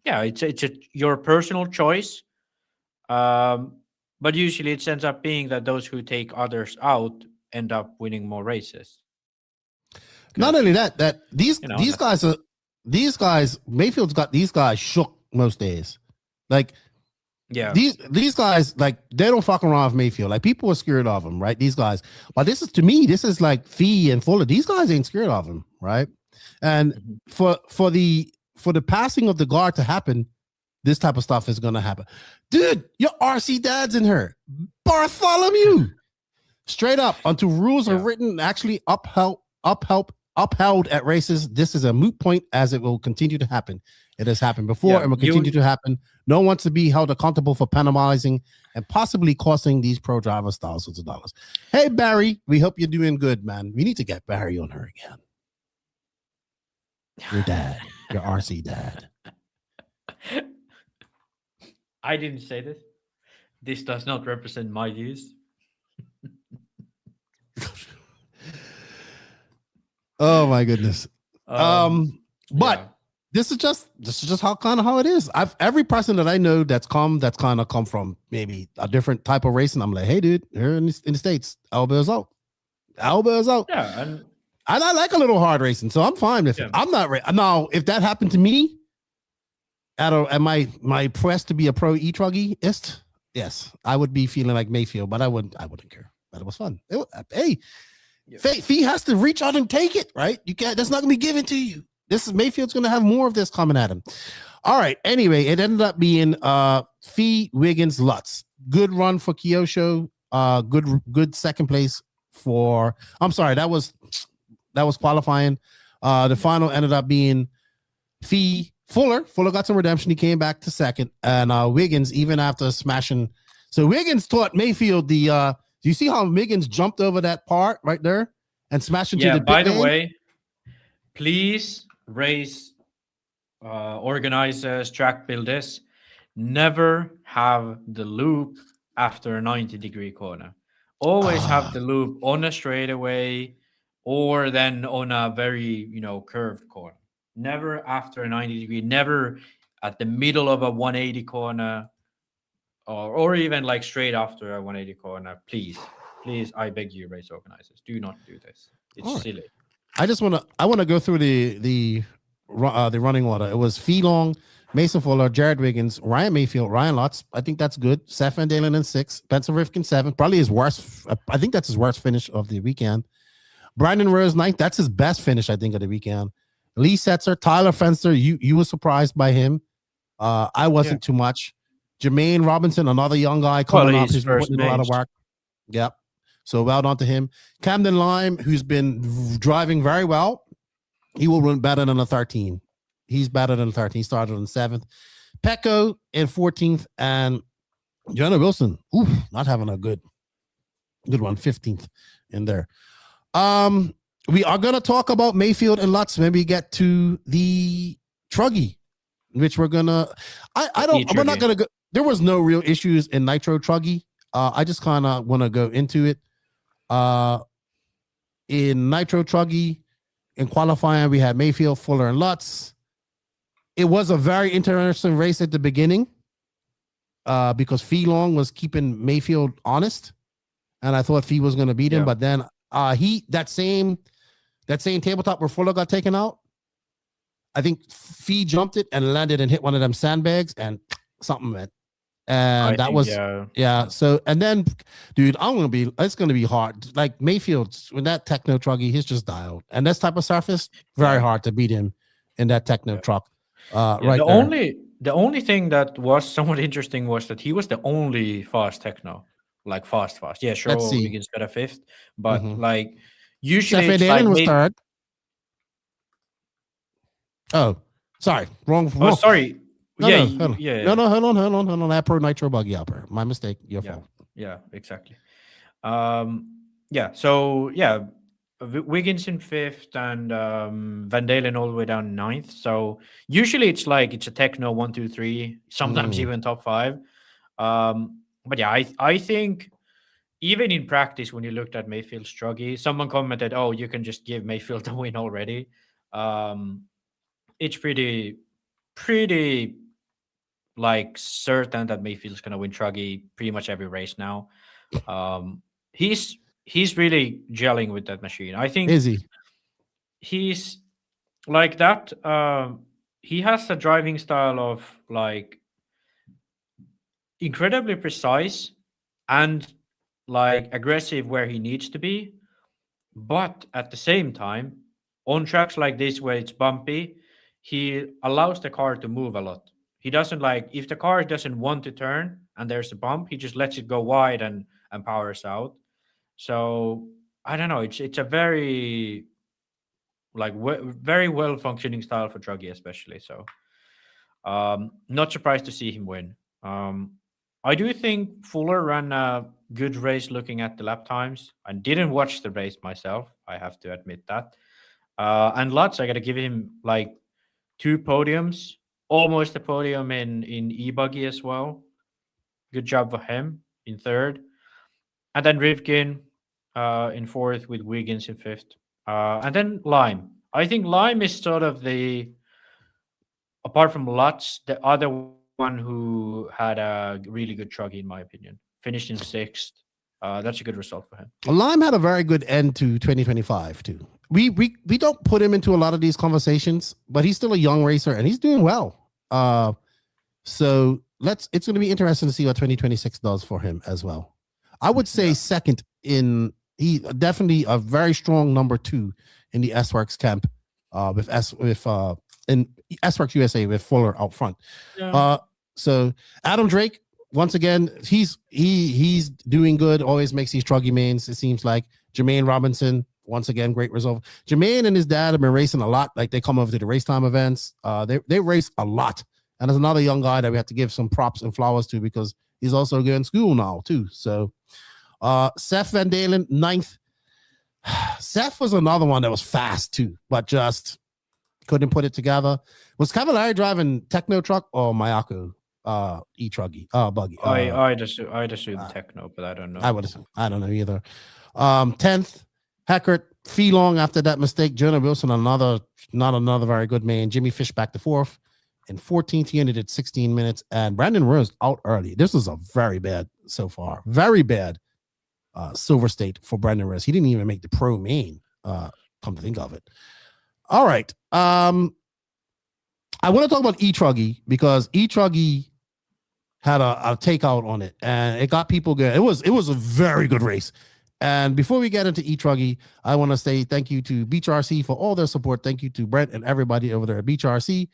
It's your personal choice, but usually it ends up being that those who take others out end up winning more races. Not only that these guys, Mayfield's got these guys shook most days. Like, yeah, these guys, like, they don't fuck around with Mayfield. Like, people are scared of him, right? These guys. But this is like Fee and Fuller. These guys ain't scared of him, right? And for the passing of the guard to happen, this type of stuff is gonna happen. Dude, your RC dad's in her. Bartholomew. Straight up, until rules are written, actually upheld at races, this is a moot point, as it will continue to happen. It has happened before and will continue to happen. No one wants to be held accountable for penalizing and possibly costing these pro drivers thousands of dollars. Hey, Barry, we hope you're doing good, man. We need to get Barry on her again. Your dad, your RC dad. I didn't say this. This does not represent my views. Oh my goodness. But this is just how it is. Every person that I know that's kind of come from maybe a different type of racing, I'm like, hey dude, here in the States, elbows out. Yeah, and I like a little hard racing, so I'm fine with it. I'm not now. If that happened to me at my press to be a pro e-truggyist, yes, I would be feeling like Mayfield, but I wouldn't care. But it was fun. Fee has to reach out and take it, right? You can't. That's not gonna be given to you. Mayfield's gonna have more of this coming at him. All right. Anyway, it ended up being Fee, Wiggins, Lutz. Good run for Kyosho. Good second place for. I'm sorry, that was qualifying. The final ended up being Fee, Fuller got some redemption. He came back to second, and Wiggins, even after smashing So Wiggins taught Mayfield the. Do you see how Wiggins jumped over that part right there and smashed into Yeah. the? By pit the lane? way, please race organizers, track builders, never have the loop after a 90-degree corner. Always have the loop on a straightaway or then on a very, curved corner. Never after a 90-degree, never at the middle of a 180 corner or even like straight after a 180 corner. Please, I beg you, race organizers, do not do this. It's silly. I want to go through the running order. It was Pheelong, Mason Fuller, Jared Wiggins, Ryan Mayfield, Ryan Lutz. I think that's good. Seth Van Dalen in 6, Spencer Rifkin 7. Probably his worst. I think that's his worst finish of the weekend. Brandon Rose 9th. That's his best finish, I think, of the weekend. Lee Setzer, Tyler Fenster. You were surprised by him. I wasn't too much. Jermaine Robinson, another young guy coming up. He's putting a lot of work. Yep. So well done to him. Camden Lime, who's been driving very well. He will run better than a 13. He's better than a 13. He started on 7th. Pecco in 14th. And Jonah Wilson, not having a good one, 15th in there. We are going to talk about Mayfield and Lutz when we get to the Truggy, which we're going to... we're not going to go... There was no real issues in Nitro Truggy. I just kind of want to go into it. In Nitro Truggy, in qualifying, we had Mayfield, Fuller, and Lutz. It was a very interesting race at the beginning because Pheelong was keeping Mayfield honest, and I thought Fee was going to beat him. But then that same tabletop where Fuller got taken out, I think Fee jumped it and landed and hit one of them sandbags, and something went. And so, and then, dude, it's going to be hard. Like Mayfield, with that Techno Truggy, he's just dialed. And this type of surface, very hard to beat him in that Techno truck. The only thing that was somewhat interesting was that he was the only fast Techno, like fast. Yeah, sure, Wiggins got a 5th, but like usually Stephen Allen was 3rd. Oh, sorry, wrong. Oh, sorry. No, hold on. That Pro Nitro Buggy out there. My mistake. Your fault. Yeah, exactly. Wiggins in 5th and Van Dalen all the way down 9th. So usually it's a Techno 1, 2, 3, sometimes even top 5. But yeah, I think even in practice, when you looked at Mayfield's Truggy, someone commented, "Oh, you can just give Mayfield the win already." It's pretty like certain that Mayfield's gonna win Truggy pretty much every race now. He's really gelling with that machine. I think he's like that. He has a driving style of like incredibly precise and like aggressive where he needs to be, but at the same time, on tracks like this where it's bumpy, he allows the car to move a lot. He doesn't if the car doesn't want to turn and there's a bump, he just lets it go wide and powers out. So I don't know. It's a very very well functioning style for Truggy, especially. So not surprised to see him win. I do think Fuller ran a good race looking at the lap times. I didn't watch the race myself. I have to admit that. And Lutz, I got to give him 2 podiums. Almost a podium in e-buggy as well. Good job for him in 3rd. And then Rivkin in 4th with Wiggins in 5th. And then Lime. I think Lime is sort of apart from Lutz, the other one who had a really good Truggy, in my opinion. Finished in 6th. That's a good result for him. Lime had a very good end to 2025 too. We don't put him into a lot of these conversations, but he's still a young racer and he's doing well. So it's going to be interesting to see what 2026 does for him as well. I would say 2nd he definitely a very strong number 2 in the S-Works camp in S-Works USA with Fuller out front. Yeah. So Adam Drake, once again, he's doing good. Always makes these Truggy mains. It seems like Jermaine Robinson, once again, great result. Jermaine and his dad have been racing a lot. Like they come over to the race time events. They race a lot And there's another young guy that we have to give some props and flowers to because he's also going to school now too. So Seth Van Dalen, 9th. Seth was another one that was fast too, but just couldn't put it together. Was Cavallari driving Techno truck or Mayako e-Truggy buggy? I just assume Techno, but I don't know. I don't know either. 10th, Heckert, Feelong after that mistake. Jonah Wilson, not another very good man. Jimmy Fishback, the 4th. And 14th, he ended at 16 minutes. And Brandon Rose out early. This was a very bad so far. Very bad Silverstate for Brandon Rose. He didn't even make the pro main, come to think of it. All right. I want to talk about e-Truggy because e-Truggy had a takeout on it and it got people good. It was a very good race. And before we get into e-Truggy, I want to say thank you to Beach RC for all their support. Thank you to Brent and everybody over there at Beach RC.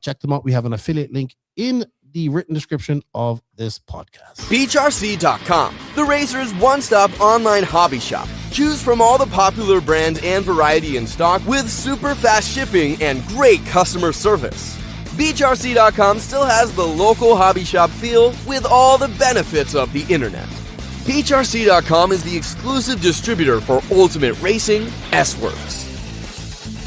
Check them out. We have an affiliate link in the written description of this podcast. BeachRC.com, the racer's one-stop online hobby shop. Choose from all the popular brands and variety in stock with super fast shipping and great customer service. BeachRC.com still has the local hobby shop feel with all the benefits of the internet. BeachRC.com is the exclusive distributor for Ultimate Racing, S-Works,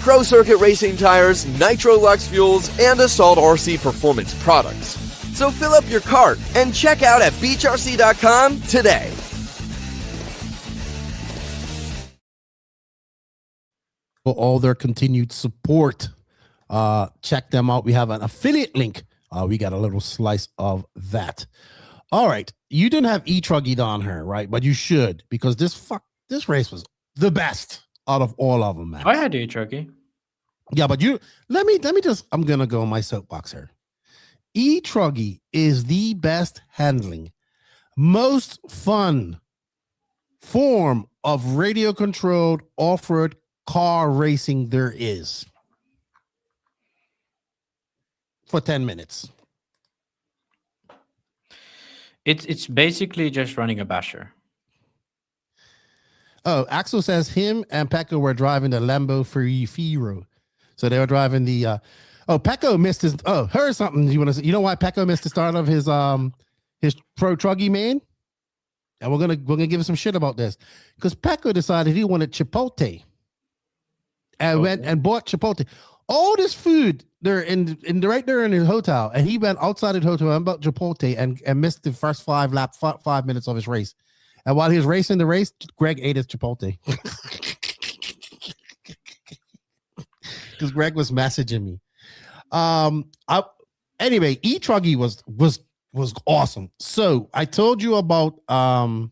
Pro Circuit Racing tires, Nitro Lux fuels, and Assault RC performance products. So fill up your cart and check out at BeachRC.com today. For all their continued support, check them out. We have an affiliate link. We got a little slice of that. All right. You didn't have e-Truggy on her, right? But you should, because this race was the best out of all of them, man. I had e-Truggy. Yeah, but let me just, I'm going to go on my soapbox here. e-Truggy is the best handling, most fun form of radio controlled off-road car racing there is for 10 minutes. It's basically just running a basher. Oh, Axel says him and Pecco were driving the Lambo Firo. So they were driving the Pecco missed his here's something you want to say. You know why Pecco missed the start of his pro Truggy man? And we're gonna give him some shit about this. Because Pecco decided he wanted Chipotle. And went and bought Chipotle. All this food there in right there in his hotel, and he went outside the hotel and bought Chipotle and missed the first 5 minutes of his race. And while he was racing the race, Greg ate his Chipotle because Greg was messaging me. Anyway, e-Truggy was awesome. So I told you about. I'm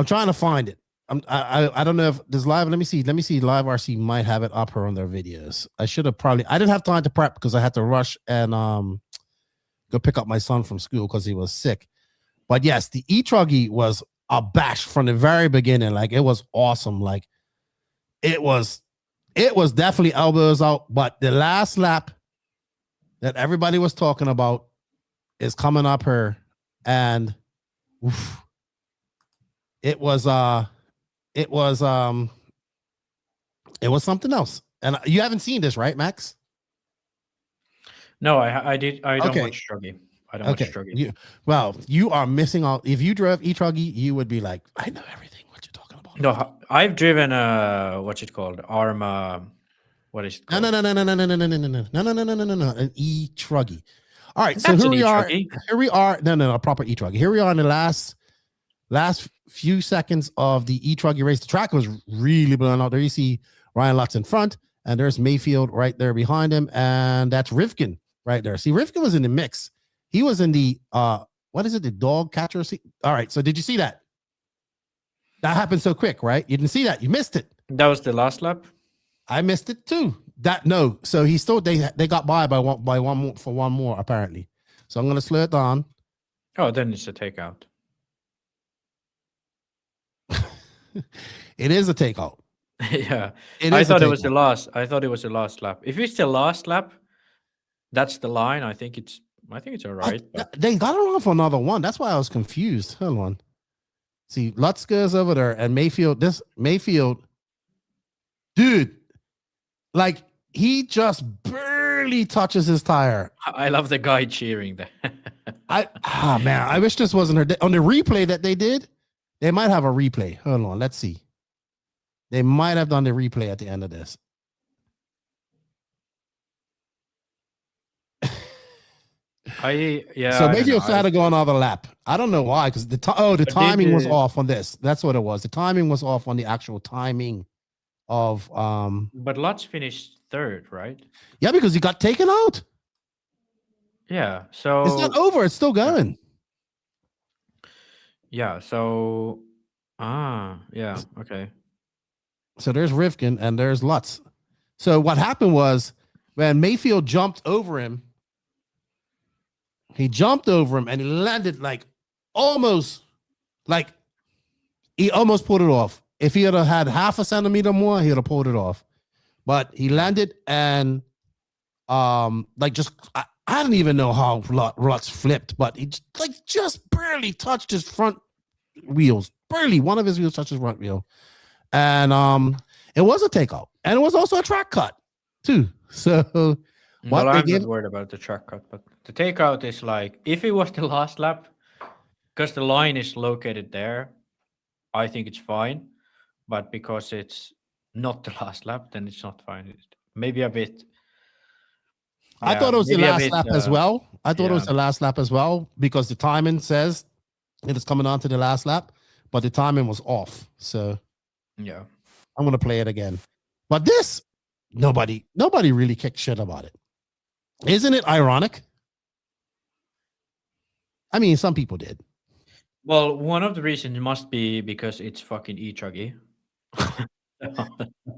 trying to find it. I don't know if there's live. Let me see. Live RC might have it up here on their videos. I should have probably. I didn't have time to prep because I had to rush and go pick up my son from school because he was sick. But yes, the e-Truggy was a bash from the very beginning. Like it was awesome. Like it was definitely elbows out. But the last lap that everybody was talking about is coming up here, and oof, it was something else. And you haven't seen this, right, Max? No, I did. I don't Okay. watch Truggy. I don't watch Truggy. You are missing out. If you drove e-Truggy, you would be like, I know everything. What you're talking about? No, I've driven what's it called? Arma. What is it called? No. An e-Truggy. All right, so That's here an we are. e-Truggy. Here we are. No, a proper e-Truggy. Here we are in the last few seconds of the e-Truggy race. The track was really blowing out. There you see Ryan Lutz in front, and there's Mayfield right there behind him, and that's Rivkin right there. See, Rivkin was in the mix. He was in the what is it? The dog catcher seat. All right. So did you see that? That happened so quick, right? You didn't see that. You missed it. That was the last lap. I missed it too. No. So he still they got by one more for one more apparently. So I'm gonna slow it down. Oh, then it's a takeout. It is a takeout. Yeah, I thought it was the last. I thought it was the last lap. If it's the last lap, that's the line. I think it's all right. They got it on for another one. That's why I was confused. Hold on. See, Lutz goes over there, and Mayfield, dude, like he just barely barely touches his tire. I love the guy cheering there. Man, I wish this wasn't her. On the replay that they did, they might have a replay. Hold on, let's see. They might have done the replay at the end of this. So maybe you'll try to go another lap. I don't know why, because the timing was off on this. That's what it was. The timing was off on the actual timing of But Lutz finished third, right? Yeah, because he got taken out. Yeah. So it's not over. It's still going. Yeah. So yeah. Okay. So there's Rivkin and there's Lutz. So what happened was when Mayfield jumped over him. He jumped over him and he landed almost he almost pulled it off. If he had half a centimeter more, he would have pulled it off. But he landed and I don't even know how Lutz flipped, but he just barely touched his front wheels. Barely. One of his wheels touched his front wheel. And it was a takeout. And it was also a track cut too. So well, I'm not worried about the track cut, but the takeout is if it was the last lap, because the line is located there, I think it's fine. But because it's not the last lap, then it's not fine. Maybe a bit. I thought it was the last lap as well. I thought it was the last lap as well because the timing says it is coming on to the last lap, but the timing was off. So yeah, I'm going to play it again. But this, nobody really kicked shit about it. Isn't it ironic? I mean, some people did. Well, one of the reasons must be because it's fucking e-Truggy.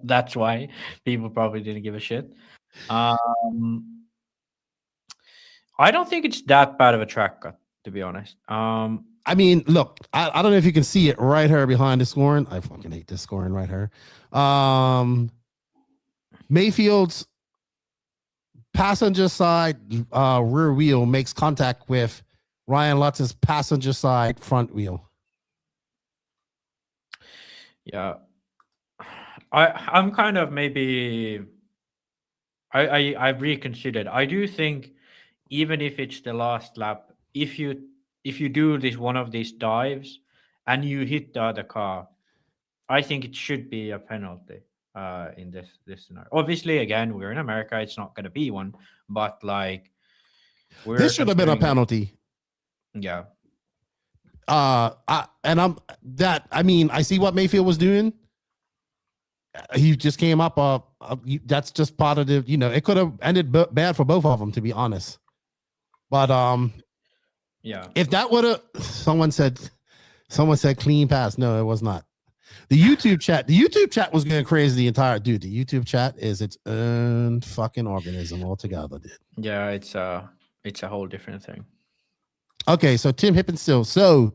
That's why people probably didn't give a shit. I don't think it's that bad of a track cut, to be honest. I mean, look, I don't know if you can see it right here behind the scoring. I fucking hate this scoring right here. Mayfield's passenger side rear wheel makes contact with Ryan Lutz's passenger side front wheel. Yeah. I'm kind of maybe I've reconsidered. I do think even if it's the last lap, if you do this one of these dives and you hit the other car, I think it should be a penalty in this scenario. Obviously, again, we're in America, it's not going to be one, but this should have been a penalty. Yeah. I see what Mayfield was doing. He just came up. That's just part of the. It could have ended bad for both of them, to be honest. But yeah. If that would have, someone said clean pass. No, it was not. The YouTube chat was going crazy the entire. Dude, the YouTube chat is its own fucking organism altogether, dude. Yeah, it's a whole different thing. Okay, so Tim Hippenstill. So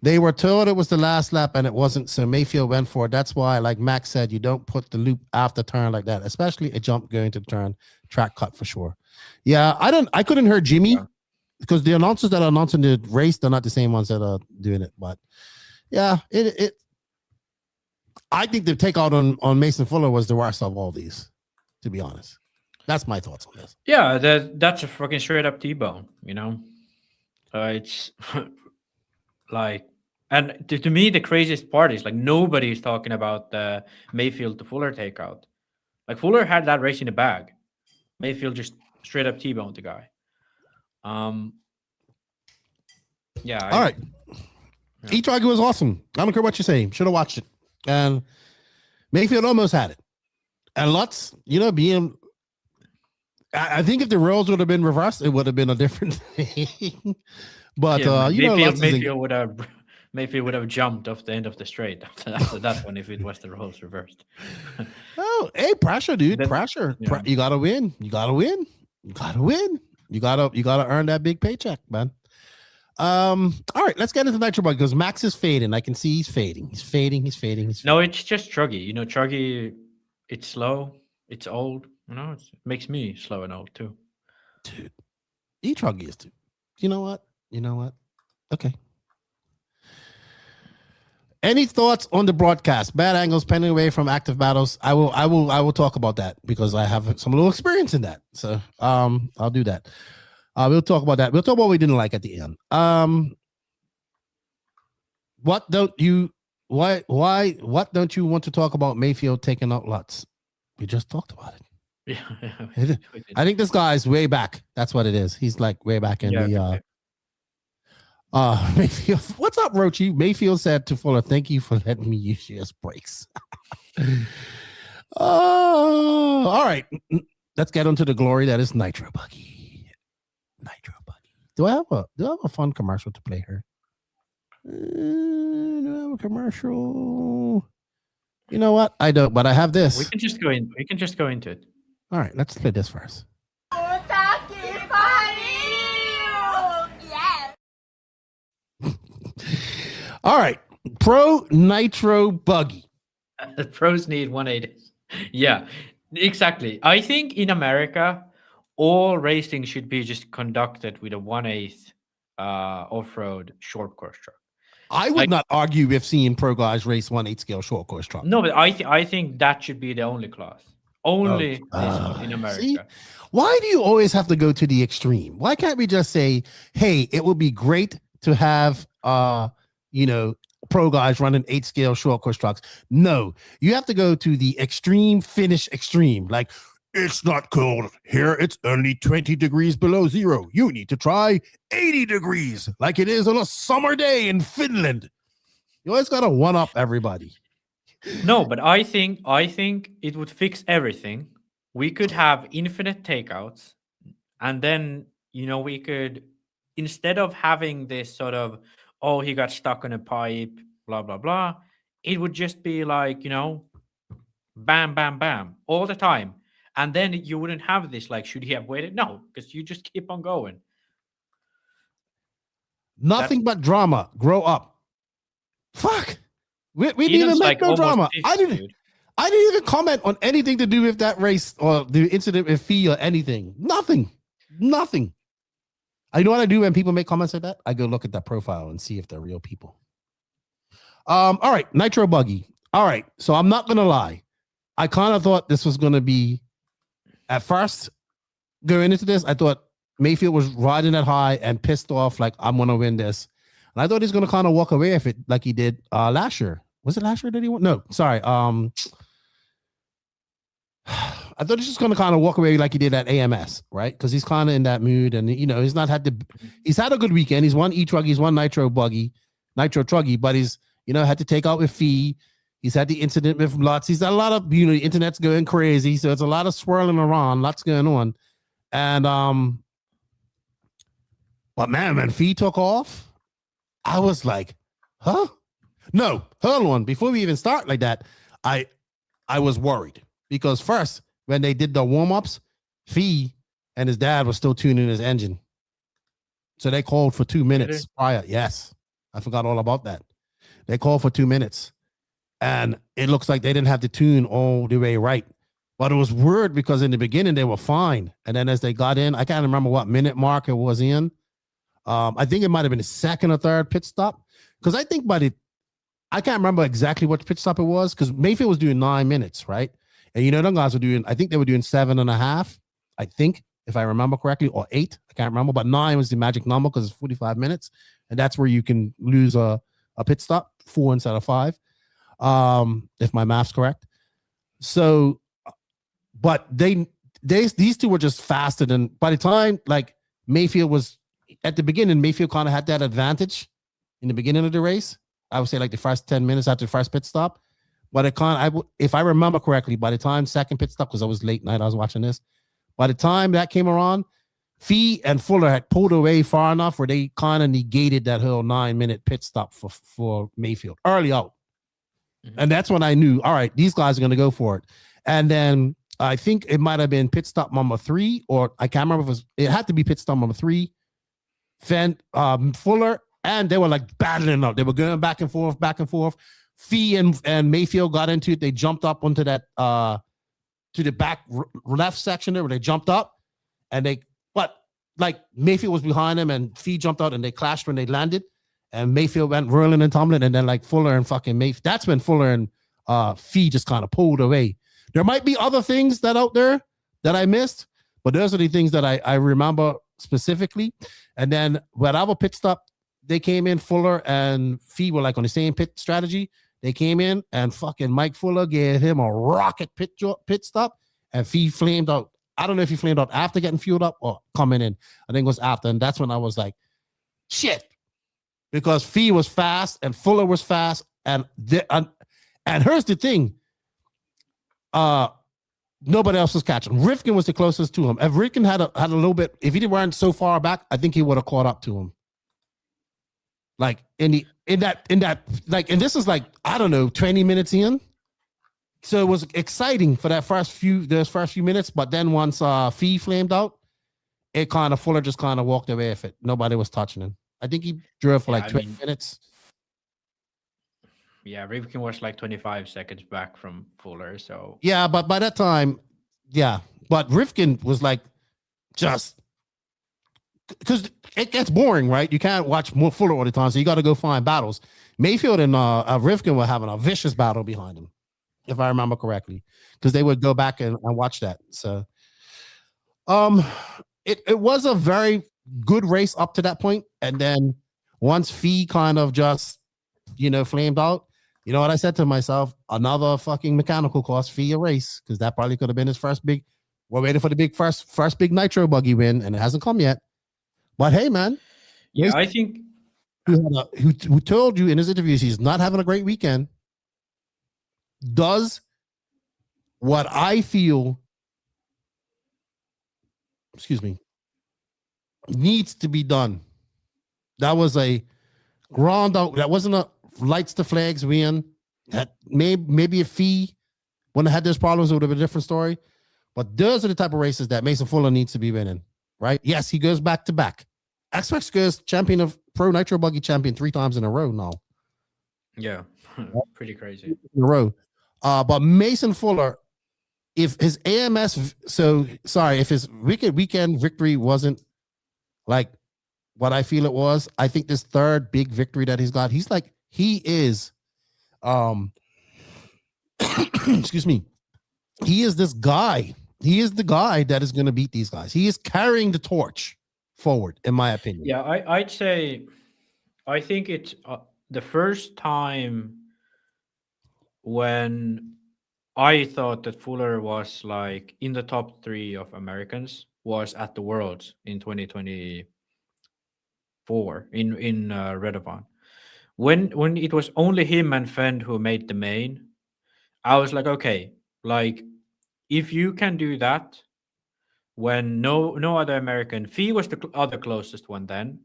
they were told it was the last lap and it wasn't. So Mayfield went for it. That's why, like Max said, you don't put the loop after turn like that, especially a jump going to the turn. Track cut for sure. Yeah, I couldn't hear Jimmy because the announcers that are announcing the race, they're not the same ones that are doing it. But yeah, I think the takeout on Mason Fuller was the worst of all these, to be honest. That's my thoughts on this. Yeah, that's a fucking straight up T-bone, It's and to me, the craziest part is nobody's talking about the Mayfield to Fuller takeout. Fuller had that race in the bag. Mayfield just straight up T-boned the guy. Yeah. All right. Yeah. E-Truggy was awesome. I don't care what you say. Should have watched it. And Mayfield almost had it. And Lutz, being... I think if the roles would have been reversed, it would have been a different thing. But Mayfield would have jumped off the end of the straight after that one if it was the roles reversed. Oh, hey, pressure, dude. Pressure. Yeah. You gotta win. You gotta win. You gotta win. You gotta earn that big paycheck, man. All right, let's get into Nitro Buggy because Max is fading. I can see he's fading. He's fading. No, it's just Truggy. Truggy, it's slow, it's old. It makes me slow and old too. Dude, e-Truggy is too. You know what? Okay. Any thoughts on the broadcast? Bad angles, pending away from active battles. I will talk about that because I have some little experience in that. So I'll do that. We'll talk about that. We'll talk about what we didn't like at the end. What don't you want to talk about Mayfield taking out Lutz? We just talked about it. Yeah. I think this guy's way back. That's what it is. He's like way back in the Mayfield. What's up, Rochi? Mayfield said to Fuller, "Thank you for letting me use your brakes." All right. Let's get onto the glory that is Nitro Buggy. Nitro Buggy. Do I have a fun commercial to play here? Do I have a commercial? You know what? I don't, but I have this. We can just go into it. All right, let's play this first. All right, Pro Nitro Buggy. The pros need 180. Yeah, exactly. I think in America, all racing should be just conducted with a 1/8 off-road short course truck. I would not argue with seeing pro guys race 1/8 scale short course truck. No, but I think that should be the only class. Only in America. See? Why do you always have to go to the extreme? Why can't we just say, hey, it would be great to have pro guys running 8 scale short course trucks? No, you have to go to the extreme finish extreme. Like, it's not cold here. It's only 20 degrees below zero. You need to try 80 degrees like it is on a summer day in Finland. You always got to one up everybody. No, but I think it would fix everything. We could have infinite takeouts, and then we could, instead of having this sort of, oh, he got stuck on a pipe, blah blah blah, it would just be like, bam bam bam all the time. And then you wouldn't have this, like, should he have waited? No, because you just keep on going. Nothing but drama. Grow up. Fuck. We didn't even make no drama. 50, I didn't even comment on anything to do with that race or the incident with Fee or anything. Nothing. I know what I do when people make comments like that. I go look at that profile and see if they're real people. All right, Nitro Buggy. All right, so I'm not gonna lie. I kind of thought this was gonna be, at first, going into this, I thought Mayfield was riding that high and pissed off, like, I'm gonna win this. And I thought he's gonna kind of walk away with it like he did last year. Was it last year that he won? No, sorry. I thought he's just gonna kind of walk away like he did at AMS, right? Because he's kind of in that mood, and he's had a good weekend. He's won e-Truggy, he's won Nitro Truggy, but he's had to take out with Fee. He's had the incident with Lutz. He's had a lot of the internet's going crazy, so it's a lot of swirling around, lots going on, and but man, when Fee took off, I was like, huh? No, hold on. Before we even start like that, I was worried because first, when they did the warm-ups, Fee and his dad was still tuning his engine. So they called for 2 minutes prior. Yes, I forgot all about that. They called for 2 minutes. And it looks like they didn't have the tune all the way right. But it was weird because in the beginning, they were fine. And then as they got in, I can't remember what minute mark it was in. I think it might have been the second or third pit stop. Because I think I can't remember exactly what pit stop it was because Mayfield was doing 9 minutes, right? And them guys were doing, I think they were doing 7.5, I think, if I remember correctly, or 8. I can't remember, but 9 was the magic number because it's 45 minutes. And that's where you can lose a pit stop, 4 instead of 5, if my math's correct. So, but these two were just faster than, by the time, like, Mayfield was, at the beginning, Mayfield kind of had that advantage in the beginning of the race. I would say like the first 10 minutes after the first pit stop. But if I remember correctly, by the time second pit stop, because I was late night, I was watching this. By the time that came around, Fee and Fuller had pulled away far enough where they kind of negated that whole 9-minute pit stop for Mayfield early out. Mm-hmm. And that's when I knew, all right, these guys are going to go for it. And then I think it might have been pit stop number 3, or I can't remember if it had to be pit stop number 3. Fuller, and they were like battling up. They were going back and forth. Fee and Mayfield got into it. They jumped up onto that to the back left section there where they jumped up, but like Mayfield was behind them and Fee jumped out and they clashed when they landed. and Mayfield went whirling and tumbling, and then like Fuller and fucking Mayfield. That's when Fuller and Fee just kind of pulled away. There might be other things that out there that I missed, but those are the things that I remember specifically. And then whatever pit stop they came in, Fuller and Fee were like on the same pit strategy. They came in and fucking Mike Fuller gave him a rocket pit stop, and Fee flamed out. I don't know if he flamed out after getting fueled up or coming in. I think it was after, and that's when I was like, shit, because Fee was fast and Fuller was fast, and here's the thing, nobody else was catching. Rifkin was the closest to him. If Rifkin had a little bit, if he weren't so far back, I think he would have caught up to him. Like in that like, and this is like, I don't know, 20 minutes in. So it was exciting for those first few minutes, but then once Fee flamed out, it kind of Fuller just kind of walked away with it. Nobody was touching him. I think he drove for like 20 minutes. Yeah, Rifkin was like 25 seconds back from Fuller. So yeah, but by that time, yeah, but Rifkin was like just because it gets boring, right? You can't watch more Fuller all the time, so you got to go find battles. Mayfield and Rifkin were having a vicious battle behind him, if I remember correctly, because they would go back and watch that. So, it was a very good race up to that point, and then once Fee kind of just, flamed out, you know what I said to myself? Another fucking mechanical cost Fee a race, because that probably could have been his first big. We're waiting for the big first big nitro buggy win, and it hasn't come yet. But hey, man, yeah, I think who told you in his interviews he's not having a great weekend does what I feel, needs to be done. That was a ground out. That wasn't a lights to flags win. That maybe a Fee wouldn't have had those problems, it would have been a different story. But those are the type of races that Mason Fuller needs to be winning, right? Yes, he goes back to back. X-Max goes champion of Pro Nitro Buggy champion 3 times in a row now. Yeah, pretty crazy. In a row. But Mason Fuller, if his AMS, if his wicked weekend victory wasn't like what I feel it was, I think this third big victory that he's got, he is, excuse me, he is this guy. He is the guy that is going to beat these guys. He is carrying the torch forward, in my opinion. Yeah, I'd say, I think it's the first time when I thought that Fuller was like in the top 3 of Americans was at the Worlds in 2024 in Redovan. When it was only him and Phend who made the main, I was like, okay, like if you can do that when no other American, Fee was the other closest one then.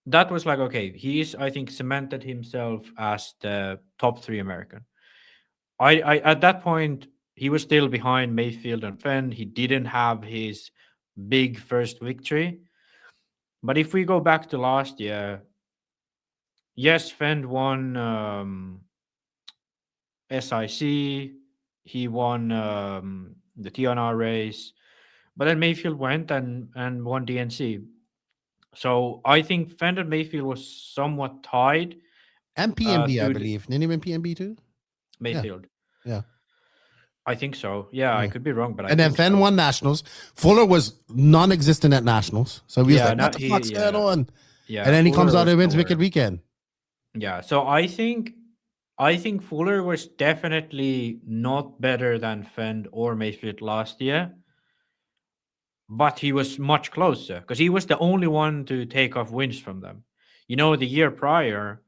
That was like, okay, he's, I think, cemented himself as the top 3 American. I at that point, he was still behind Mayfield and Phend. He didn't have his big first victory. But if we go back to last year, yes, Phend won SIC. He won the TNR race. But then Mayfield went and won DNC. So I think Phend and Mayfield was somewhat tied. And PMB, I believe. Didn't he win PMB too? Mayfield. Yeah. I think so. Yeah, I could be wrong, but and then Phend won Nationals. Fuller was non-existent at Nationals. So he was like, what the fuck's going on? Yeah. And then he comes out and wins Wicked Weekend. Yeah. So I think Fuller was definitely not better than Phend or Mayfield last year. But he was much closer because he was the only one to take off wins from them. The year prior,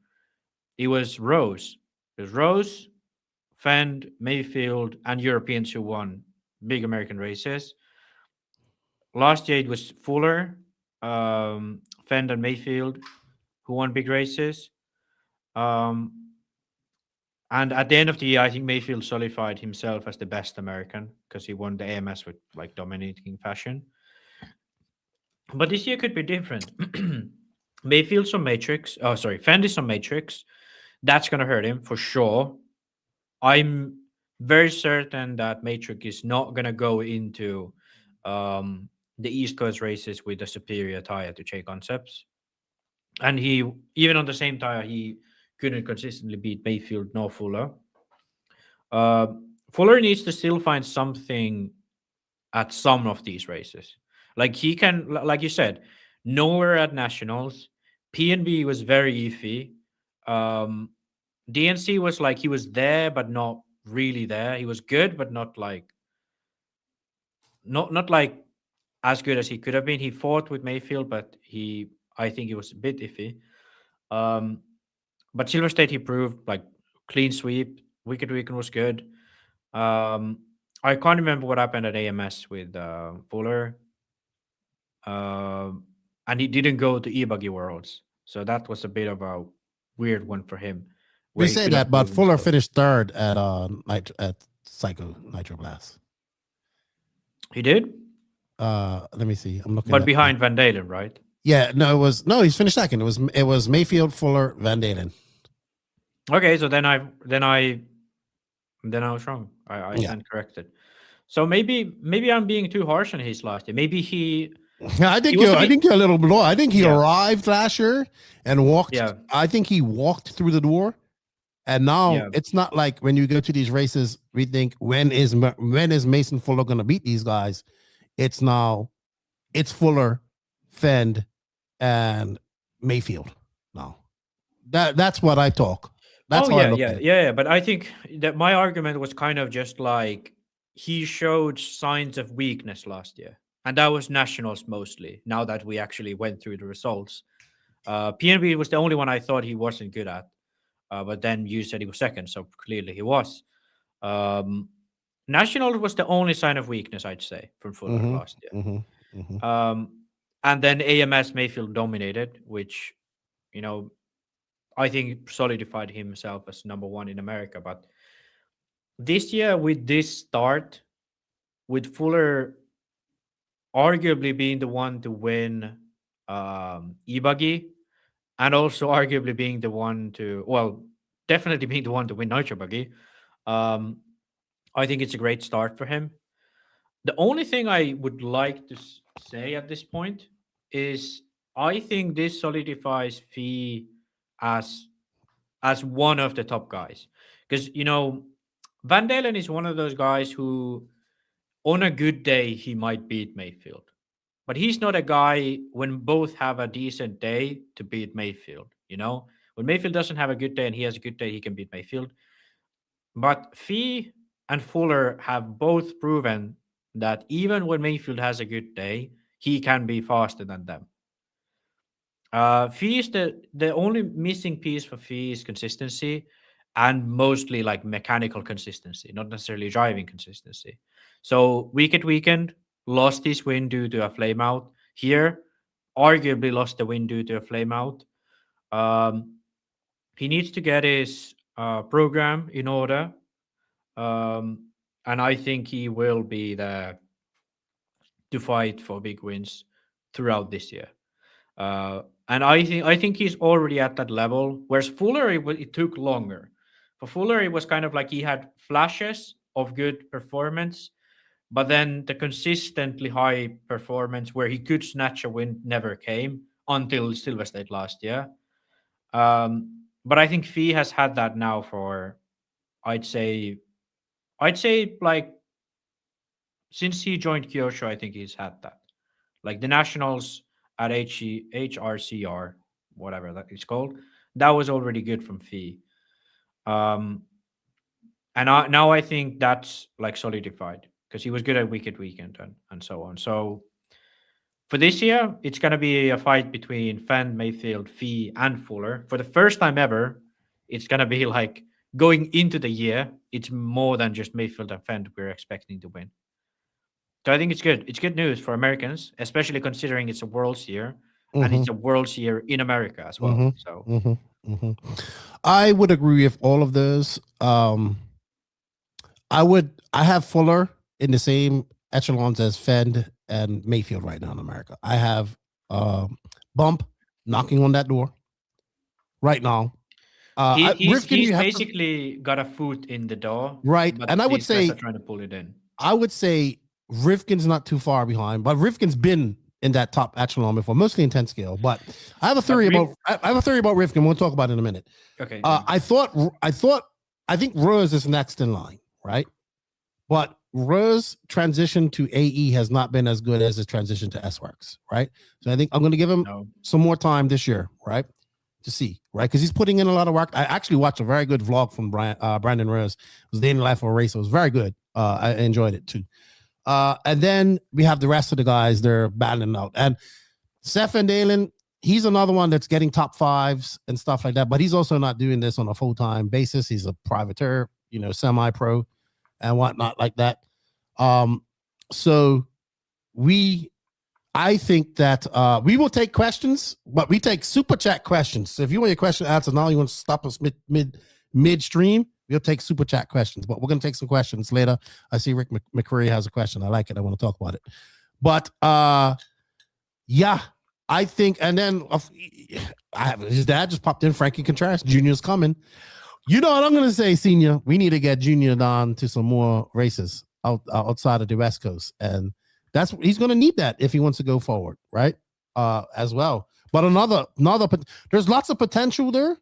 it was Rose. It was Rose, Phend, Mayfield, and Europeans who won big American races. Last year, it was Fuller, Phend, and Mayfield who won big races. And at the end of the year, I think Mayfield solidified himself as the best American because he won the AMS with like dominating fashion. But this year could be different. Mayfield's on Matrix. Oh, sorry. Phend is on Matrix. That's going to hurt him for sure. I'm very certain that Matrix is not going to go into the East Coast races with a superior tire to J Concepts. And he, even on the same tire, he couldn't consistently beat Mayfield nor Fuller. Fuller needs to still find something at some of these races. Like he can, like you said, nowhere at nationals. PNB was very iffy. DNC was like he was there but not really there. He was good but not like as good as he could have been. He fought with Mayfield, but I think he was a bit iffy. But Silverstate he proved like clean sweep. Wicked Weekend was good. I can't remember what happened at AMS with Fuller. And he didn't go to e-buggy Worlds. So that was a bit of a weird one for him. We say that, but Fuller finished third at Psycho Nitro Blast. He did? Let me see. I'm looking. But behind Van Dalen, right? Yeah, he's finished second. It was Mayfield, Fuller, Van Dalen. Okay, so then I was wrong. I stand corrected. So maybe I'm being too harsh on his last year. Maybe he. I think you're a little below. I think he arrived last year and walked. Yeah. I think he walked through the door, and now it's not like when you go to these races, we think when is Mason Fuller going to beat these guys? It's Fuller, Phend, and Mayfield. No, that's what I talk. That's yeah. But I think that my argument was kind of just like he showed signs of weakness last year. And that was nationals mostly, now that we actually went through the results. PNB was the only one I thought he wasn't good at. But then you said he was second, so clearly he was. Nationals was the only sign of weakness, I'd say, from Fuller last year. And then AMS Mayfield dominated, which, I think solidified himself as number one in America. But this year, with this start, with Fuller arguably being the one to win e-buggy, and also arguably being the one to, definitely being the one to win nitro buggy. I think it's a great start for him. The only thing I would like to say at this point is I think this solidifies Fee as one of the top guys. Because, Van Dalen is one of those guys who, on a good day, he might beat Mayfield. But he's not a guy when both have a decent day to beat Mayfield. When Mayfield doesn't have a good day and he has a good day, he can beat Mayfield. But Fee and Fuller have both proven that even when Mayfield has a good day, he can be faster than them. Fee is the only missing piece for Fee is consistency, and mostly like mechanical consistency, not necessarily driving consistency. So Weekend lost his win due to a flame out. Here, arguably lost the win due to a flame out. He needs to get his program in order. And I think he will be there to fight for big wins throughout this year. And I think he's already at that level. Whereas Fuller, it took longer. For Fuller, it was kind of like he had flashes of good performance, but then the consistently high performance where he could snatch a win never came until Silverstate last year. But I think Fee has had that now for, I'd say like since he joined Kyosho, I think he's had that. Like the nationals at HRCR, whatever that is called, that was already good from Fee. And now I think that's like solidified because he was good at Wicked Weekend and so on. So for this year, it's going to be a fight between Phend, Mayfield, Fee, and Fuller. For the first time ever, it's going to be like going into the year, it's more than just Mayfield and Phend we're expecting to win. So I think it's good. It's good news for Americans, especially considering it's a World's year and it's a World's year in America as well. I would agree with all of those. I have Fuller in the same echelons as Phend and Mayfield right now in America. I have Bump knocking on that door right now. He's basically got a foot in the door, right? And I would say trying to pull it in. I would say Rifkin's not too far behind, but Rifkin's been in that top echelon before, mostly in 10 scale. But I have a theory about Rivkin. We'll talk about it in a minute. Okay. I think Rose is next in line, right? But Rose transition to AE has not been as good as his transition to S-Works, right? So I think I'm going to give him some more time this year, right? To see, right? Because he's putting in a lot of work. I actually watched a very good vlog from Brandon Rose. It was Day in the Life of a Racer. It was very good. I enjoyed it too. And then we have the rest of the guys. They're battling out. And Seth Van Dalen, he's another one that's getting top fives and stuff like that. But he's also not doing this on a full-time basis. He's a privateer, semi-pro and whatnot like that. So I think that we will take questions, but we take super chat questions. So if you want your question answered now, you want to stop us midstream, we'll take super chat questions. But we're going to take some questions later. I see Rick McCreary has a question. I like it. I want to talk about it. But yeah, I think, and then his dad just popped in. Frankie Contreras Jr.'s coming. You know what I'm going to say, Senior? We need to get Junior down to some more races outside of the West Coast, and he's going to need that if he wants to go forward, right? As well. But there's lots of potential there,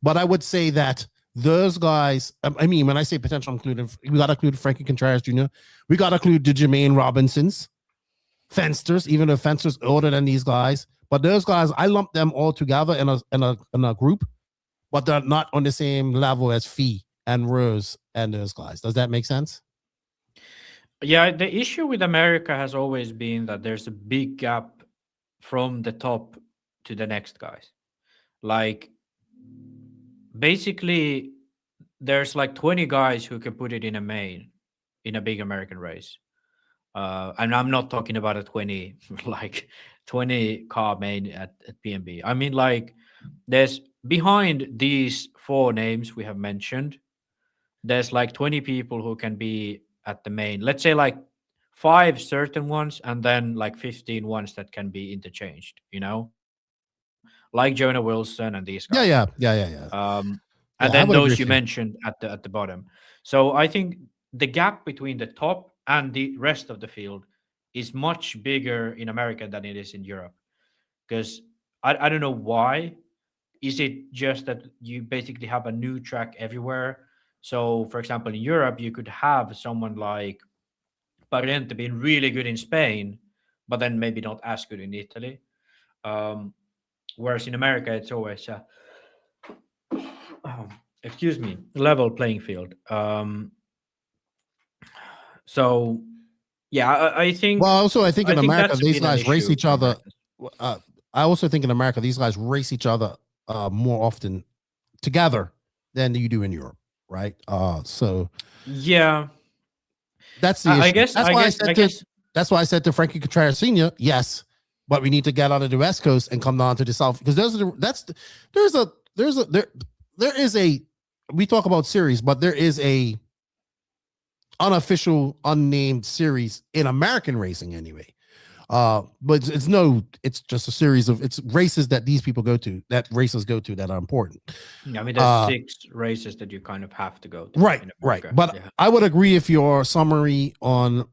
but I would say that those guys, I mean, when I say potential, we got to include Frankie Contreras Jr. We got to include the Jermaine Robinsons, Fensters, even though Fensters older than these guys. But those guys, I lump them all together in a group, but they're not on the same level as Fee and Rose and those guys. Does that make sense? Yeah, the issue with America has always been that there's a big gap from the top to the next guys. Like, basically, there's like 20 guys who can put it in a big American race. And I'm not talking about a 20 car main at PMB. I mean, like, there's behind these 4 names we have mentioned, there's like 20 people who can be at the main. Let's say like 5 certain ones, and then like 15 ones that can be interchanged, like Jonah Wilson and these guys. Yeah. And then those you mentioned at the bottom. So I think the gap between the top and the rest of the field is much bigger in America than it is in Europe. Because I don't know why. Is it just that you basically have a new track everywhere? So, for example, in Europe, you could have someone like Parente being really good in Spain, but then maybe not as good in Italy. Whereas in America, it's always level playing field. So, yeah, I think. Well, also, I think in America, these guys race each other. I also think in America, these guys race each other more often together than you do in Europe, right? So yeah, that's the issue. That's why I said to Frankie Contreras Sr., yes, but we need to get out of the West Coast and come down to the South, because there is a we talk about series, but there is a unofficial, unnamed series in American racing anyway. But it's just a series of races that these people go to, that racers go to, that are important. Yeah, I mean, there's 6 races that you kind of have to go to. Right. But yeah. I would agree if your summary on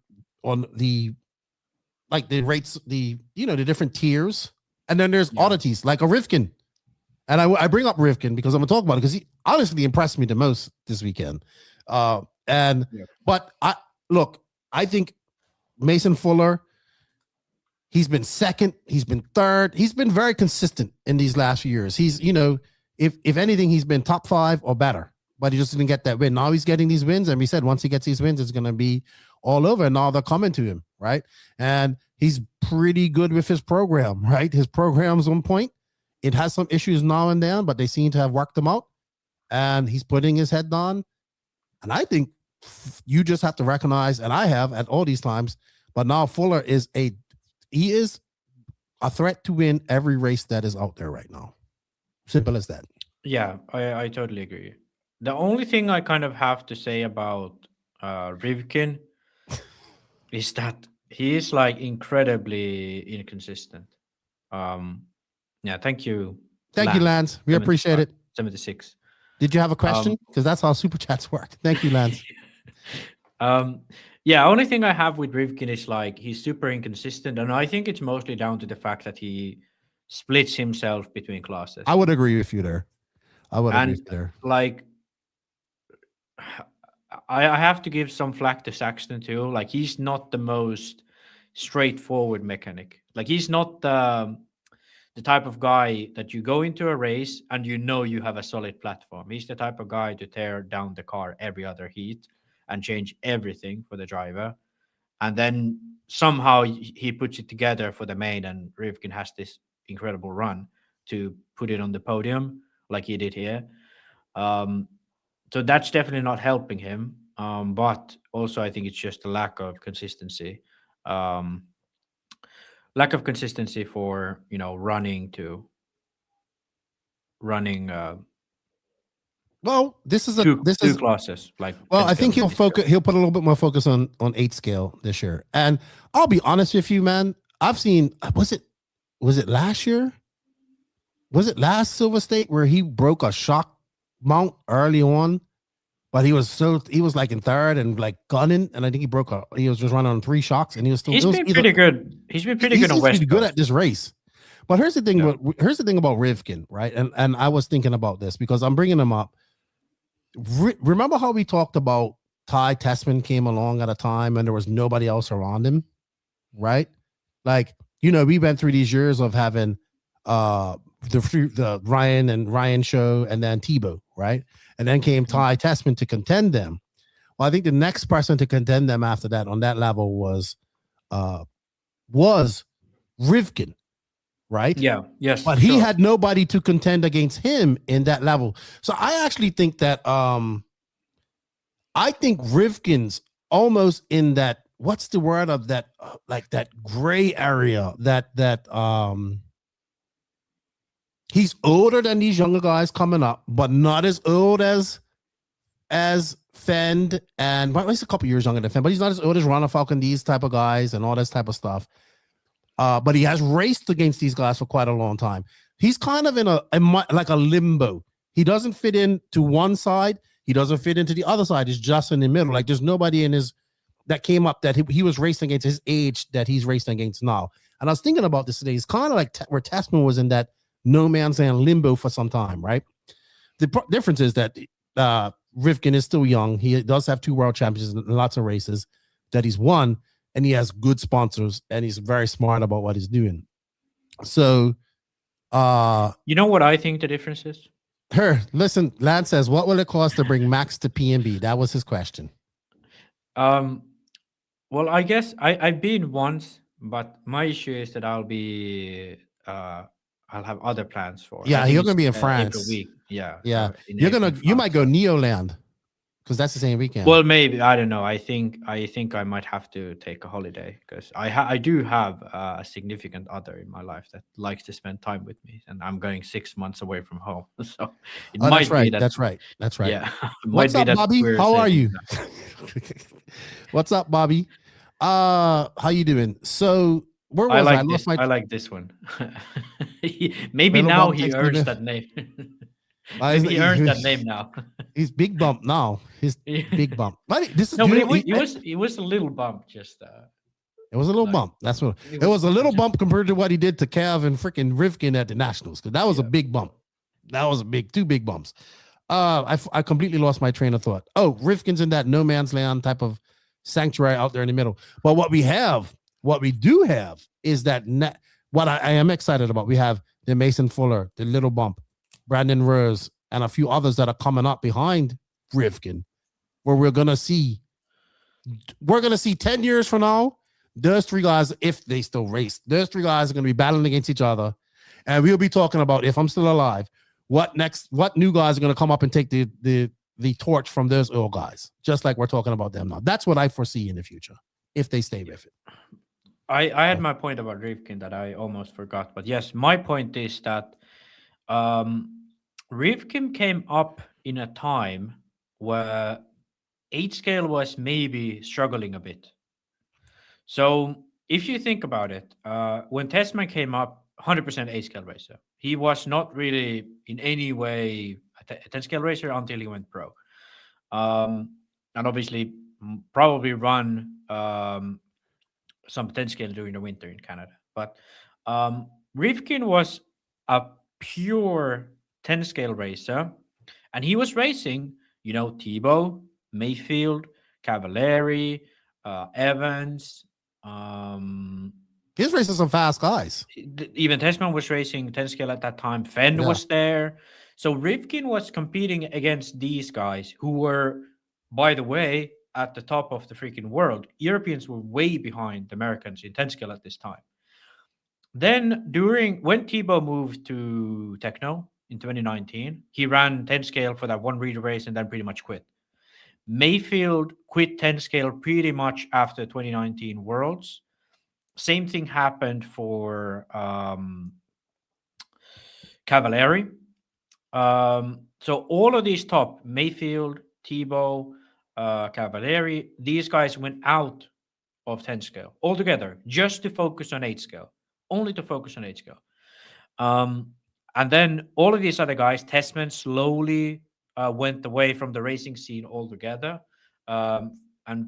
the rates, the different tiers, and then there's oddities like a Rivkin. And I bring up Rivkin because I'm gonna talk about it because he honestly impressed me the most this weekend. But I think Mason Fuller, he's been second, he's been third, he's been very consistent in these last few years. He's, if anything, he's been top 5 or better, but he just didn't get that win. Now he's getting these wins, and we said once he gets these wins, it's going to be all over, and now they're coming to him, right? And he's pretty good with his program, right? His program's on point. It has some issues now and then, but they seem to have worked them out, and he's putting his head down. And I think you just have to recognize, and I have at all these times, but now Fuller is a threat to win every race that is out there right now. Simple as that. Yeah, I totally agree. The only thing I kind of have to say about Rivkin is that he is like incredibly inconsistent. Yeah, thank you. Thank you, Lance. We appreciate it. 76. Did you have a question? Because that's how super chats work. Thank you, Lance. Yeah, only thing I have with Rivkin is like he's super inconsistent, and I think it's mostly down to the fact that he splits himself between classes. I would agree with you there. I would agree And with you there. like I have to give some flack to Saxton too. Like he's not the most straightforward mechanic. Like he's not the type of guy that you go into a race and you know you have a solid platform. He's the type of guy to tear down the car every other heat and change everything for the driver. And then somehow he puts it together for the main, and Rivkin has this incredible run to put it on the podium like he did here. So that's definitely not helping him. But also I think it's just a lack of consistency. Lack of consistency for, running. Well, this is Two classes. Like, well, I think 10 he'll scale. focus. He'll put a little bit more focus on 8 scale this year. And I'll be honest with you, man. I've seen. Was it last year? Was it last Silverstate where he broke a shock mount early on? But he was like in third and like gunning, and I think he was just running on 3 shocks, and he was still. He's been pretty good. He's been pretty good on West Coast. Good at this race. But here's the thing. Yeah. Here's the thing about Rivkin, right? And I was thinking about this because I'm bringing him up. Remember how we talked about Ty Tessman came along at a time and there was nobody else around him, right? Like, we went through these years of having the Ryan show and then Tebow, right? And then came Ty Tessman to contend them. Well, I think the next person to contend them after that on that level was Rivkin, right? Yeah, yes. But he had nobody to contend against him in that level. So I actually think that I think Rivkin's almost in that, what's the word of that, like that gray area that he's older than these younger guys coming up, but not as old as Phend, and well, he's a couple years younger than Phend, but he's not as old as Ronald Falcon, these type of guys and all this type of stuff. But he has raced against these guys for quite a long time. He's kind of in like a limbo. He doesn't fit into one side. He doesn't fit into the other side. He's just in the middle. Like there's nobody in his that came up that he was racing against his age that he's racing against now. And I was thinking about this today. It's kind of like where Tessman was in that no man's land limbo for some time, right? The difference is that Rivkin is still young. He does have 2 world championships and lots of races that he's won, and he has good sponsors, and he's very smart about what he's doing. So, you know what I think the difference is? Listen, Lance says, what will it cost to bring Max to PMB? That was his question. Well, I guess I've been once, but my issue is that I'll have other plans for. Yeah, you're gonna be in France. April week. Yeah. You might go Neoland because that's the same weekend. Well, maybe, I don't know. I think I might have to take a holiday because I do have a significant other in my life that likes to spend time with me, and I'm going 6 months away from home. So it might be that. That's right. Yeah. What's up, Bobby? How are you? What's up, Bobby? How you doing? So where was I like this one. Maybe now he earns that name. He earned that name now. He's big bump now. He's big bump. But this is it was a little bump. Just it was a little bump. That's what it was. A little bump compared to what he did to Cav and freaking Rivkin at the Nationals, because that was a big bump. That was two big bumps. I completely lost my train of thought. Oh, Rivkin's in that no man's land type of sanctuary out there in the middle. But what we do have is that what I am excited about. We have the Mason Fuller, the Little Bump, Brandon Rose, and a few others that are coming up behind Rivkin, where we're gonna see 10 years from now, those 3 guys, if they still race, those 3 guys are gonna be battling against each other, and we'll be talking about, if I'm still alive, what new guys are gonna come up and take the torch from those old guys, just like we're talking about them now. That's what I foresee in the future if they stay with it. I had my point about Rivkin that I almost forgot, but yes, my point is that Rivkin came up in a time where 8 scale was maybe struggling a bit. So if you think about it, when Tessman came up, 100% 8 scale racer. He was not really in any way a 10 scale racer until he went pro. And obviously probably run some 10 scale during the winter in Canada. But Rivkin was a pure 10 scale racer, and he was racing, Thibaut, Mayfield, Cavalieri, Evans. He was racing some fast guys. Even Tessman was racing 10 scale at that time. Phend was there. So Rivkin was competing against these guys who were, by the way, at the top of the freaking world. Europeans were way behind the Americans in 10 scale at this time. Then when Thibaut moved to Techno in 2019, he ran 10 scale for that one reader race and then pretty much quit. Mayfield quit 10 scale pretty much after 2019 Worlds. Same thing happened for Cavalieri. So all of these top, Mayfield, Thibaut, Cavalieri, these guys went out of 10 scale altogether just to focus on 8 scale, only to focus on 8 scale. And then all of these other guys, Tessman slowly went away from the racing scene altogether and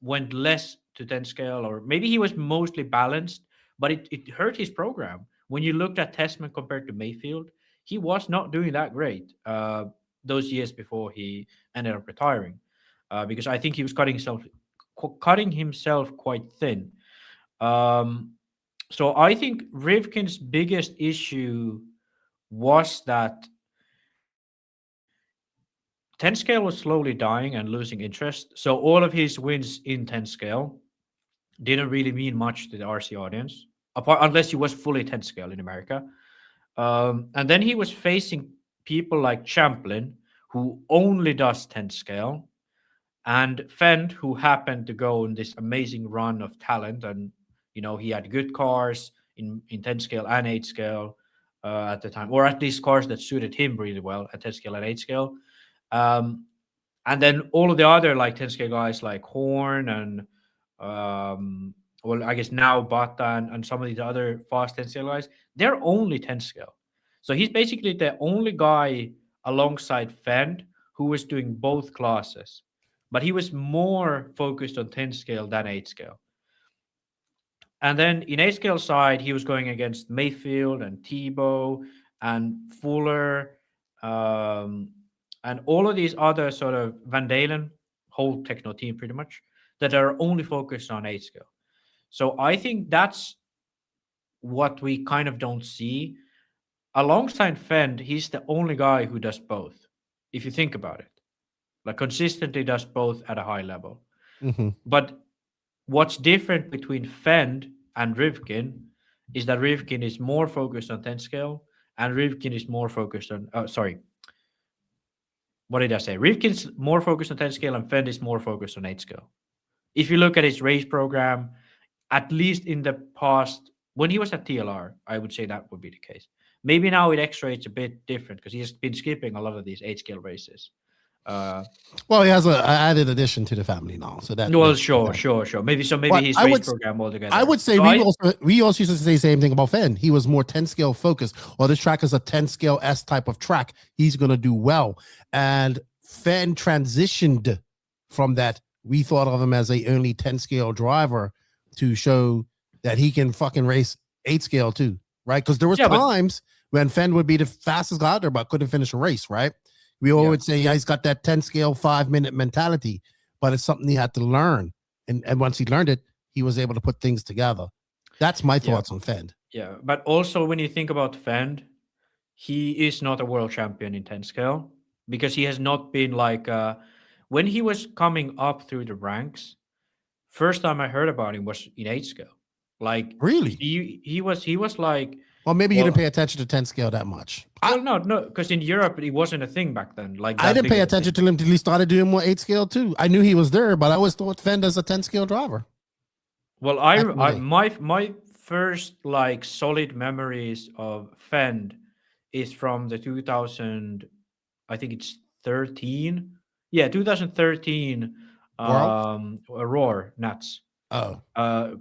went less to 10 scale, or maybe he was mostly balanced, but it hurt his program. When you looked at Tessman compared to Mayfield, he was not doing that great those years before he ended up retiring, because I think he was cutting himself quite thin. So I think Rivkin's biggest issue was that 10 scale was slowly dying and losing interest. So all of his wins in 10 scale didn't really mean much to the RC audience, unless he was fully 10 scale in America. And then he was facing people like Champlin, who only does 10 scale, and Phend, who happened to go on this amazing run of talent. And, he had good cars in 10 scale and 8 scale at the time, or at least cars that suited him really well at 10 scale and 8 scale. And then all of the other 10 scale guys like Horn and I guess now Bata and some of these other fast 10 scale guys, they're only 10 scale. So he's basically the only guy alongside Phend who was doing both classes, but he was more focused on 10 scale than 8 scale. And then in 8 scale side, he was going against Mayfield and Thibaut and Fuller, and all of these other sort of Van Dalen, whole Techno team pretty much, that are only focused on 8 scale. So I think that's what we kind of don't see. Alongside Phend, he's the only guy who does both, if you think about it. Consistently does both at a high level. Mm-hmm. But what's different between Phend and Rivkin is that Rivkin is more focused on 10 scale, and Rivkin is more focused on... What did I say? Rivkin's more focused on 10 scale and Phend is more focused on 8 scale. If you look at his race program, at least in the past, when he was at TLR, I would say that would be the case. Maybe now with X-Ray, it's a bit different because he has been skipping a lot of these 8 scale races. Well, he has an added addition to the family now. So that. Well, sure. Maybe his race program altogether. I would say we also used to say the same thing about Phend. He was more 10 scale focused. Well, this track is a 10 scale S type of track. He's going to do well. And Phend transitioned from that. We thought of him as a only 10 scale driver to show that he can fucking race 8 scale too, right? Because there was times when Phend would be the fastest guy out there, but couldn't finish a race, right? We always say, he's got that 10 scale 5-minute mentality, but it's something he had to learn. And once he learned it, he was able to put things together. That's my thoughts on Phend. Yeah, but also when you think about Phend, he is not a world champion in 10 scale because he has not been when he was coming up through the ranks, first time I heard about him was in 8 scale. Really? He was like... Well, maybe you didn't pay attention to 10 scale that much. No, because in Europe, it wasn't a thing back then. I didn't pay attention to him until he started doing more 8 scale too. I knew he was there, but I always thought Phend as a 10 scale driver. Well, my first solid memories of Phend is from the 2000, I think it's 13. Yeah, 2013 Roar Nuts. Oh.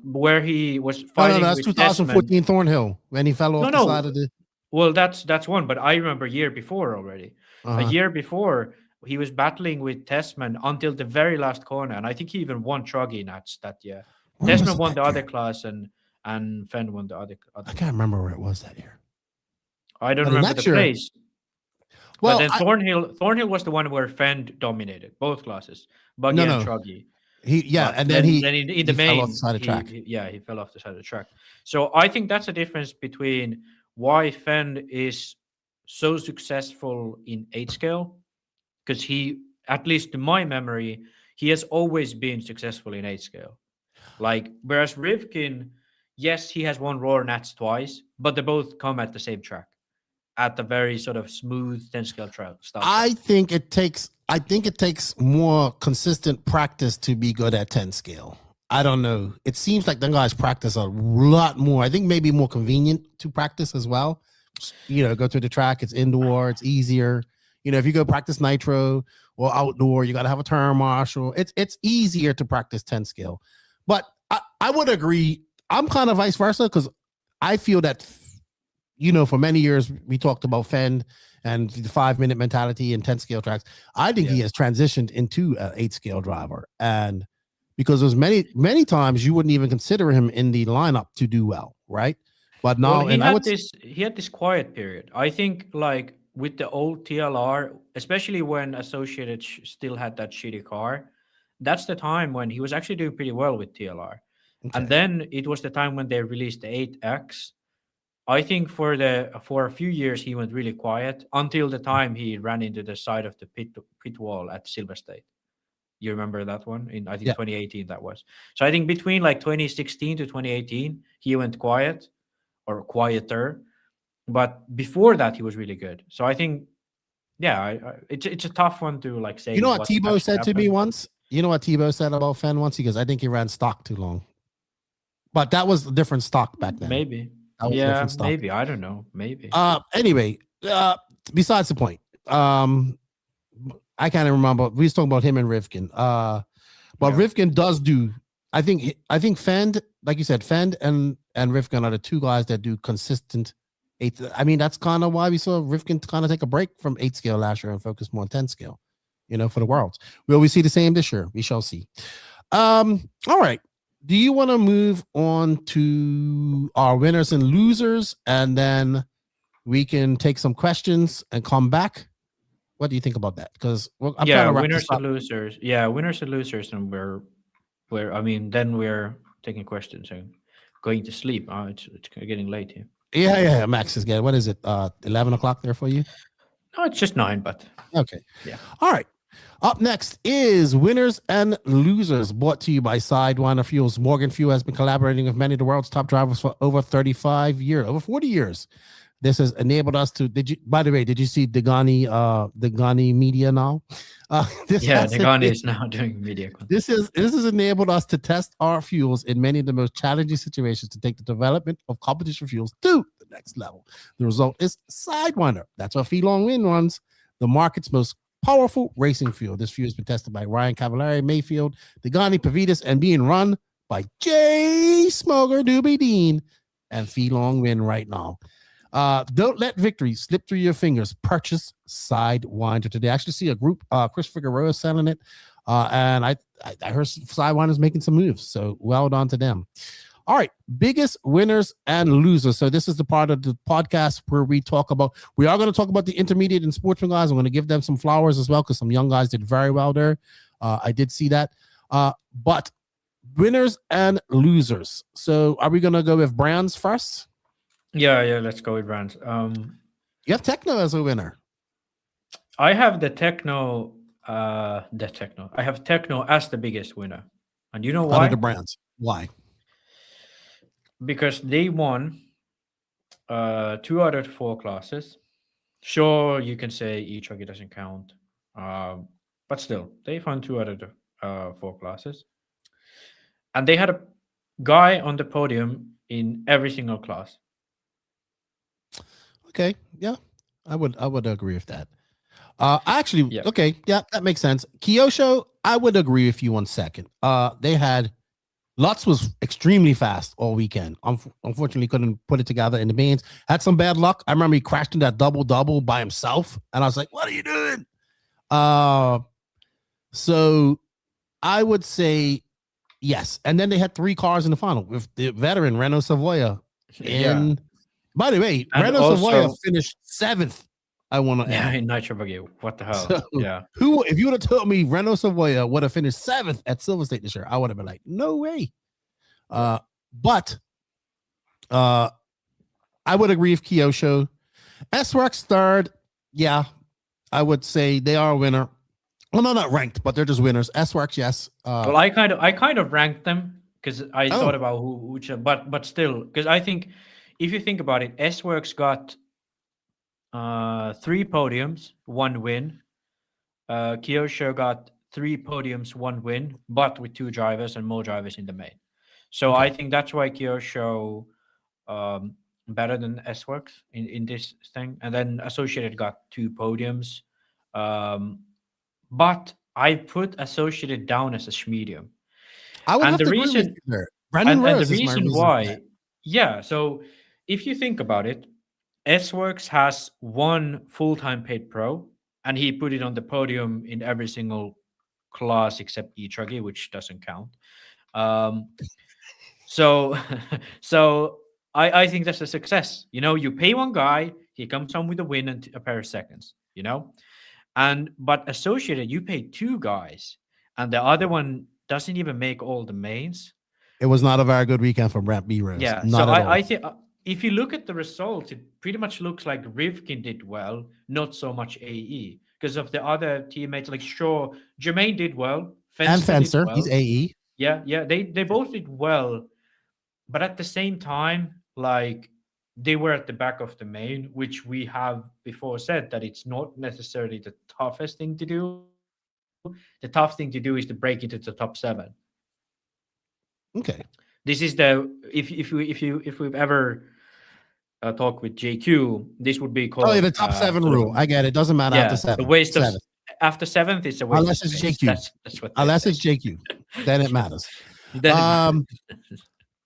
Where he was fighting. No, that's 2014 Thornhill when he fell off the side of the. Well, that's one, but I remember a year before already. A year before, he was battling with Tessman until the very last corner, and I think he even won Truggy Nats that year. Where was Tessman it won that the other year? class, and Phend won the other. I can't remember where it was that year. I don't But the remember next the year- place. Well, but then Thornhill was the one where Phend dominated both classes, Buggy No, and no. Truggy. But And then he in the he fell main, off the side of the track. he fell off the side of the track. So I think that's a difference between why Phend is so successful in 8 scale, because he, at least in my memory, he has always been successful in 8 scale. Like, whereas Rivkin, yes, he has won Roar Nats twice, but they both come at the same track, at the very sort of smooth 10 scale track. I think it takes more consistent practice to be good at 10 scale. I don't know. It seems like the guys practice a lot more. I think maybe more convenient to practice as well. Go to the track. It's indoor. It's easier. If you go practice nitro or outdoor, you got to have a turn marshal. It's easier to practice 10 scale. But I would agree. I'm kind of vice versa, because I feel that, for many years we talked about Phend and the 5-minute mentality and 10 scale tracks. I think he has transitioned into an 8 scale driver, and because there's many times you wouldn't even consider him in the lineup to do well, right? But now, he had this quiet period. I think, like, with the old TLR, especially when Associated still had that shitty car, that's the time when he was actually doing pretty well with TLR. Okay. And then it was the time when they released the 8X. I think for a few years he went really quiet until the time he ran into the side of the pit wall at Silverstate. You remember that one? In, I think, 2018 that was. So I think between like 2016 to 2018, he went quiet or quieter. But before that, he was really good. So I think, it's a tough one to like say. You know what Tebow said to me once? You know what Tebow said about Phend once? He goes, I think he ran stock too long. But that was a different stock back then. Maybe. Yeah, maybe. I don't know. Maybe. Anyway, besides the point. I can't even remember. We was talking about him and Rivkin. But Rivkin does do. I think Phend, like you said, Phend and Rivkin are the two guys that do consistent 8. I mean, that's kind of why we saw Rivkin kind of take a break from 8 scale last year and focus more on 10 scale. For the Worlds. Will we see the same this year? We shall see. All right. Do you want to move on to our winners and losers, and then we can take some questions and come back? What do you think about that? Because winners and losers. Yeah, winners and losers, and then we're taking questions and going to sleep. It's getting late here. Yeah. Max is good. What is it? 11 o'clock there for you? No, it's just 9, but okay. Yeah. All right. Up next is Winners and Losers, brought to you by Sidewinder Fuels. Morgan Fuel has been collaborating with many of the world's top drivers for over 40 years. This has enabled us to. Did you see Dagani Media now? Dagani is now doing media content. This has enabled us to test our fuels in many of the most challenging situations to take the development of competition fuels to the next level. The result is Sidewinder. That's what Feelong Win runs, the market's most powerful racing fuel. This fuel has been tested by Ryan Cavallari, Mayfield, Dagani, Pavitas, and being run by Jay Smoger, Doobie Dean, and Feelong Win right now. Don't let victory slip through your fingers. Purchase Sidewinder today. I actually see a group, Chris Figueroa selling it, and I heard Sidewinder's making some moves, so well done to them. All right, biggest winners and losers. So this is the part of the podcast where we are going to talk about the intermediate and sportsman guys. I'm going to give them some flowers as well, because some young guys did very well there. I did see that. But winners and losers. So are we going to go with brands first? Yeah, let's go with brands. You have Techno as a winner. I have the Techno. I have Techno as the biggest winner. And you know why? Out of the brands. Why? Because they won 2 out of 4 classes. Sure, you can say e-Truggy doesn't count. But still, they won 2 out of the 4 classes. And they had a guy on the podium in every single class. Okay, yeah, I would agree with that. Okay, yeah, that makes sense. Kyosho, I would agree with you on second. They had Lutz was extremely fast all weekend. Unfortunately, couldn't put it together in the mains. Had some bad luck. I remember he crashed in that double by himself, and I was like, "What are you doing?" So I would say yes. And then they had 3 cars in the final with the veteran Renault Savoia. And by the way, And Renault Savoia also- finished 7th. I want to add. in nitro buggy. What the hell? So, Yeah. Who, if you would have told me Renault Savoia would have finished 7th at Silverstate this year, I would have been like, no way. But I would agree with Kyosho. S-Works 3rd. Yeah, I would say they are a winner. Well, no, not ranked, but they're just winners. S-Works, yes. Well, I kind of ranked them because I thought about which, but still, because I think if you think about it, S-Works got 3 podiums, 1 win. Kyosho got 3 podiums, 1 win, but with 2 drivers and more drivers in the main. So I think that's why Kyosho better than S-Works in this thing. And then Associated got 2 podiums. But I put Associated down as a medium. I would And have the to agree reason- with you there. Brandon And the Rose is my reason reason for why, that. yeah. So if you think about it, S-Works has 1 full-time paid pro, and he put it on the podium in every single class except e-Truggy, which doesn't count. So I think that's a success. You know, you pay one guy, he comes home with a win and a pair of seconds, you know? But Associated, you pay 2 guys, and the other one doesn't even make all the mains. It was not a very good weekend for Brant B. Rose. Yeah, Not so at all. I think if you look at the results, it pretty much looks like Rivkin did well, not so much AE, because of the other teammates. Like, sure, Jermaine did well, and Fencer, did well. he's AE. Yeah, they both did well, but at the same time, like, they were at the back of the main, which we have before said that it's not necessarily the toughest thing to do. The tough thing to do is to break into the top 7. Okay. This is the if we've ever talked with JQ, this would be called. Oh, yeah, the top 7 rule. I get it. Doesn't matter after 7. The waste of 7. after 7th is a waste. Unless of it's space. JQ. That's what. Unless it's JQ, then it matters. Then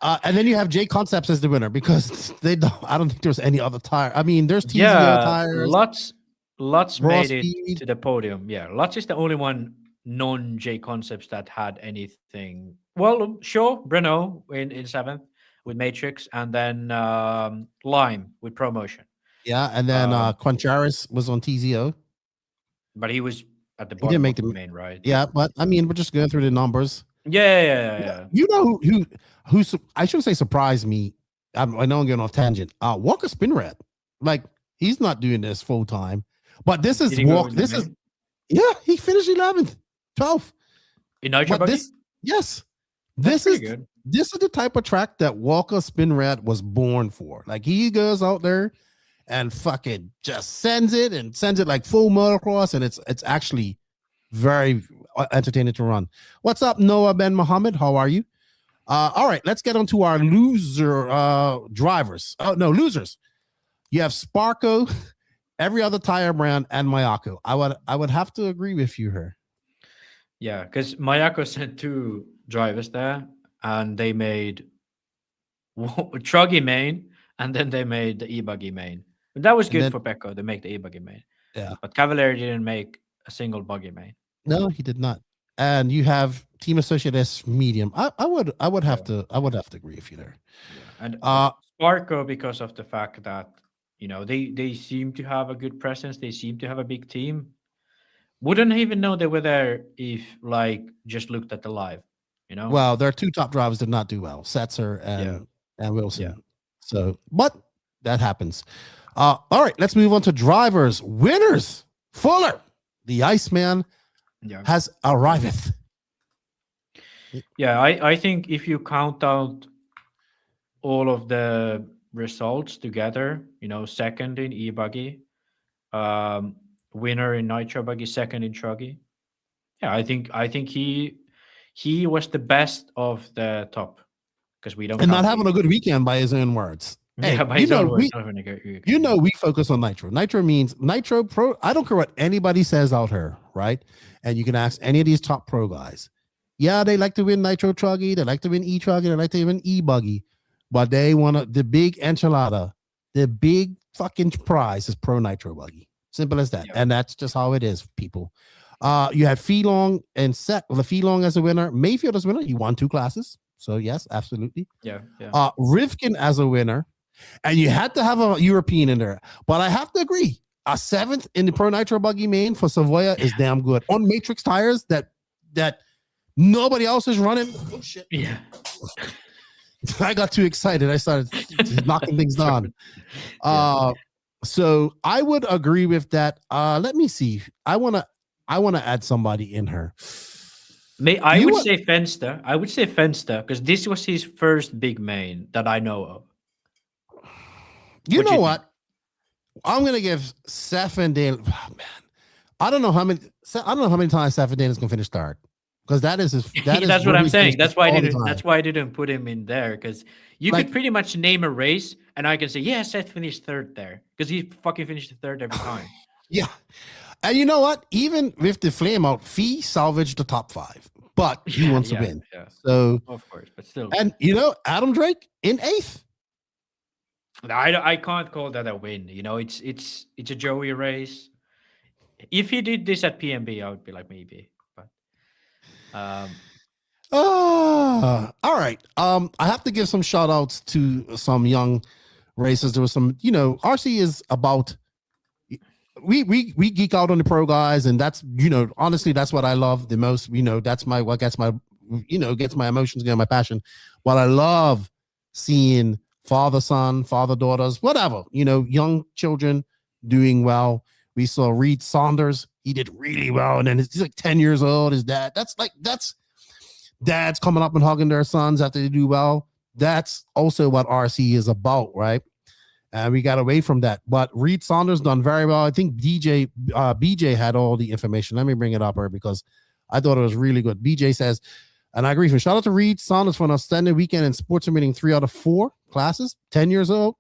And then you have J Concepts as the winner because they don't. I don't think there's any other tire. I mean, there's TZO tires. Lots Raw made speed. it to the podium. Yeah, Lots is the only one non-J Concepts that had anything. Well, sure, Brno in 7th with Matrix, and then Lime with Promotion. Yeah, and then Quancharis was on TZO. But he was at the He bottom didn't make of the the main, right? Yeah, but I mean, we're just going through the numbers. Yeah. You know who I shouldn't say surprised me. I know I'm getting off tangent. Walker Spinrad, like he's not doing this full time, but this is Did he go walk. in the This is main? yeah. He finished 11th, 12th. In Nitro But Buggy? yes, That's this is pretty good. this is the type of track that Walker Spinrad was born for. Like he goes out there and fucking just sends it like full motocross, and it's actually very entertaining to run. What's up, Noah Ben Mohammed? How are you? All right, let's get on to our loser drivers. Oh no, losers. You have Sparko, every other tire brand, and Mayako. I would have to agree with you here. Yeah, because Mayako sent 2 drivers there, and they made Truggy main, and then they made the e-buggy main. And that was good for Pecco to make the e-buggy main. Yeah. But Cavalieri didn't make a single buggy main. No, he did not. And you have Team Associate S medium. I would have to agree with you there. And Sparko, because of the fact that they seem to have a good presence, they seem to have a big team. Wouldn't even know they were there if just looked at the live. Well, their 2 top drivers did not do well, Setzer and Wilson. Yeah. So, but that happens. All right, let's move on to drivers. Winners. Fuller, the Iceman, has arrived. Yeah, I think if you count out all of the results together, second in e-buggy, winner in nitro buggy, second in Truggy. Yeah, I think he was the best of the top because we don't. And not having a good weekend by his own words. Hey, by his own words, not having a good weekend. We focus on nitro. Nitro means nitro pro. I don't care what anybody says out here, right? And you can ask any of these top pro guys. Yeah, they like to win nitro Truggy. They like to win e-Truggy. They like to win e-buggy. But they want the big enchilada. The big fucking prize is pro nitro buggy. Simple as that. Yeah. And that's just how it is, people. You had Feelong and Set. Well, the Feelong as a winner. Mayfield as a winner. You won 2 classes. So, yes, absolutely. Yeah. Rivkin as a winner. And you had to have a European in there. But I have to agree. A 7th in the Pro Nitro Buggy main for Savoia is damn good. On Matrix tires that nobody else is running. Oh, shit. Yeah. I got too excited. I started knocking things down. So I would agree with that. Let me see. I wanna add somebody in her. I would say Fenster. I would say Fenster because this was his first big main that I know of. You know what? I'm gonna give Seth and Dale. Oh, man, I don't know how many times Seth and Dale is gonna finish third. Because that's what I'm saying. That's why I didn't put him in there. Because you could pretty much name a race, and I can say, yeah, Seth finished third there because he fucking finished third every time. Yeah, and you know what? Even with the flame out, Fee salvaged the top 5, but he wants to win. Yeah. So of course, but still, and Adam Drake in 8th. I can't call that a win. It's a Joey race. If he did this at PMB, I would be like maybe. All right. I have to give some shout outs to some young racers. There was some, RC is about we geek out on the pro guys, and that's honestly that's what I love the most. That's what gets my emotions, my passion. What I love seeing father daughters, whatever, young children doing well. We saw Reed Saunders. He did really well. And then he's like 10 years old. His dad. That's dads coming up and hugging their sons after they do well. That's also what RC is about, right? And we got away from that. But Reed Saunders done very well. I think BJ had all the information. Let me bring it up here because I thought it was really good. BJ says, and I agree with him. Shout out to Reed Saunders for an outstanding weekend in sports meeting 3 out of 4 classes, 10 years old.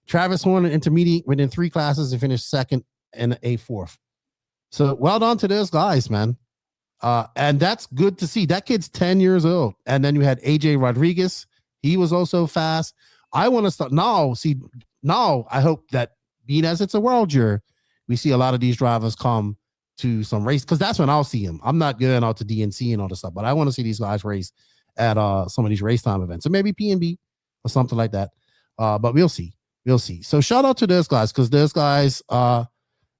Travis Horn, intermediate within 3 classes and finished 2nd and a 4th. So well done to those guys, man. And that's good to see. That kid's 10 years old. And then you had AJ Rodriguez. He was also fast. I want to start now. Now I hope that being as it's a world year, we see a lot of these drivers come to some race because that's when I'll see them. I'm not going out to DNC and all this stuff, but I want to see these guys race at some of these race time events. So maybe PNB or something like that. But we'll see. So shout out to those guys because those guys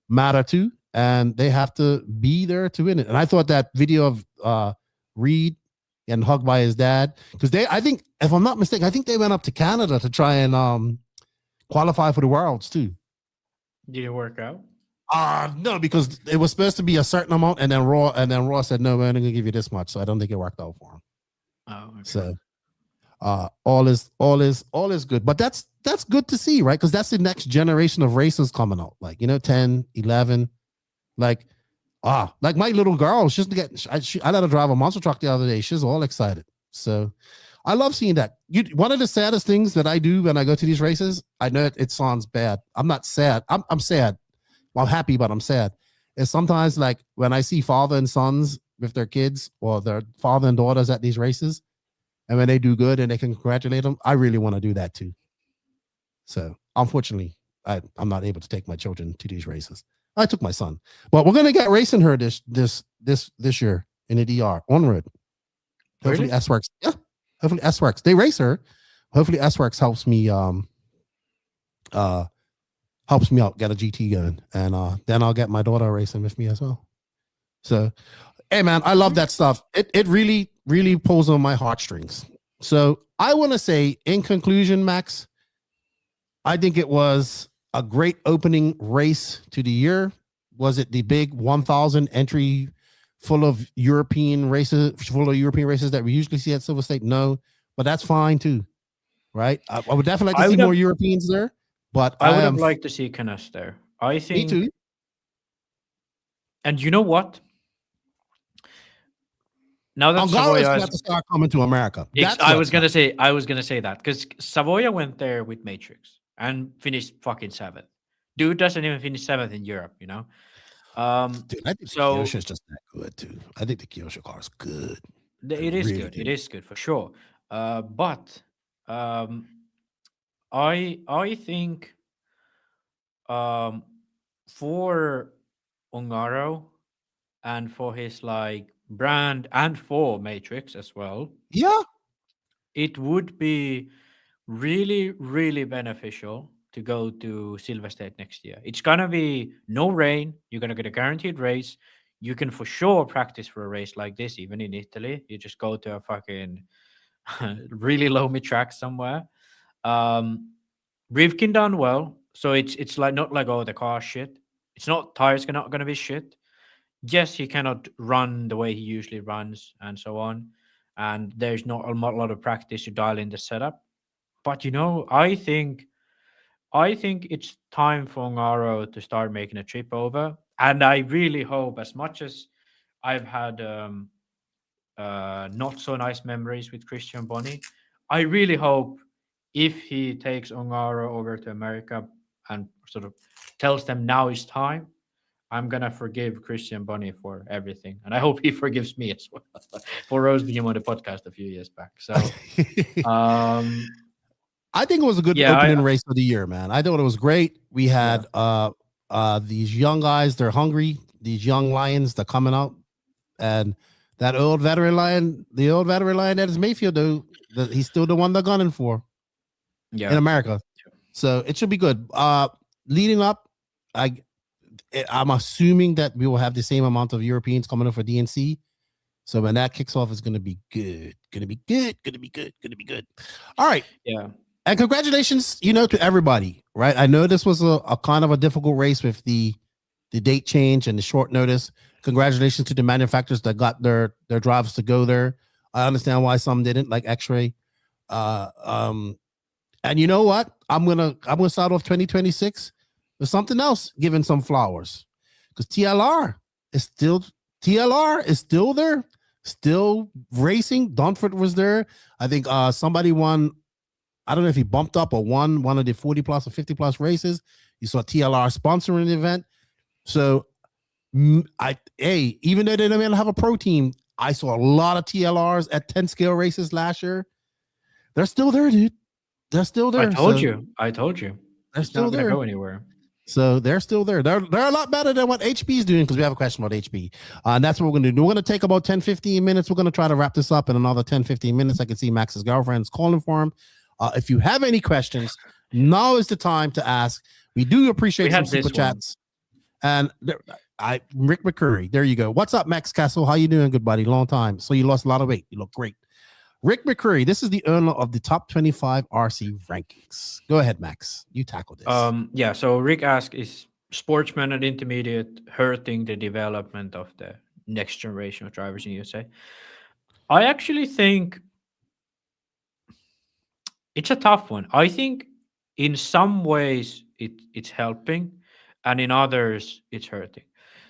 matter too, and they have to be there to win it. And I thought that video of Reed and hugged by his dad, because I think, if I'm not mistaken, I think they went up to Canada to try and qualify for the Worlds too. Did it work out? No, because it was supposed to be a certain amount, and then Raw said, no, we're only gonna give you this much. So I don't think it worked out for him. Oh, okay. So all is good. But that's good to see, right? Because that's the next generation of racers coming out. Like, 10, 11. Like my little girl, I let her drive a monster truck the other day. She's all excited. So I love seeing that. One of the saddest things that I do when I go to these races, I know it sounds bad. I'm not sad. I'm sad. Well, I'm happy, but I'm sad. Is sometimes like when I see father and sons with their kids or their father and daughters at these races, and when they do good and they can congratulate them, I really want to do that too. So unfortunately, I'm not able to take my children to these races. I took my son, but we're gonna get racing her this year in the DR on road. Hopefully, really? S-Works. Yeah, hopefully S-Works. They race her. Hopefully, S-Works helps me helps me out, get a GT going, and then I'll get my daughter racing with me as well. So, hey man, I love that stuff. It really, really pulls on my heartstrings. So I want to say, in conclusion, Max, I think it was a great opening race to the year. Was it the big 1,000 entry full of European races that we usually see at Silverstate? No, but that's fine too, right? I would definitely like to see more Europeans there, but I would have liked to see Canas there. I think. Me too. And you know what? Now that Savoia Savoia is to start coming to America. I was gonna say that because Savoia went there with Matrix and finished fucking 7th. Dude doesn't even finish 7th in Europe, Dude, I think the Kyosha is just that good too. I think the Kyosha car is good. It is really good. It is good for sure. But I think for Ongaro and for his like brand and for Matrix as well, Yeah. it would be really, really beneficial to go to Silverstate next year. It's gonna be no rain. You're gonna get a guaranteed race. You can for sure practice for a race like this, even in Italy. You just go to a fucking really low mid track somewhere. Rivkin done well, so it's like not like, oh, the car shit. It's not tires not gonna be shit. Yes, he cannot run the way he usually runs and so on, and there's not a lot of practice to dial in the setup. But I think it's time for Ngaro to start making a trip over, and I really hope, as much as I've had not so nice memories with Christian Boni, I really hope if he takes Ongaro over to America and sort of tells them now is time, I'm gonna forgive Christian Boni for everything, and I hope he forgives me as well for roasting him on the podcast a few years back. So, I think it was a good opening race of the year, man. I thought it was great. We had these young guys, they're hungry, these young lions that coming out, and that old veteran lion, the old veteran lion that is Mayfield, though, he's still the one they're gunning for in America. So it should be good. Leading up, I'm assuming that we will have the same amount of Europeans coming up for DNC. So when that kicks off, it's going to be good. Going to be good. All right. Yeah. And congratulations, to everybody, right? I know this was a kind of a difficult race with the date change and the short notice. Congratulations to the manufacturers that got their drivers to go there. I understand why some didn't, like X-Ray. And you know what? I'm gonna start off 2026 with something else, giving some flowers, because TLR is still there, still racing. Dunford was there. I think somebody won. I don't know if he bumped up or won one of the 40 plus or 50 plus races. You saw TLR sponsoring the event. So even though they don't have a pro team, I saw a lot of TLRs at 10 scale races last year. They're still there, dude. They're still there. I told you. They're still there. Not gonna go anywhere. So they're still there. They're a lot better than what HB is doing, because we have a question about HB. And that's what we're going to do. We're going to take about 10, 15 minutes. We're going to try to wrap this up in another 10, 15 minutes. I can see Max's girlfriend's calling for him. If you have any questions, now is the time to ask. We do appreciate some super chats. And Rick McCurry, there you go. What's up, Max Castle? How you doing, good buddy? Long time. So you lost a lot of weight. You look great. Rick McCurry, this is the owner of the top 25 RC rankings. Go ahead, Max. You tackle this. So Rick asked, is sportsman and intermediate hurting the development of the next generation of drivers in USA? I actually think it's a tough one. I think in some ways it's helping, and in others it's hurting.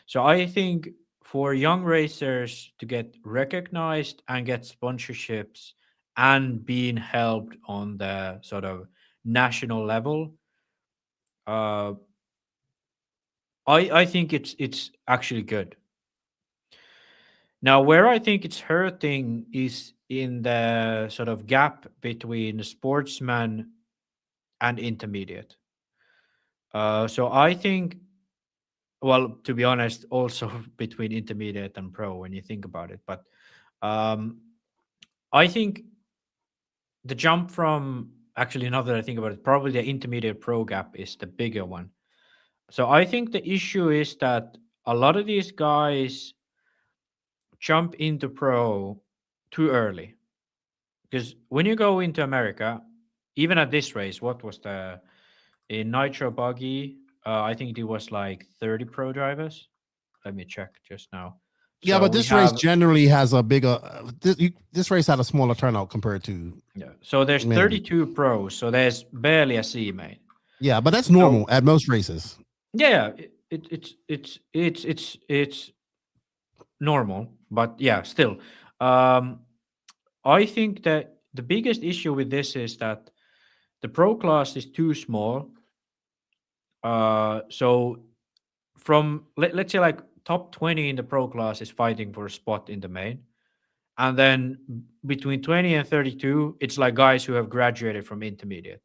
So I think for young racers to get recognized and get sponsorships and being helped on the sort of national level, I think it's actually good. Now, where I think it's hurting is in the sort of gap between sportsman and intermediate. So I think, well, to be honest, also between intermediate and pro when you think about it. But I think the jump from, actually, now that I think about it, probably the intermediate pro gap is the bigger one. So I think the issue is that a lot of these guys jump into pro too early. Because when you go into America, even at this race, what was in nitro buggy? I think it was like 30 pro drivers. Let me check just now. Yeah, but this race generally has a bigger. This race had a smaller turnout compared to. Yeah, so there's 32 pros, so there's barely a C main. Yeah, but that's normal at most races. Yeah, it's normal, but yeah, still. I think that the biggest issue with this is that the pro class is too small. So from let's say like top 20 in the pro class is fighting for a spot in the main, and then between 20 and 32 it's like guys who have graduated from intermediate.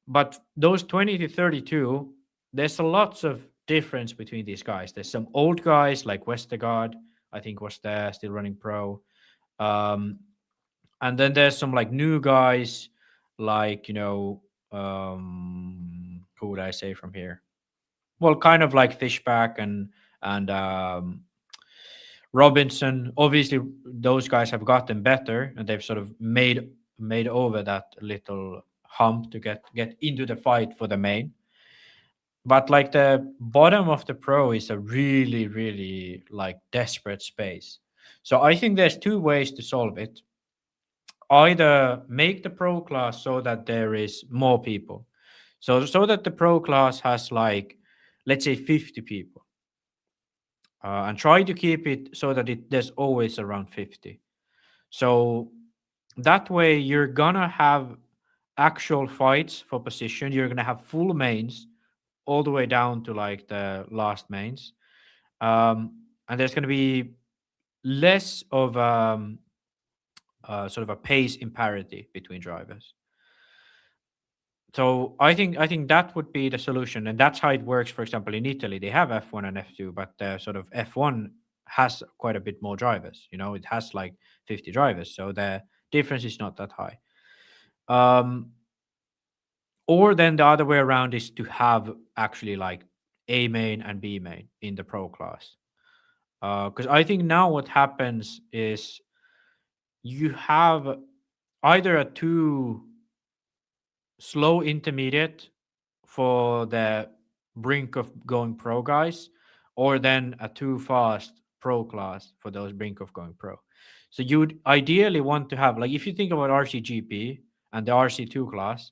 But those 20 to 32 there's a lots of difference between these guys. There's some old guys like Westergaard, I think was there, still running pro. And then there's some like new guys, like, who would I say from here? Well, kind of like Fishback and Robinson. Obviously, those guys have gotten better, and they've sort of made over that little hump to get into the fight for the main. But like the bottom of the pro is a really, really like desperate space. So I think there's two ways to solve it. Either make the pro class so that there is more people. So that the pro class has like, let's say 50 people. And try to keep it so that there's always around 50. So that way you're gonna have actual fights for position. You're gonna have full mains all the way down to like the last mains. And there's gonna be less of sort of a pace imparity between drivers. So I think that would be the solution, and that's how it works. For example, in Italy, they have F1 and F2, but sort of F1 has quite a bit more drivers. It has like 50 drivers, so the difference is not that high. Or then the other way around is to have actually like A main and B main in the pro class, because I think now what happens is you have either a too slow intermediate for the brink of going pro guys, or then a too fast pro class for those brink of going pro. So you'd ideally want to have, like, if you think about RCGP and the RC2 class,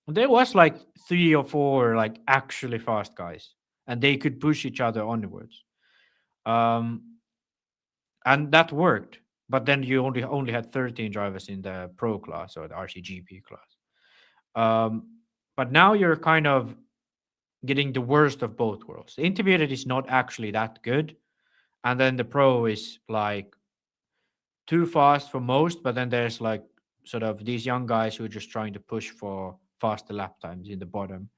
there was like 3 or 4 like actually fast guys, and they could push each other onwards. And that worked, but then you only had 13 drivers in the pro class or the RCGP class. But now you're kind of getting the worst of both worlds. The intermediate is not actually that good, and then the pro is like too fast for most, but then there's like sort of these young guys who are just trying to push for faster lap times in the bottom.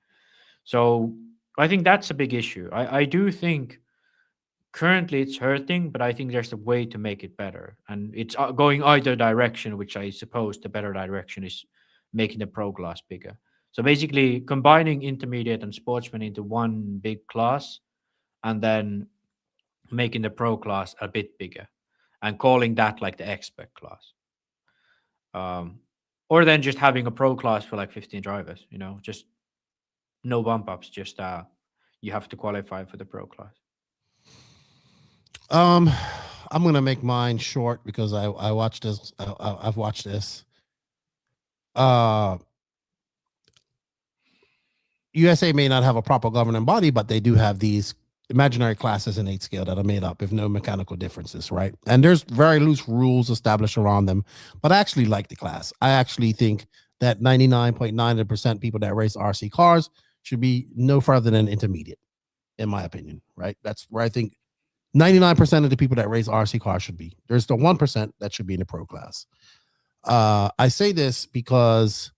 So I think that's a big issue. I do think currently it's hurting, but I think there's a way to make it better, and it's going either direction, which I suppose the better direction is making the pro class bigger. So basically combining intermediate and sportsman into one big class, and then making the pro class a bit bigger and calling that like the expert class. Or then just having a pro class for like 15 drivers, just no bump ups, just you have to qualify for the pro class. I'm gonna make mine short because I watched this. I've watched this. USA may not have a proper governing body, but they do have these imaginary classes in 8 scale that are made up with no mechanical differences, right? And there's very loose rules established around them, but I actually like the class. I actually think that 99.9% people that race RC cars should be no further than intermediate, in my opinion, right? That's where I think 99% of the people that race RC cars should be. There's the 1% that should be in the pro class. I say this because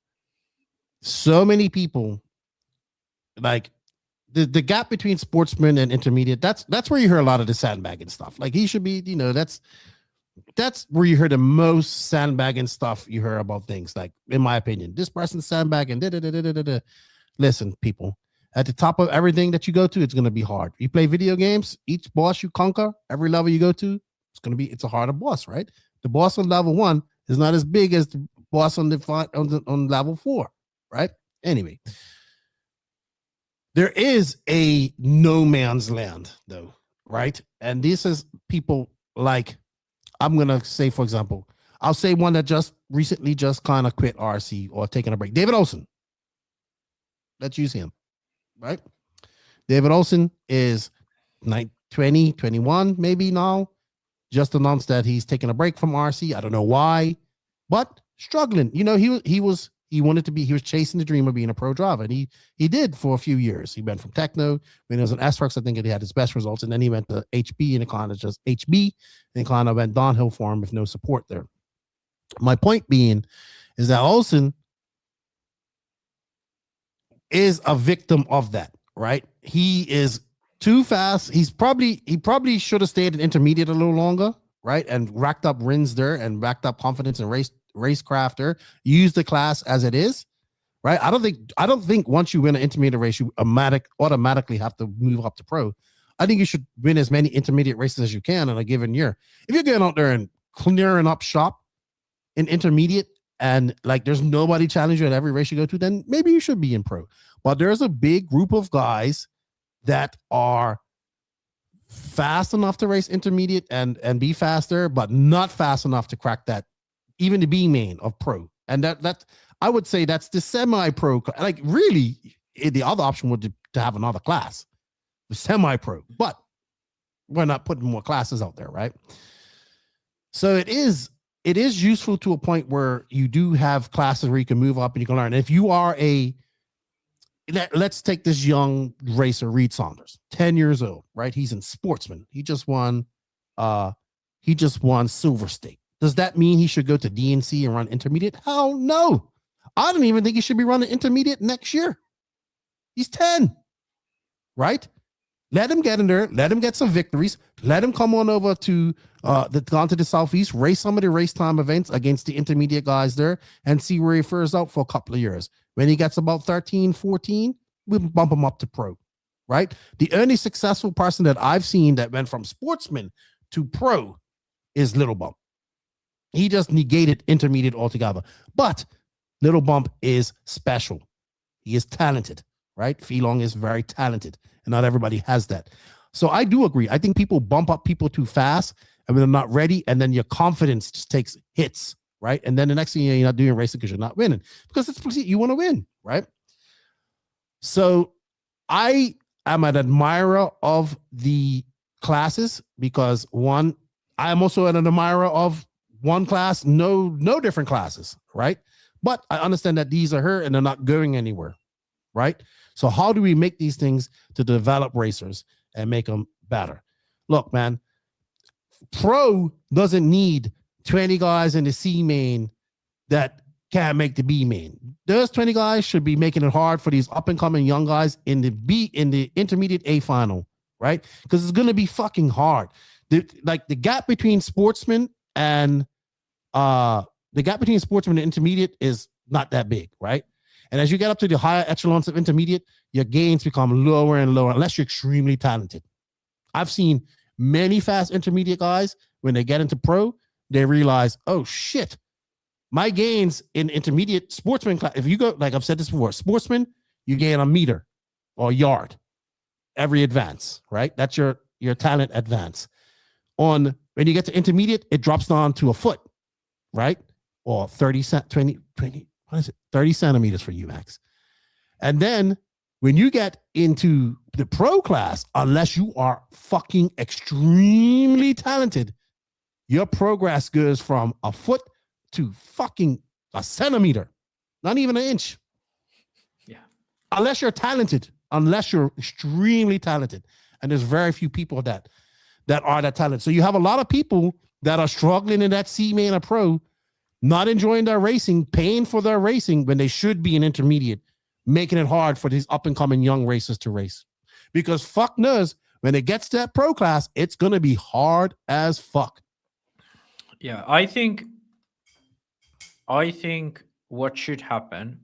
so many people, like the gap between sportsman and intermediate, that's where you hear a lot of the sandbagging stuff. Like he should be, that's where you hear the most sandbagging stuff you hear about things. Like, in my opinion, this person's sandbagging. Listen, people, at the top of everything that you go to, it's going to be hard. You play video games, each boss you conquer, every level you go to, it's a harder boss, right? The boss on level 1 is not as big as the boss on level 4, right? Anyway, there is a no man's land, though, right? And this is people like, I'm going to say, for example, I'll say one that just recently kind of quit RC or taking a break. David Olson. Let's use him, right? David Olson is 20, 21, maybe now. Just announced that he's taking a break from RC. I don't know why, but struggling. He was chasing the dream of being a pro driver, and he did for a few years. He went from Techno, when he was an S-Works, I think he had his best results, and then he went to HB, and it kind of just HB, and kind of went downhill for him with no support there. My point being is that Olson is a victim of that, right? He is too fast. He probably should have stayed in intermediate a little longer, right? And racked up wins there and racked up confidence in racecraft there. Use the class as it is, right? I don't think once you win an intermediate race, you automatically have to move up to pro. I think you should win as many intermediate races as you can in a given year. If you're getting out there and clearing up shop in intermediate and like there's nobody challenge you at every race you go to, then maybe you should be in pro. But there's a big group of guys that are fast enough to race intermediate and be faster, but not fast enough to crack that, even the B main of pro. And that I would say that's the semi-pro. Like really, the other option would be to have another class, the semi-pro. But we're not putting more classes out there, right? So it is useful to a point where you do have classes where you can move up and you can learn. If you are let's take this young racer, Reed Saunders, 10 years old, right? He's in Sportsman. He just won Silverstate. Does that mean he should go to DNC and run intermediate? Hell no. I don't even think he should be running intermediate next year. He's 10, right? Let him get in there. Let him get some victories. Let him come on over to the Southeast, race some of the race time events against the intermediate guys there and see where he fares out for a couple of years. When he gets about 13, 14, we bump him up to pro, right? The only successful person that I've seen that went from Sportsman to pro is Little Bump. He just negated intermediate altogether. But Little Bump is special. He is talented, right? Feelong is very talented, and not everybody has that. So I do agree. I think people bump up people too fast, and when they're not ready, and then your confidence just takes hits, right? And then the next thing you're not doing racing because you're not winning. Because it's you want to win, right? So I am an admirer of the classes because one, I am also an admirer of one class, no different classes, right? But I understand that these are her and they're not going anywhere, right? So how do we make these things to develop racers and make them better? Look, man, pro doesn't need 20 guys in the C main that can't make the B main. Those 20 guys should be making it hard for these up and coming young guys in the intermediate A final, right? Because it's going to be fucking hard. The gap between sportsmen and intermediate is not that big, right? And as you get up to the higher echelons of intermediate, your gains become lower and lower unless you're extremely talented. I've seen many fast intermediate guys, when they get into pro, they realize, oh shit, my gains in intermediate sportsman class, if you go, like I've said this before, sportsman, you gain a meter or a yard every advance, right? That's your talent advance. When you get to intermediate, it drops down to a foot, right? Or 30 centimeters for you, Max. And then when you get into the pro class, unless you are fucking extremely talented, your progress goes from a foot to fucking a centimeter, not even an inch. Yeah. Unless you're talented, unless you're extremely talented. And there's very few people that are that talented. So you have a lot of people that are struggling in that C main or pro, not enjoying their racing, paying for their racing when they should be an intermediate, making it hard for these up and coming young racers to race. Because fuck knows, when it gets to that pro class, it's going to be hard as fuck. Yeah, I think what should happen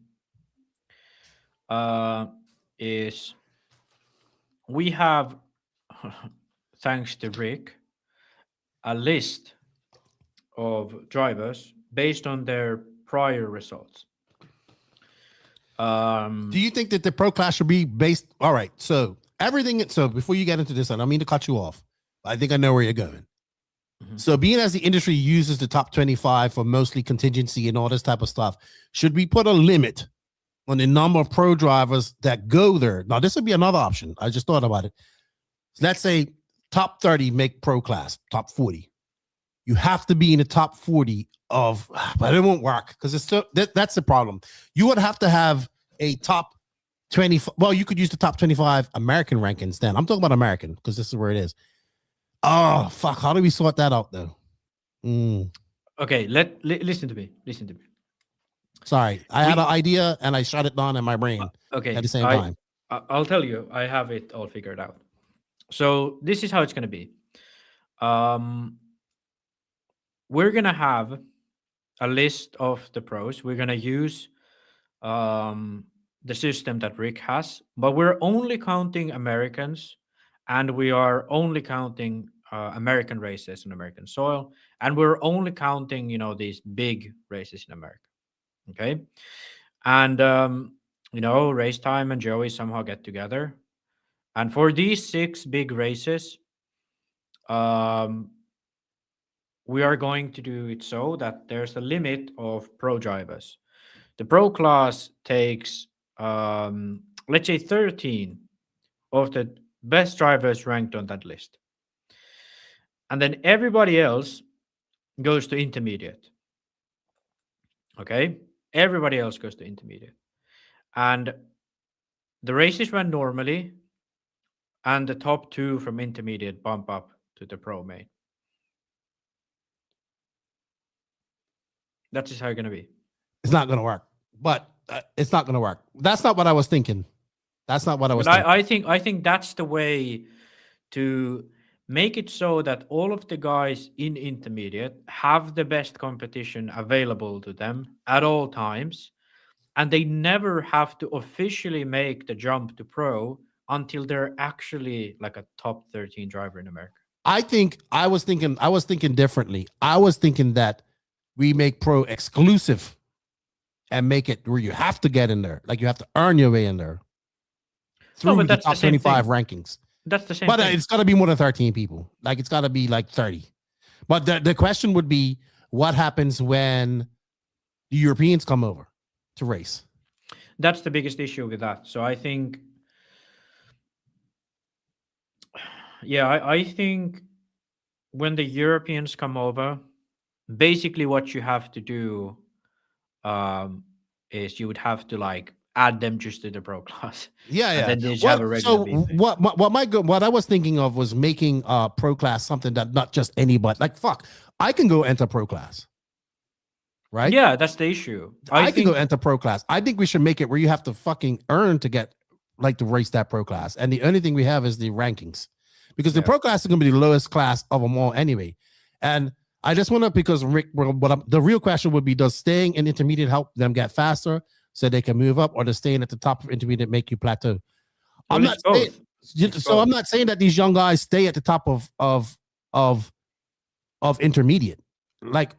is we have, thanks to Rick, a list of drivers based on their prior results. Do you think that the pro class should be based? All right. So before you get into this, I don't mean to cut you off. I think I know where you're going. Mm-hmm. So being as the industry uses the top 25 for mostly contingency and all this type of stuff, should we put a limit on the number of pro drivers that go there? Now, this would be another option. I just thought about it. So let's say top 30 make pro class, top 40. You have to be in the top 40 but it won't work because it's so that's the problem. You would have to have a top 20. Well, you could use the top 25 American rankings then. I'm talking about American because this is where it is. Oh, fuck. How do we sort that out though? Okay, listen to me. Sorry. I had an idea and I shut it down in my brain at the same time. I'll tell you, I have it all figured out. So this is how it's going to be. We're going to have a list of the pros. We're going to use the system that Rick has, but we're only counting Americans, and we are only counting American races on American soil, and we're only counting, these big races in America. Okay. And, Race Time and Joey somehow get together. And for these 6 big races, we are going to do it so that there's a limit of pro drivers. The pro class takes, let's say, 13 of the best drivers ranked on that list. And then everybody else goes to intermediate. Okay? Everybody else goes to intermediate. And the races run normally, and the top 2 from intermediate bump up to the pro main. That's just how it's going to be. It's not going to work. But it's not going to work. That's not what I was thinking. That's not what I was thinking. I think that's the way to make it so that all of the guys in intermediate have the best competition available to them at all times, and they never have to officially make the jump to pro until they're actually like a top 13 driver in America. I was thinking differently. I was thinking that we make pro exclusive and make it where you have to get in there. Like you have to earn your way in there through but the that's top the same 25 thing. rankings. That's the same But thing. it's got to be more than 13 people. Like it's got to be like 30. But the question would be, what happens when the Europeans come over to race? That's the biggest issue with that. So I think, I think when the Europeans come over, basically what you have to do is you would have to like add them just to the pro class. Yeah. And then they just have a regular BP. What I was thinking of was making pro class something that not just anybody, like I can go enter pro class. Right? Yeah, that's the issue. I can go enter pro class. I think we should make it where you have to fucking earn to get like to race that pro class. And the only thing we have is the rankings, because the pro class is going to be the lowest class of them all anyway. And I just want to, because Rick, the real question would be, does staying in intermediate help them get faster so they can move up, or does staying at the top of intermediate make you plateau? I'm not saying that these young guys stay at the top of intermediate. Like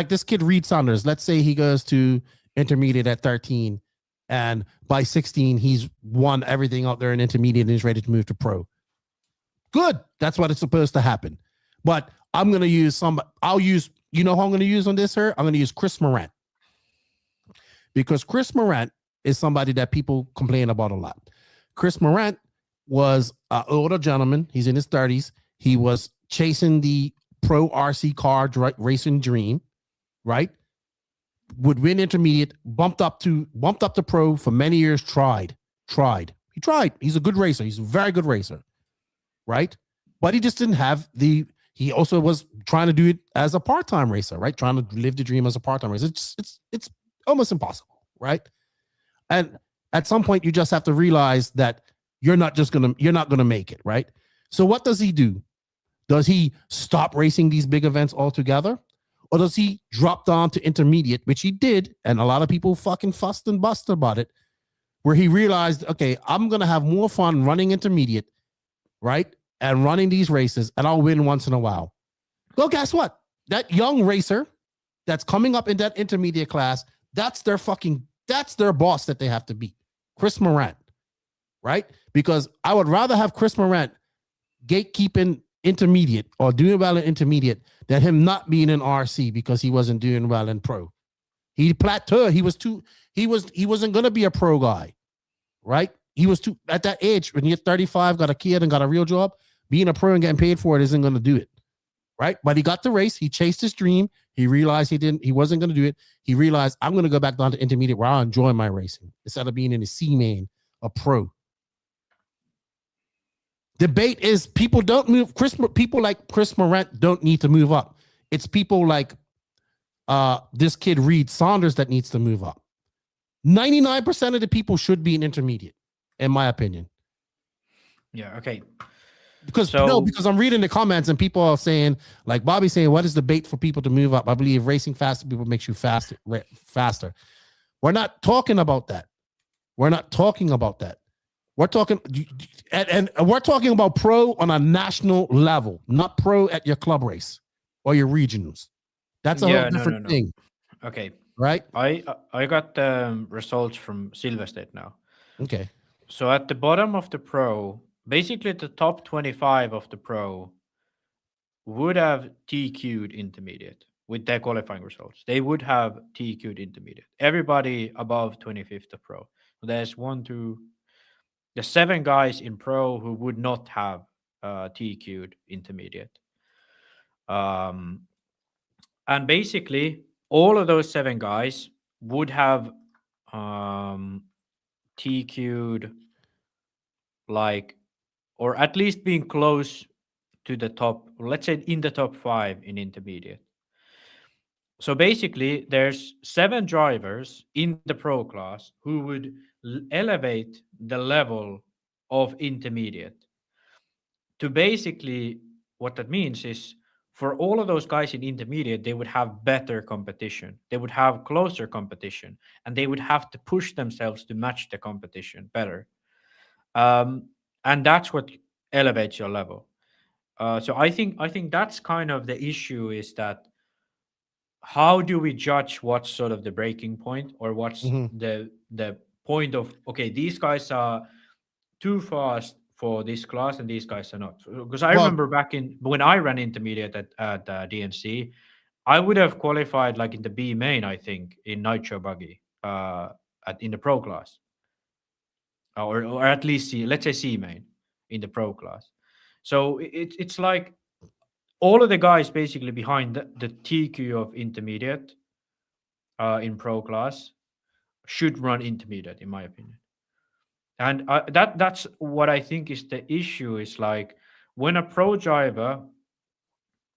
this kid Reed Saunders, let's say he goes to intermediate at 13, and by 16 he's won everything out there in intermediate and he's ready to move to pro. Good, that's what it's supposed to happen. But I'm gonna use who I'm gonna use on this here? I'm gonna use Chris Morant, because Chris Morant is somebody that people complain about a lot. Chris Morant was an older gentleman. He's in his 30s. He was chasing the pro RC car racing dream, right? Would win intermediate, bumped up to pro for many years, tried. He tried. He's a good racer. He's a very good racer, right? But he just didn't have he also was trying to do it as a part-time racer, right? Trying to live the dream as a part-time racer. It's almost impossible, right? And at some point you just have to realize that you're not gonna make it, right? So what does he do? Does he stop racing these big events altogether? Or does he drop down to intermediate, which he did, and a lot of people fucking fussed and bust about it, where he realized, okay, I'm going to have more fun running intermediate, right? And running these races, and I'll win once in a while. Well, guess what? That young racer that's coming up in that intermediate class, that's their boss that they have to beat. Chris Morant, right? Because I would rather have Chris Morant gatekeeping intermediate or doing well in intermediate than him not being in RC because he wasn't doing well in pro. He plateaued. He wasn't going to be a pro guy, right? He was too, at that age, when you're 35, got a kid and got a real job, being a pro and getting paid for it isn't going to do it, right? But he got the race. He chased his dream. He realized he wasn't going to do it. He realized, I'm going to go back down to intermediate where I enjoy my racing instead of being in a C main, a pro. Debate is people don't move. People like Chris Morant don't need to move up. It's people like this kid Reed Saunders that needs to move up. 99% of the people should be in intermediate. in my opinion. Yeah. Okay. Because So- because I'm reading the comments and people are saying, like Bobby's saying, what is the bait for people to move up? I believe racing faster people makes you faster. We're not talking about that. We're not talking about that. We're talking and we're talking about pro on a national level, not pro at your club race or your regionals. That's a whole different thing, Okay. right? I got the results from Silverstate now. Okay. So at the bottom of the pro, basically the top 25 of the pro would have TQ'd intermediate with their qualifying results. They would have TQ'd intermediate. Everybody above 25th of pro. So there's there's 7 guys in pro who would not have TQ'd intermediate. And basically all of those 7 guys would have TQ'd like, or at least being close to the top, let's say in the top 5 in intermediate. So basically there's 7 drivers in the pro class who would elevate the level of intermediate. To basically, what that means is for all of those guys in intermediate, they would have better competition. They would have closer competition, and they would have to push themselves to match the competition better. And that's what elevates your level. So I think that's kind of the issue, is that how do we judge what's sort of the breaking point, or what's the point of, okay, these guys are too fast for this class and these guys are not. Because I remember back when I ran intermediate at DNC, I would have qualified like in the B main, I think, in nitro buggy in the pro class, or at least let's say C main in the pro class. So it's like all of the guys basically behind the TQ of intermediate in pro class should run intermediate, in my opinion. And that's what I think is the issue, is like when a pro driver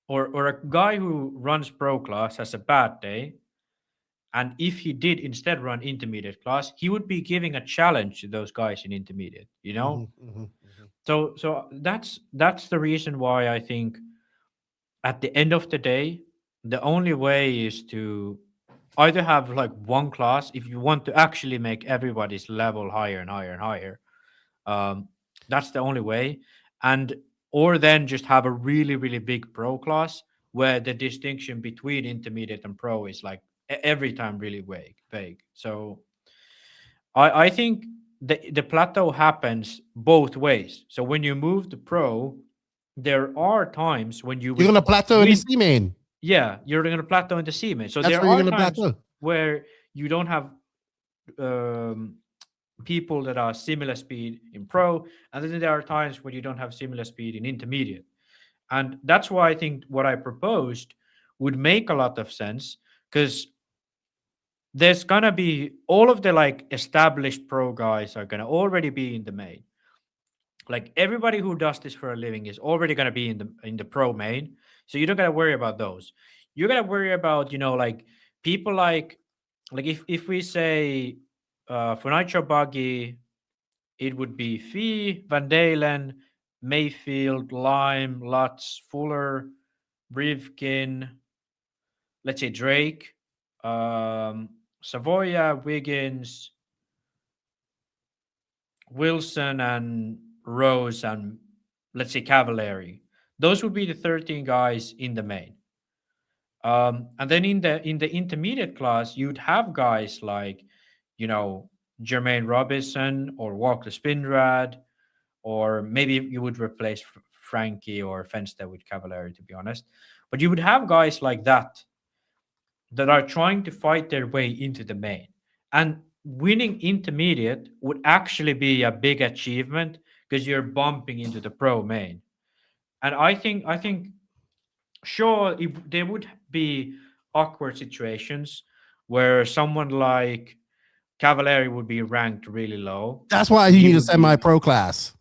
or a guy who runs pro class has a bad day, and if he did instead run intermediate class, he would be giving a challenge to those guys in intermediate, you know? So that's the reason why I think at the end of the day, the only way is to either have like one class, if you want to actually make everybody's level higher and higher and higher. That's the only way. Or then just have a really, really big pro class where the distinction between intermediate and pro is like every time really vague. So I think the plateau happens both ways. So when you move to pro, there are times when you're going to plateau in the C main. Yeah, you're going to plateau in the C main. So that's there are times where you don't have people that are similar speed in pro, and then there are times where you don't have similar speed in intermediate. And that's why I think what I proposed would make a lot of sense, because there's going to be all of the like established pro guys are going to already be in the main. Like everybody who does this for a living is already going to be in the pro main. So you don't got to worry about those. You got to worry about, like people like if we say for nitro buggy, it would be Fee, Van Dalen, Mayfield, Lime, Lutz, Fuller, Rivkin, let's say Drake, Savoya, Wiggins, Wilson, and Rose, and let's say Cavallari. Those would be the 13 guys in the main. And then in the intermediate class, you'd have guys like, Jermaine Robinson or Walker Spinrad, or maybe you would replace Frankie or Fenster with Cavallari, to be honest. But you would have guys like that are trying to fight their way into the main. And winning intermediate would actually be a big achievement, because you're bumping into the pro main. And I think sure, there would be awkward situations where someone like Cavallari would be ranked really low. That's why you need a semi-pro class.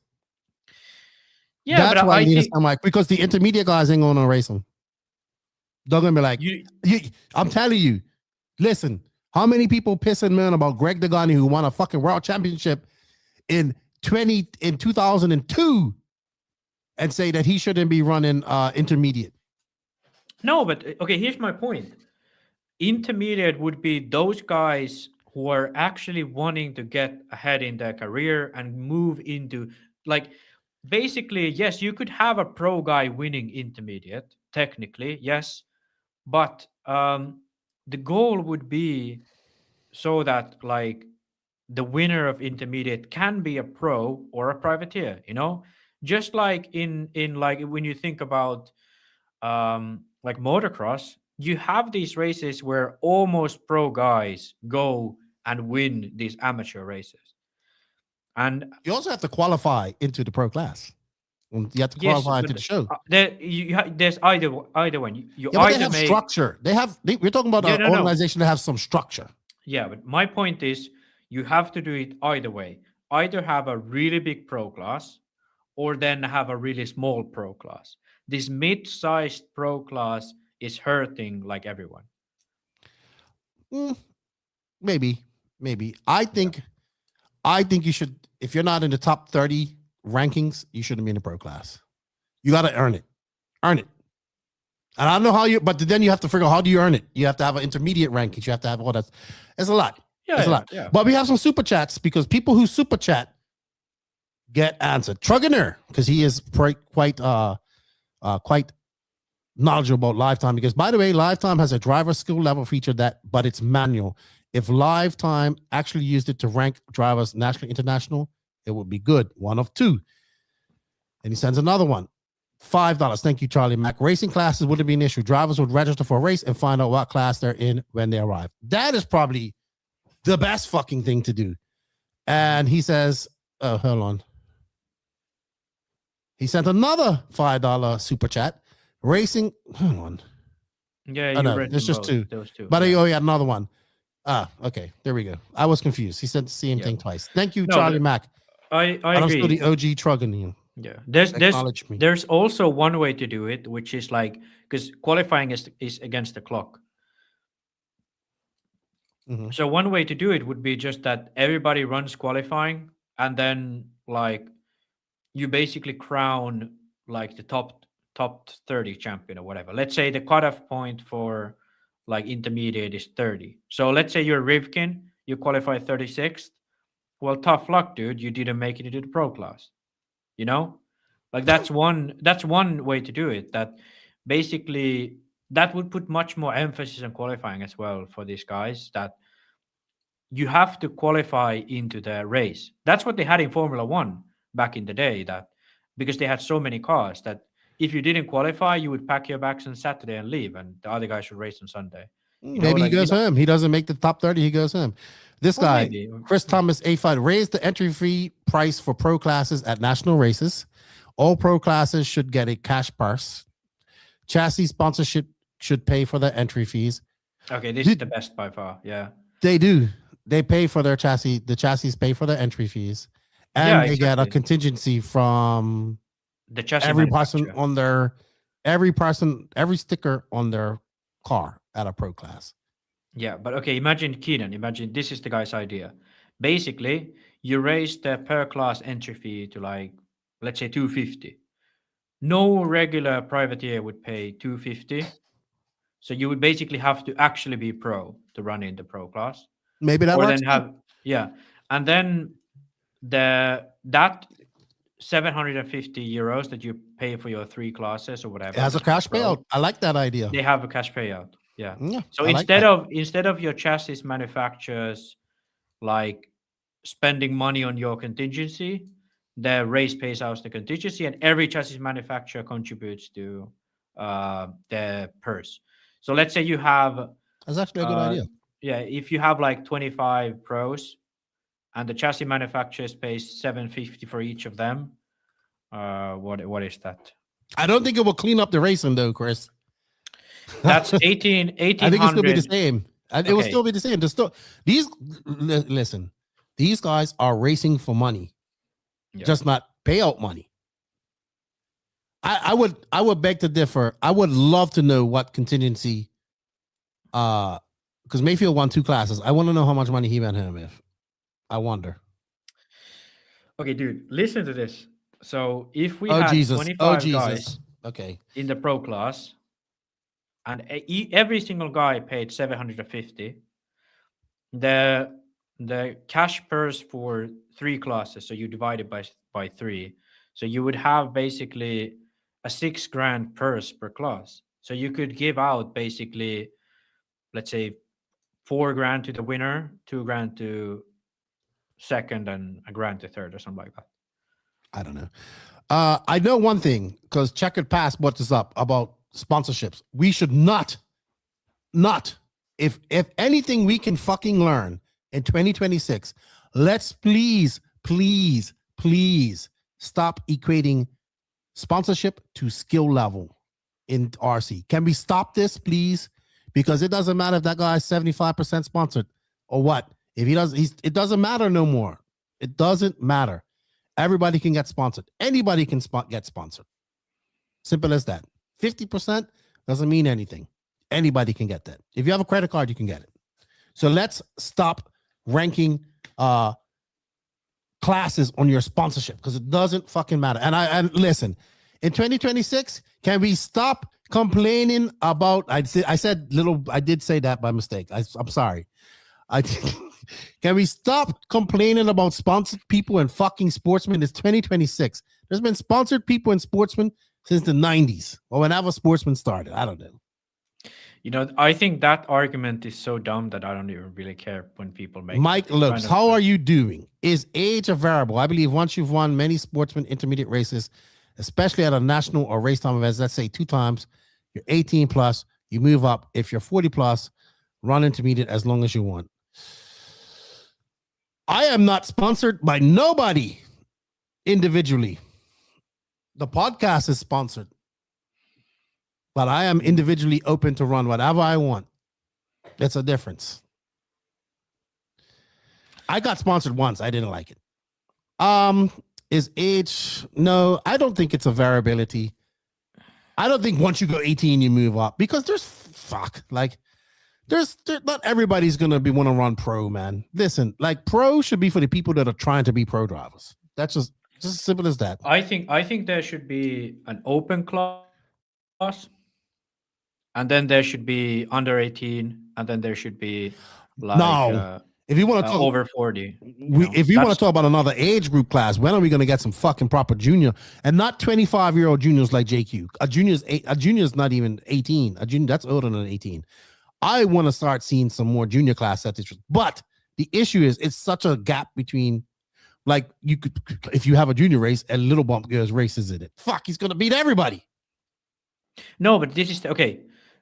Yeah, that's why you need a semi, because the intermediate guys ain't going to race them. They're going to be like, I'm telling you, listen, how many people pissing man about Greg Degani, who won a fucking world championship in 2002 and say that he shouldn't be running intermediate. No, but okay, here's my point. Intermediate would be those guys who are actually wanting to get ahead in their career and move into, like, basically, yes, you could have a pro guy winning intermediate, technically, yes, but the goal would be so that, like, the winner of intermediate can be a pro or a privateer, you know, just like in like when you think about like motocross, you have these races where almost pro guys go and win these amateur races. And You also have to qualify into the pro class. You have to yes, qualify but to the show. there's either one. You Yeah, but either they have make structure. We're talking about Yeah, an no, no. organization that has some structure. Yeah, but my point is you have to do it either way. Either have a really big pro class or then have a really small pro class. This mid-sized pro class is hurting like everyone. Maybe. I think you should, if you're not in the top 30 rankings, you shouldn't be in the pro class. You got to earn it. And I don't know how but then you have to figure out, how do you earn it? You have to have an intermediate rankings. You have to have all that. It's a lot. It's a lot. Yeah. But we have some super chats because people who super chat get answered. Truggy, because he is quite knowledgeable about Lifetime. Because, by the way, Lifetime has a driver skill level feature but it's manual. If Lifetime actually used it to rank drivers national, international, it would be good. One of two. And he sends another one. $5. Thank you, Charlie Mac. Racing classes wouldn't be an issue. Drivers would register for a race and find out what class they're in when they arrive. That is probably the best fucking thing to do. And he says, oh, hold on. He sent another $5 super chat. Racing, hold on. Yeah, Oh, no, read it's them just both, two. those two. But he had another one. Okay, there we go. I was confused. He said the same thing twice. Thank you, No, Charlie Mac. I I'm still agree. the OG Truggy. Yeah, Acknowledge me. there's also one way to do it, which is like, because qualifying is against the clock. Mhm. So one way to do it would be just that everybody runs qualifying, and then like you basically crown like the top 30 champion or whatever. Let's say the cutoff point for like intermediate is 30. So let's say you're Rivkin, you qualify 36th. Well, tough luck, dude. You didn't make it into the pro class. You know, like that's one way to do it. That basically that would put much more emphasis on qualifying as well for these guys, that you have to qualify into the race. That's what they had in Formula One back in the day, that because they had so many cars that if you didn't qualify, you would pack your bags on Saturday and leave, and the other guys would race on Sunday. Maybe he goes home. He doesn't make the top 30. He goes home. This guy, maybe. Chris Thomas A5, raised the entry fee price for pro classes at national races. All pro classes should get a cash purse. Chassis sponsorship should pay for the entry fees. Okay, this is the best by far. Yeah, they do. They pay for their chassis. The chassis pay for their entry fees, and they get a contingency from the chassis every person on every sticker on their car at a pro class. Yeah, but okay, imagine Keenan. Imagine this is the guy's idea. Basically, you raise the per class entry fee to like, let's say $250. No regular privateer would pay $250. So you would basically have to actually be pro to run in the pro class. Maybe that or works. Then have and then that 750 euros that you pay for your 3 classes or whatever. It has a cash payout. I like that idea. They have a cash payout. Yeah. So I instead of your chassis manufacturers like spending money on your contingency, the race pays out the contingency, and every chassis manufacturer contributes to the purse. So let's say you have. That's actually a good idea. Yeah, if you have like 25 pros, and the chassis manufacturers pays $750 for each of them, what is that? I don't think it will clean up the racing though, Chris. That's 1800. I think it'll still be the same. It will still be the same. Listen, these guys are racing for money, just not payout money. I would beg to differ. I would love to know what contingency, because Mayfield won 2 classes. I want to know how much money he went home with. I wonder. Okay, dude, listen to this. So if we Oh had Jesus! 25 guys Okay. in the pro class, and every single guy paid 750, the cash purse for 3 classes, so you divide it by 3, so you would have basically a 6 grand purse per class. So you could give out basically, let's say, 4 grand to the winner, 2 grand to second, and a grand to third, or something like that. I don't know. I know one thing, because Checkered Past brought this up about sponsorships. We should not, if anything we can fucking learn in 2026, let's please stop equating sponsorship to skill level in RC. Can we stop this, please? Because it doesn't matter if that guy is 75% sponsored or what. If he does, it doesn't matter no more. It doesn't matter. Everybody can get sponsored. Anybody can get sponsored. Simple as that. 50% doesn't mean anything. Anybody can get that. If you have a credit card, you can get it. So let's stop ranking classes on your sponsorship, because it doesn't fucking matter. And listen, in 2026, can we stop complaining about? I did say that by mistake. I'm sorry. Can we stop complaining about sponsored people and fucking sportsmen? It's 2026. There's been sponsored people and sportsmen since the 90s, or whenever sportsmen started. I don't know. You know, I think that argument is so dumb that I don't even really care when people make Mike Lopes, how are you doing? Is age a variable? I believe once you've won many sportsman intermediate races, especially at a national or race time events, let's say 2 times, you're 18 plus, you move up. If you're 40 plus, run intermediate as long as you want. I am not sponsored by nobody individually. The podcast is sponsored, but I am individually open to run whatever I want. That's a difference. I got sponsored once. I didn't like it. Is age? No, I don't think it's a variability. I don't think once you go 18, you move up, because there's not everybody's going to want to run pro, man. Listen, like, pro should be for the people that are trying to be pro drivers. That's just as simple as that. I think there should be an open class, and then there should be under 18, and then there should be like if you want to talk over 40. If you want to talk about another age group class, when are we going to get some fucking proper junior, and not 25-year-old juniors like JQ? A junior's not even 18. A junior, that's older than 18. I want to start seeing some more junior class at this. But the issue is, it's such a gap between, like, you could, if you have a junior race and Little Bump goes races in it, fuck, he's going to beat everybody. No, but this is okay.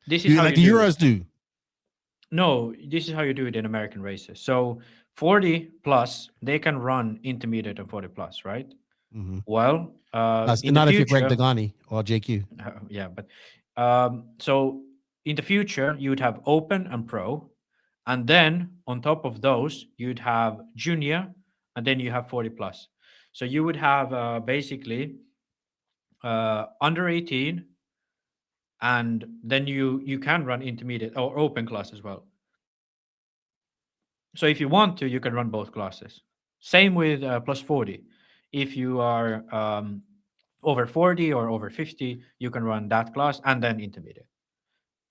This is how like the Euros do. No, this is how you do it in American races. So 40 plus, they can run intermediate and 40 plus, right? Mm-hmm. Well, not if you're Greg Degani or JQ. Yeah, but so in the future, you would have open and pro, and then on top of those, you'd have junior, and then you have 40 plus. So you would have basically under 18, and then you can run intermediate or open class as well. So if you want to, you can run both classes. Same with plus 40. If you are over 40 or over 50, you can run that class and then intermediate.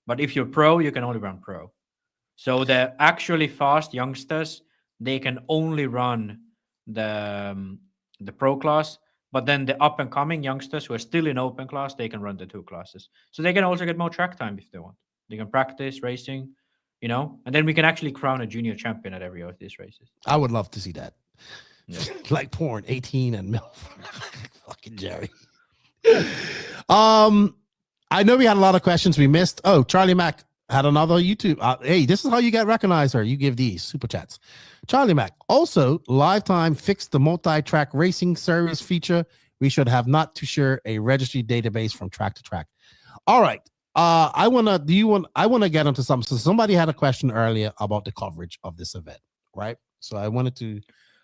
But if you're pro, you can only run pro. So the actually fast youngsters, they can only run the pro class. But then the up and coming youngsters who are still in open class, they can run the 2 classes. So they can also get more track time if they want. They can practice racing, and then we can actually crown a junior champion at every of these races. I would love to see that. Yeah. Like porn, 18 and MILF. Fucking Jerry. I know we had a lot of questions we missed. Oh, Charlie Mack had another YouTube. Hey, this is how you get recognized, or you give these super chats. Charlie Mack. Also, Lifetime fixed the multi-track racing service feature. We should have not to share a registry database from track to track. All right. I want to get into something. So somebody had a question earlier about the coverage of this event, right? So I wanted to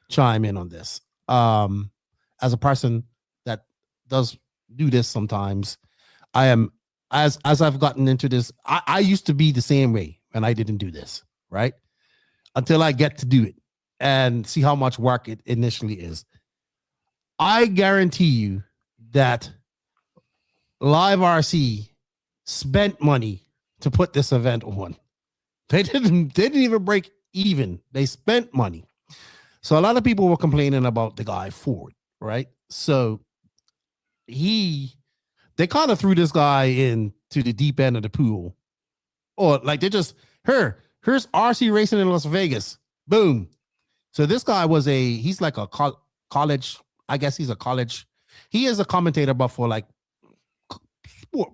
chime in on this. As a person that does do this sometimes, I am, as I've gotten into this, I used to be the same way when I didn't do this, right? Until I get to do it and see how much work it initially is. I guarantee you that Live RC spent money to put this event on. They didn't even break even. They spent money. So a lot of people were complaining about the guy Ford, right? So they kind of threw this guy into the deep end of the pool. Or like they just, here's RC racing in Las Vegas. Boom. So this guy he's like a college, I guess he's a college. He is a commentator, but for like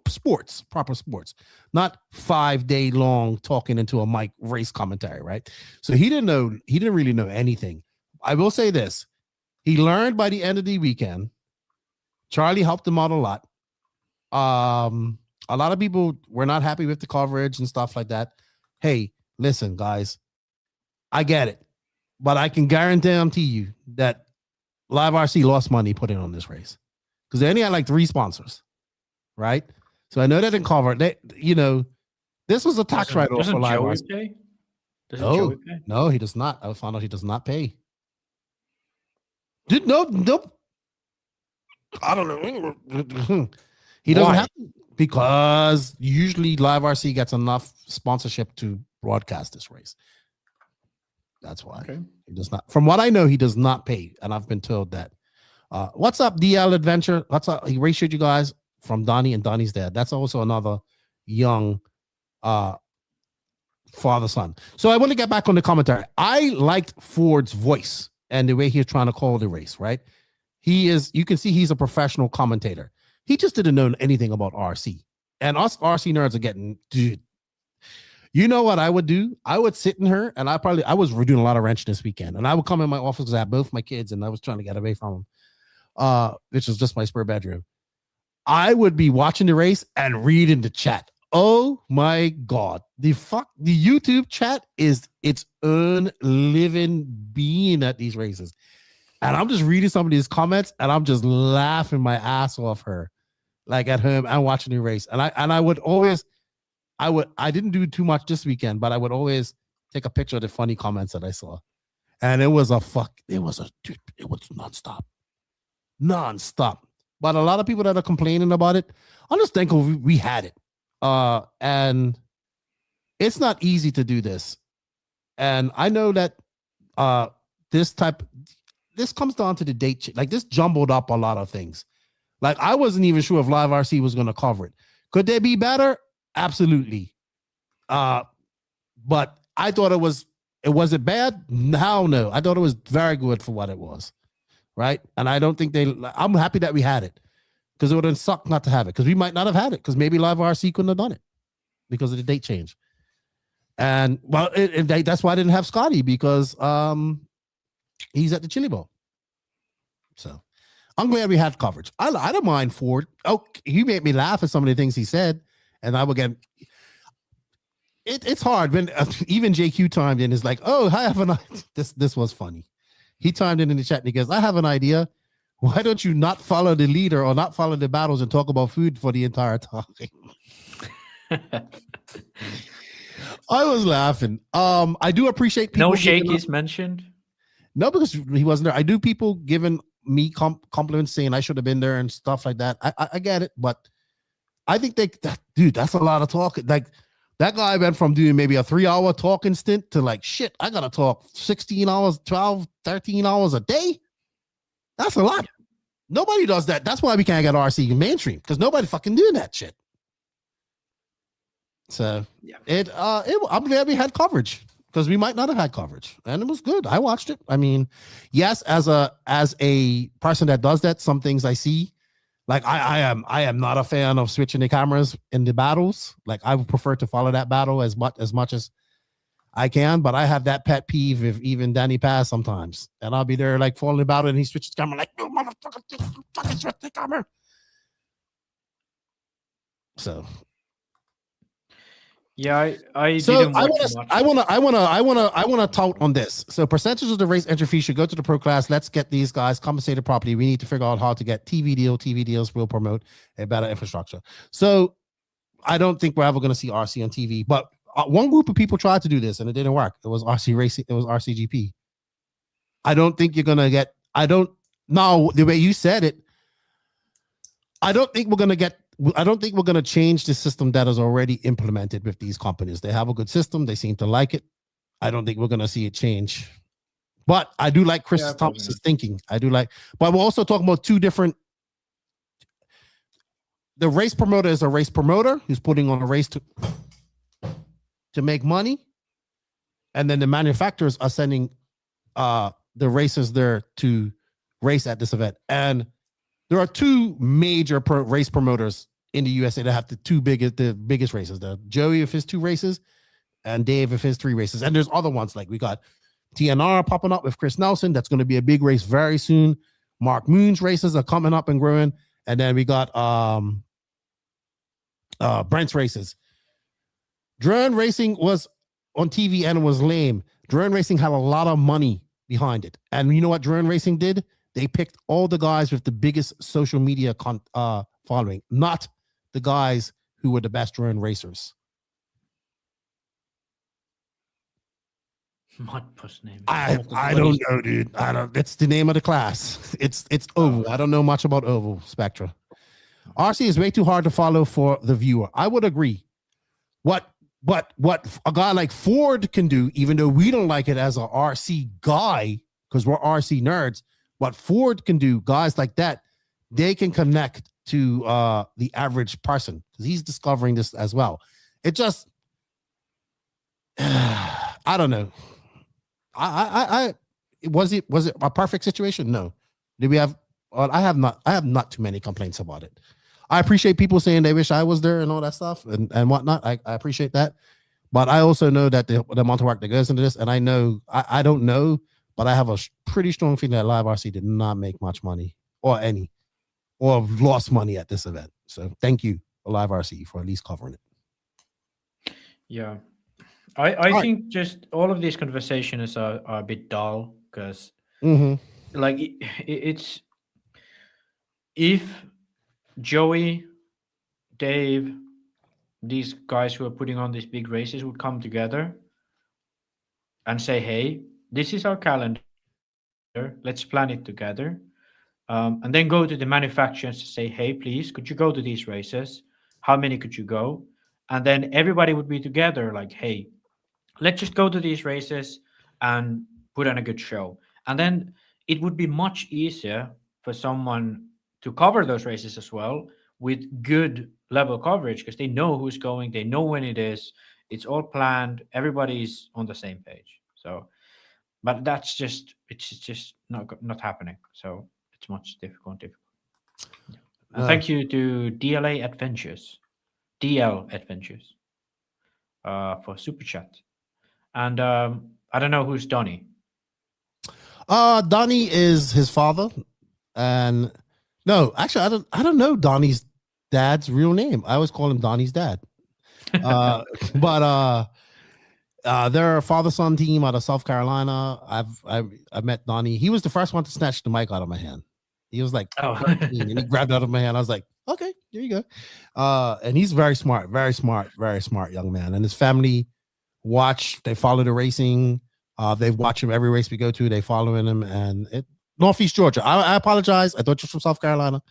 sports, proper sports, not 5-day long talking into a mic race commentary, right? So he didn't really know anything. I will say this. He learned by the end of the weekend. Charlie helped him out a lot. A lot of people were not happy with the coverage and stuff like that. Hey, listen, guys, I get it, but I can guarantee you that Live RC lost money putting on this race because they only had like 3 sponsors, right? So I know they didn't cover it. This was a tax write-off for Live RC. Pay? No, no, he does not. I found out he does not pay. Nope. I don't know. He doesn't have to, because usually Live RC gets enough sponsorship to broadcast this race. That's why. Okay. He does not. From what I know, he does not pay, and I've been told that. What's up, DL Adventure? What's up? He race showed you guys from Donnie and Donnie's dad. That's also another young father-son. So I want to get back on the commentary. I liked Ford's voice and the way he was trying to call the race, right? You can see he's a professional commentator. He just didn't know anything about RC. And us RC nerds are getting, dude. You know what I would do? I would sit in her, and I was doing a lot of wrenching this weekend, and I would come in my office because I had both my kids, and I was trying to get away from them, which was just my spare bedroom. I would be watching the race and reading the chat. Oh my God. The YouTube chat is its own living being at these races. And I'm just reading some of these comments, and I'm just laughing my ass off her, like at home and watching the race. And I would always, I didn't do too much this weekend, but I would always take a picture of the funny comments that I saw. And it was nonstop. But a lot of people that are complaining about it, I'm just thankful we had it. And it's not easy to do this. And I know that this comes down to the date. Like, this jumbled up a lot of things. Like, I wasn't even sure if Live RC was going to cover it. Could they be better? Absolutely. But I thought was it bad? Hell no. I thought it was very good for what it was. Right? And I don't think I'm happy that we had it, because it would have sucked not to have it, because we might not have had it, because maybe Live RC couldn't have done it because of the date change. And well, that's why I didn't have Scotty, because he's at the Chili Bowl. So I'm glad we had coverage. I don't mind Ford. Oh, he made me laugh at some of the things he said, and I will get. It's hard when even JQ timed in. Is like, oh, I have an this was funny. He timed in the chat and he goes, I have an idea. Why don't you not follow the leader or not follow the battles and talk about food for the entire time? I was laughing. I do appreciate people. No shakies mentioned. No, because he wasn't there. I do people giving me compliments saying I should have been there and stuff like that. I get it, but I think dude, that's a lot of talk. Like, that guy went from doing maybe a 3-hour talking stint to like, shit, I got to talk 16 hours, 12, 13 hours a day. That's a lot. Nobody does that. That's why we can't get RC in mainstream, because nobody fucking doing that shit. So yeah, I'm glad we had coverage, because we might not have had coverage, and it was good. I watched it. I mean, yes, as a person that does that, some things I see. Like, I am not a fan of switching the cameras in the battles. Like, I would prefer to follow that battle as much as I can. But I have that pet peeve if even Danny Paz sometimes, and I'll be there like following the battle, and he switches the camera like, no motherfucker, fucking switch the camera. So yeah, I want to tout on this. So percentage of the race entry fee should go to the pro class. Let's get these guys compensated properly. We need to figure out how to get TV deals will promote a better infrastructure. So I don't think we're ever going to see RC on TV, but one group of people tried to do this and it didn't work. It was RC Racing. It was RCGP. I don't think you're going to get, Now, the way you said it, I don't think we're gonna change the system that is already implemented with these companies. They have a good system. They seem to like it. I don't think we're gonna see it change. But I do like Chris Thompson's thinking. I do like, but we're also talking about two different. The race promoter is a race promoter who's putting on a race to make money. And then the manufacturers are sending the racers there to race at this event. And there are two major race promoters in the USA that have the biggest races. The Joey of his 2 races and Dave of his 3 races. And there's other ones, like we got TNR popping up with Chris Nelson. That's going to be a big race very soon. Mark Moon's races are coming up and growing. And then we got Brent's races. Drone racing was on TV and it was lame. Drone racing had a lot of money behind it. And you know what drone racing did? They picked all the guys with the biggest social media following, not the guys who were the best drone racers. Mudpuss name. I don't know, dude. I don't. It's the name of the class. It's oval. I don't know much about oval Spectra. RC is way too hard to follow for the viewer. I would agree. What a guy like Ford can do, even though we don't like it as a RC guy because we're RC nerds, what Ford can do, guys like that, they can connect to the average person because he's discovering this as well. It just, I don't know. Was it a perfect situation? No. Did we have? Well, I have not too many complaints about it. I appreciate people saying they wish I was there and all that stuff and whatnot. I appreciate that, but I also know that the amount of work that goes into this, and I know I don't know, but I have a pretty strong feeling that Live RC did not make much money or lost money at this event. So thank you, Live RC, for at least covering it. Yeah. I think just all of these conversations are a bit dull because like it's if Joey, Dave, these guys who are putting on these big races would come together and say, hey, this is our calendar, let's plan it together, and then go to the manufacturers to say, hey, please, could you go to these races? How many could you go? And then everybody would be together like, hey, let's just go to these races and put on a good show. And then it would be much easier for someone to cover those races as well with good level coverage because they know who's going, they know when it is, it's all planned, everybody's on the same page. So, but it's just not happening. So it's much difficult. And thank you to DL Adventures for super chat. And I don't know who's Donnie. Donnie is his father, and no, actually, I don't know Donnie's dad's real name. I always call him Donnie's dad. But they're a father-son team out of South Carolina. I've met Donnie. He was the first one to snatch the mic out of my hand. He was like, and he grabbed it out of my hand. I was like, okay, here you go. And he's very smart young man. And his family they follow the racing. They watch him every race we go to. They following him, and Northeast Georgia. I apologize. I thought you were from South Carolina.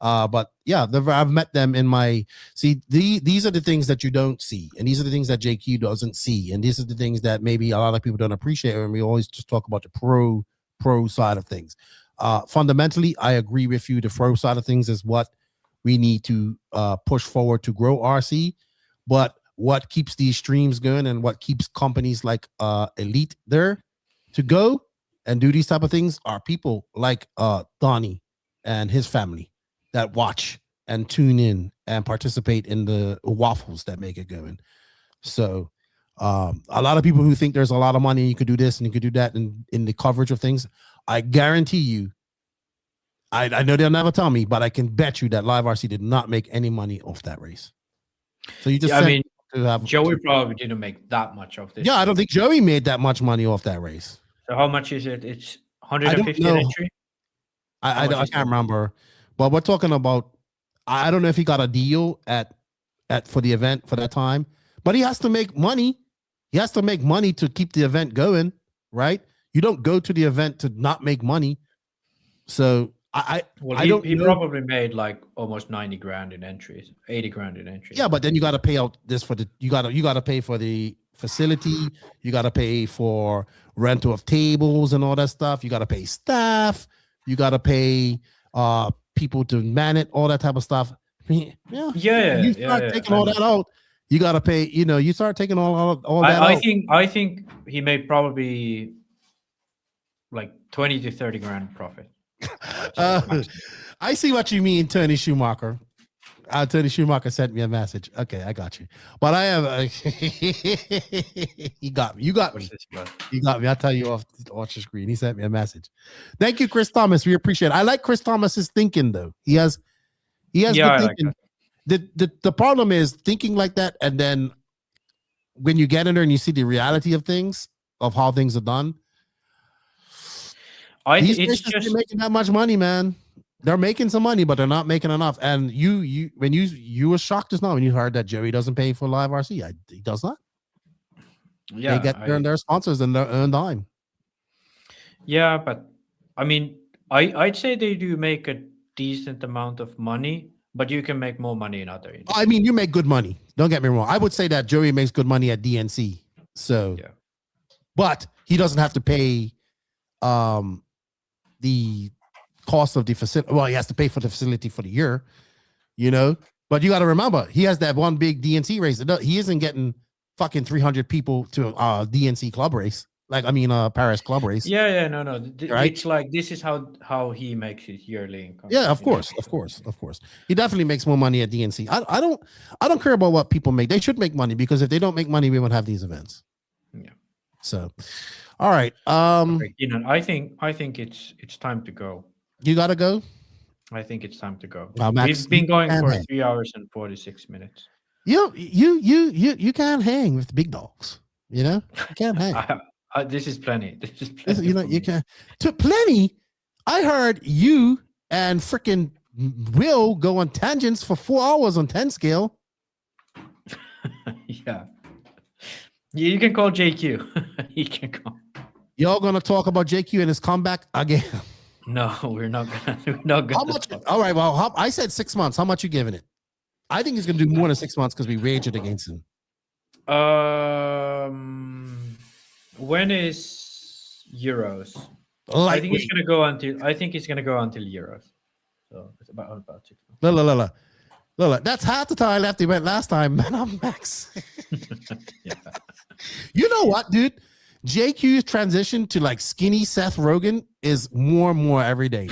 But yeah, I've met them in my these are the things that you don't see, and these are the things that JQ doesn't see, and these are the things that maybe a lot of people don't appreciate. And we always just talk about the pro side of things. Fundamentally, I agree with you. The pro side of things is what we need to push forward to grow RC, but what keeps these streams going and what keeps companies like Elite there to go and do these type of things are people like Donnie and his family that watch and tune in and participate in the waffles that make it going. So a lot of people who think there's a lot of money and you could do this and you could do that in the coverage of things, I guarantee you, I know they'll never tell me, but I can bet you that Live RC did not make any money off that race. So you just Joey probably didn't make that much of this. Yeah, I don't think Joey made that much money off that race. So how much is it? It's 150 an entry? I can't remember. But we're talking about, I don't know if he got a deal for the event for that time, but he has to make money. He has to make money to keep the event going, right? You don't go to the event to not make money. So Well, I don't he know. probably made like almost 90 grand in entries, 80 grand in entries. Yeah, but then you got to pay out this for the you got to pay for the facility. You got to pay for rental of tables and all that stuff. You got to pay staff. You got to pay people to man it, all that type of stuff. I mean, Yeah, you start taking all that out. You got to pay. You start taking all that I out. think he made probably like 20 to 30 grand profit. I see what you mean, Tony Schumacher. Tony Schumacher sent me a message. Okay, I got you. But I have he got me. You got me. You got me. I'll tell you off the screen. He sent me a message. Thank you, Chris Thomas. We appreciate it. I like Chris Thomas's thinking though. He has good thinking. The problem is thinking like that, and then when you get in there and you see the reality of things, of how things are done. These it's places just making that much money, man. They're making some money, but they're not making enough. And you were shocked just now when you heard that Joey doesn't pay for live RC. He does not. Yeah, they get their sponsors and their own dime. Yeah, but I mean, I'd say they do make a decent amount of money, but you can make more money in other industries. I mean, you make good money. Don't get me wrong. I would say that Joey makes good money at DNC. So, yeah, but he doesn't have to pay the cost of the facility. Well, he has to pay for the facility for the year, but you got to remember, he has that one big DNC race. He isn't getting fucking 300 people to a DNC club race. Paris club race. Yeah, no. Right? It's like, this is how he makes his yearly income. Yeah, of course. He definitely makes more money at DNC. I don't care about what people make. They should make money, because if they don't make money, we won't have these events. Yeah. So, all right. I think it's time to go. You gotta go. I think it's time to go. Max, we've been going for 3 hours and 46 minutes. You can't hang with the big dogs. You can't hang. This is plenty. You can to plenty. I heard you and freaking Will go on tangents for 4 hours on 10 scale. Yeah. You can call JQ. He can call. Y'all gonna talk about JQ and his comeback again? No, we're not gonna. How much? All right. Well, I said 6 months. How much you giving it? I think he's gonna do more than 6 months because we raged against him. When is Euros? I think he's gonna go until Euros. So it's about 6 months. Look, that's half the time left he went last time. Man, I'm Max. Yeah. You know what, dude? JQ's transition to like skinny Seth Rogen is more and more every day.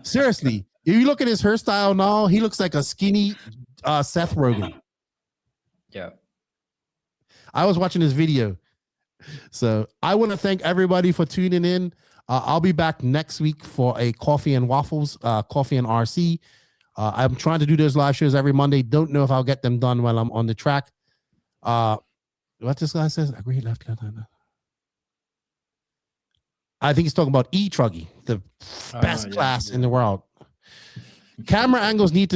Seriously, if you look at his hairstyle now, he looks like a skinny Seth Rogen. Yeah. I was watching his video. So I want to thank everybody for tuning in. I'll be back next week for a Coffee and Waffles, Coffee and RC. I'm trying to do those live shows every Monday. Don't know if I'll get them done while I'm on the track. What this guy says? Agree, left. I think he's talking about Truggy, the best class in the world. Camera angles need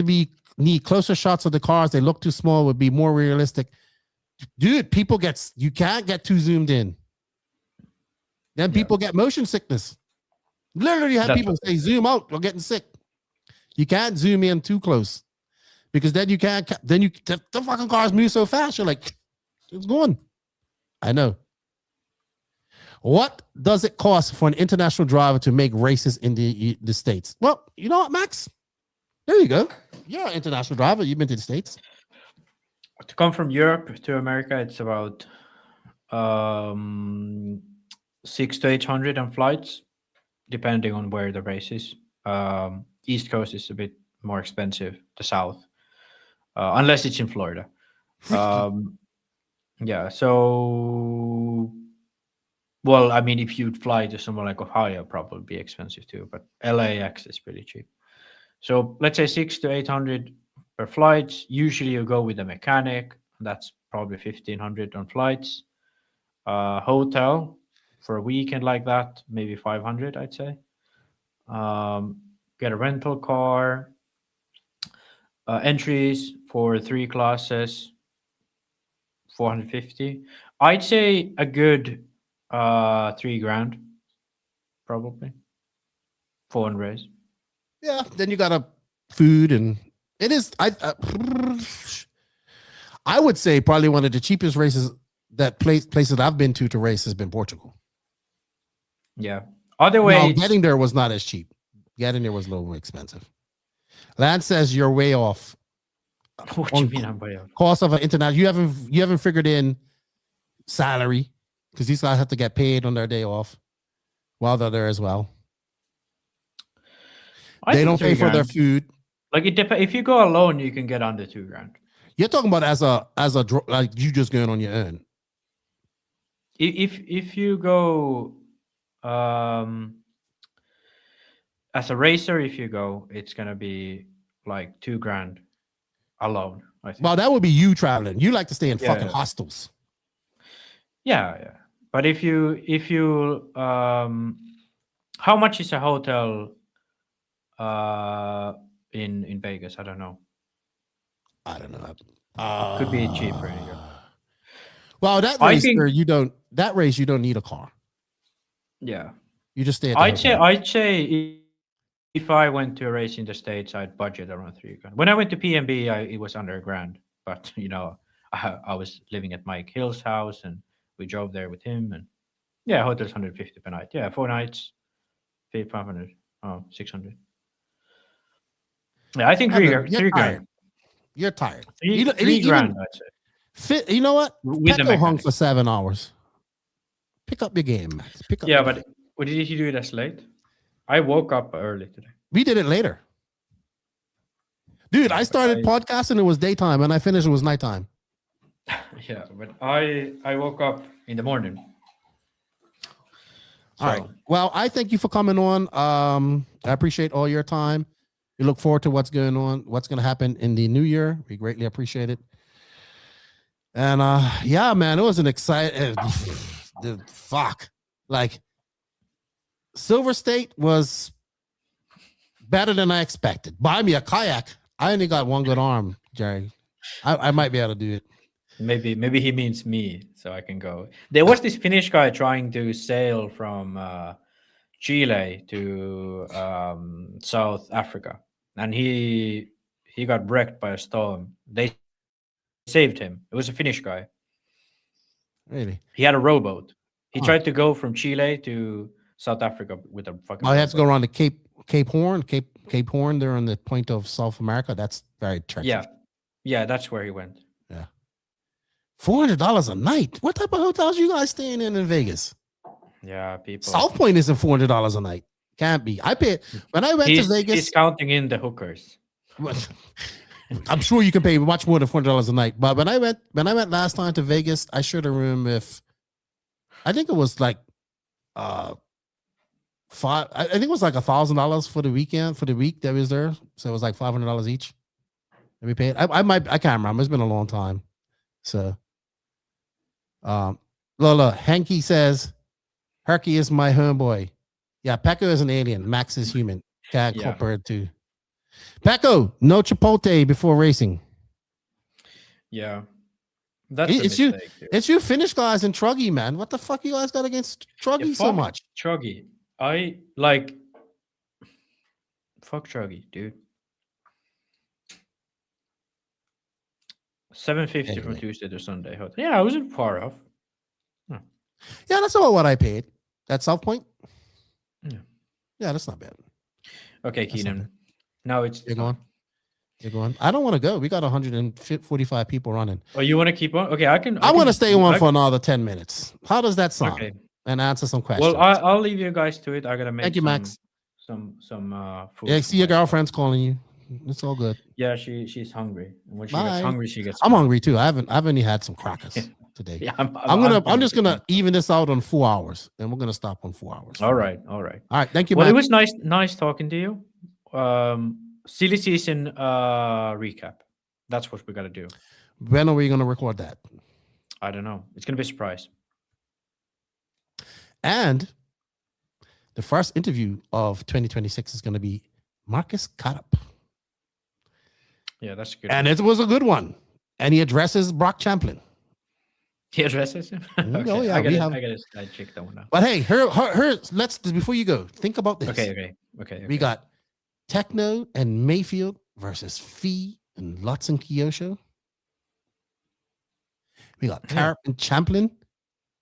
closer shots of the cars. They look too small. Would be more realistic. Dude, you can't get too zoomed in. Then people get motion sickness. Literally have people say zoom out or getting sick. You can't zoom in too close, because then the fucking cars move so fast. You're like, it's going. I know. What does it cost for an international driver to make races in the States? Well, you know what, Max? There you go. You're an international driver. You've been to the States. To come from Europe to America, it's about 600 to 800 on flights, depending on where the race is. East Coast is a bit more expensive. The South, unless it's in Florida. Yeah. So, well, I mean, if you'd fly to somewhere like Ohio, probably be expensive too. But LAX is pretty cheap. So let's say 600 to 800 per flight. Usually you go with a mechanic. That's probably 1,500 on flights. Hotel for a weekend like that, maybe 500, I'd say. Get a rental car. Entries for 3 classes, 450. I'd say a good $3,000, probably. 400. Yeah. Then you got a food, and it is. I would say probably one of the cheapest races places I've been to race has been Portugal. Yeah. Otherwise, no, getting there was not as cheap. Getting there was a little more expensive. Lance says you're way off. What do you mean I'm way off? Cost of an international. You haven't figured in salary, because these guys have to get paid on their day off while they're there as well. They don't pay for their food. Like it depends. If you go alone, you can get under $2,000. You're talking about as a like you just going on your own. If you go as a racer, if you go, it's gonna be like $2,000 alone, I think. Well, that would be you traveling. You like to stay in fucking hostels. Yeah. But if you how much is a hotel in Vegas? I don't know. I don't know. Could be cheaper. Well, that race you don't need a car. Yeah. You just stay at the I'd say if I went to a race in the States, I'd budget around $3,000. When I went to PMB, it was under $1,000. But I was living at Mike Hill's house, and we drove there with him, and hotel's $150 per night. Yeah, 4 nights, 500, 600. Yeah, I think $3,000. You're tired. $3,000, I'd say. You know what? With the Pecco hung for 7 hours. Pick up your game, Max. Pick up. Yeah, but did you do it as late? I woke up early today. We did it later. Dude, I started podcasting, it was daytime, and I finished, it was nighttime. Yeah, but I woke up in the morning. All right. Well, I thank you for coming on. I appreciate all your time. We look forward to what's going to happen in the new year. We greatly appreciate it. And yeah, man, it was an exciting fuck. Like Silverstate was better than I expected. Buy me a kayak. I only got one good arm, Jerry. I might be able to do it. Maybe he means me, so I can go. There was this Finnish guy trying to sail from Chile to South Africa, and he got wrecked by a storm. They saved him. It was a Finnish guy. Really? He had a rowboat. He tried to go from Chile to South Africa with a fucking. I had to go around the Cape Horn. They're on the point of South America. That's very treacherous. Yeah, that's where he went. Yeah. $400 a night. What type of hotels you guys staying in Vegas? Yeah, people. South Point isn't $400 a night. Can't be. I paid when I went to Vegas. He's counting in the hookers. I'm sure you can pay much more than $400 a night. But when I went last time to Vegas, I shared a room with. I think it was like I think it was like $1,000 for the weekend, for the week that was there. So it was like $500 each that we paid. I can't remember. It's been a long time. So Lola, Hanky says Herky is my homeboy. Yeah, Pecco is an alien. Max is human. Cat corporate too. Pecco, no Chipotle before racing. Yeah. That's it's you Finnish guys and Truggy, man. What the fuck you guys got against Truggy so much? Truggy. I like fuck Truggy, dude. 750 from Tuesday to Sunday. Yeah, I wasn't far off. Yeah, that's about what I paid. At South Point. Yeah, that's not bad. Okay, Keenan. Now you're going. I don't want to go. We got 145 people running. Oh, you want to keep on? Okay, I want to stay on for another 10 minutes. How does that sound? Okay. And answer some questions. Well, I'll leave you guys to it. I gotta make. Thank you, Max. Some food. Yeah, see your girlfriend's calling you. It's all good. Yeah, she's hungry. And when she gets hungry, she gets. I'm hungry too. I've only had some crackers today. Yeah, I'm just gonna even this out on 4 hours, and we're gonna stop on 4 hours. All right. Thank you. Well, Max. it was nice talking to you. Silly season recap. That's what we gotta do. When are we gonna record that? I don't know. It's gonna be a surprise. And the first interview of 2026 is gonna be Marcus Karup. Yeah, that's good. And it was a good one. And he addresses Brock Champlin. He addresses him? Okay. Oh yeah, I gotta check that one out. But hey, let's before you go, think about this. Okay. Okay. We got Techno and Mayfield versus Fee and Lutz and Kyosho. We got Carp and Champlin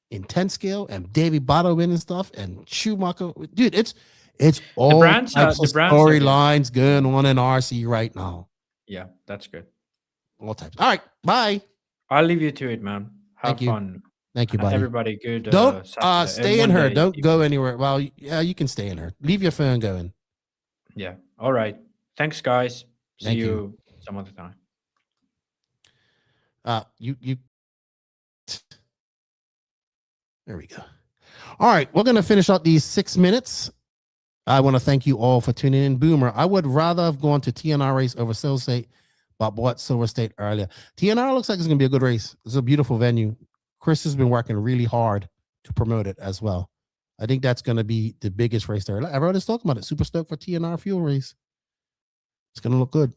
in 10 scale and Davey Botto winning stuff and Schumacher. Dude, it's all brands are- types of the brands are good. storylines going on in RC right now. Yeah, that's good. All types. All right, bye. I'll leave you to it, man. Have Thank you. fun. Thank you, buddy. Everybody, good. Don't Saturday. stay in her. Monday Don't go evening. anywhere. Well, yeah, you can stay in her. Leave your phone going. Yeah. All right. Thanks, guys. See Thank you you. some other time. You. There we go. All right, we're gonna finish out these 6 minutes. I want to thank you all for tuning in. Boomer, I would rather have gone to TNR race over Silverstate, but bought Silverstate earlier. TNR looks like it's gonna be a good race. It's a beautiful venue. Chris has been working really hard to promote it as well. I think that's gonna be the biggest race there. Everybody's talking about it. Super stoked for TNR fuel race. It's gonna look good.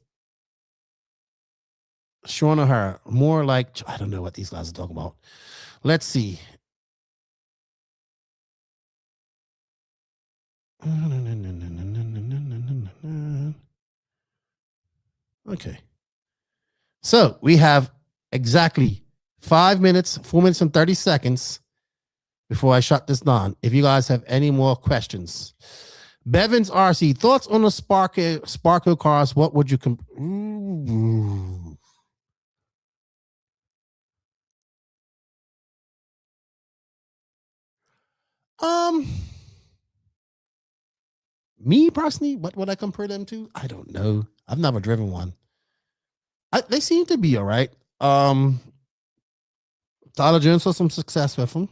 Sean O'Hara, more like, I don't know what these guys are talking about. Let's see. Okay. So we have exactly 5 minutes, 4 minutes and 30 seconds before I shut this down. If you guys have any more questions. Bevan's RC, thoughts on the Sparko cars? What would you me personally, what would I compare them to? I don't know. I've never driven one. They seem to be all right. Tyler Jones saw some success with them.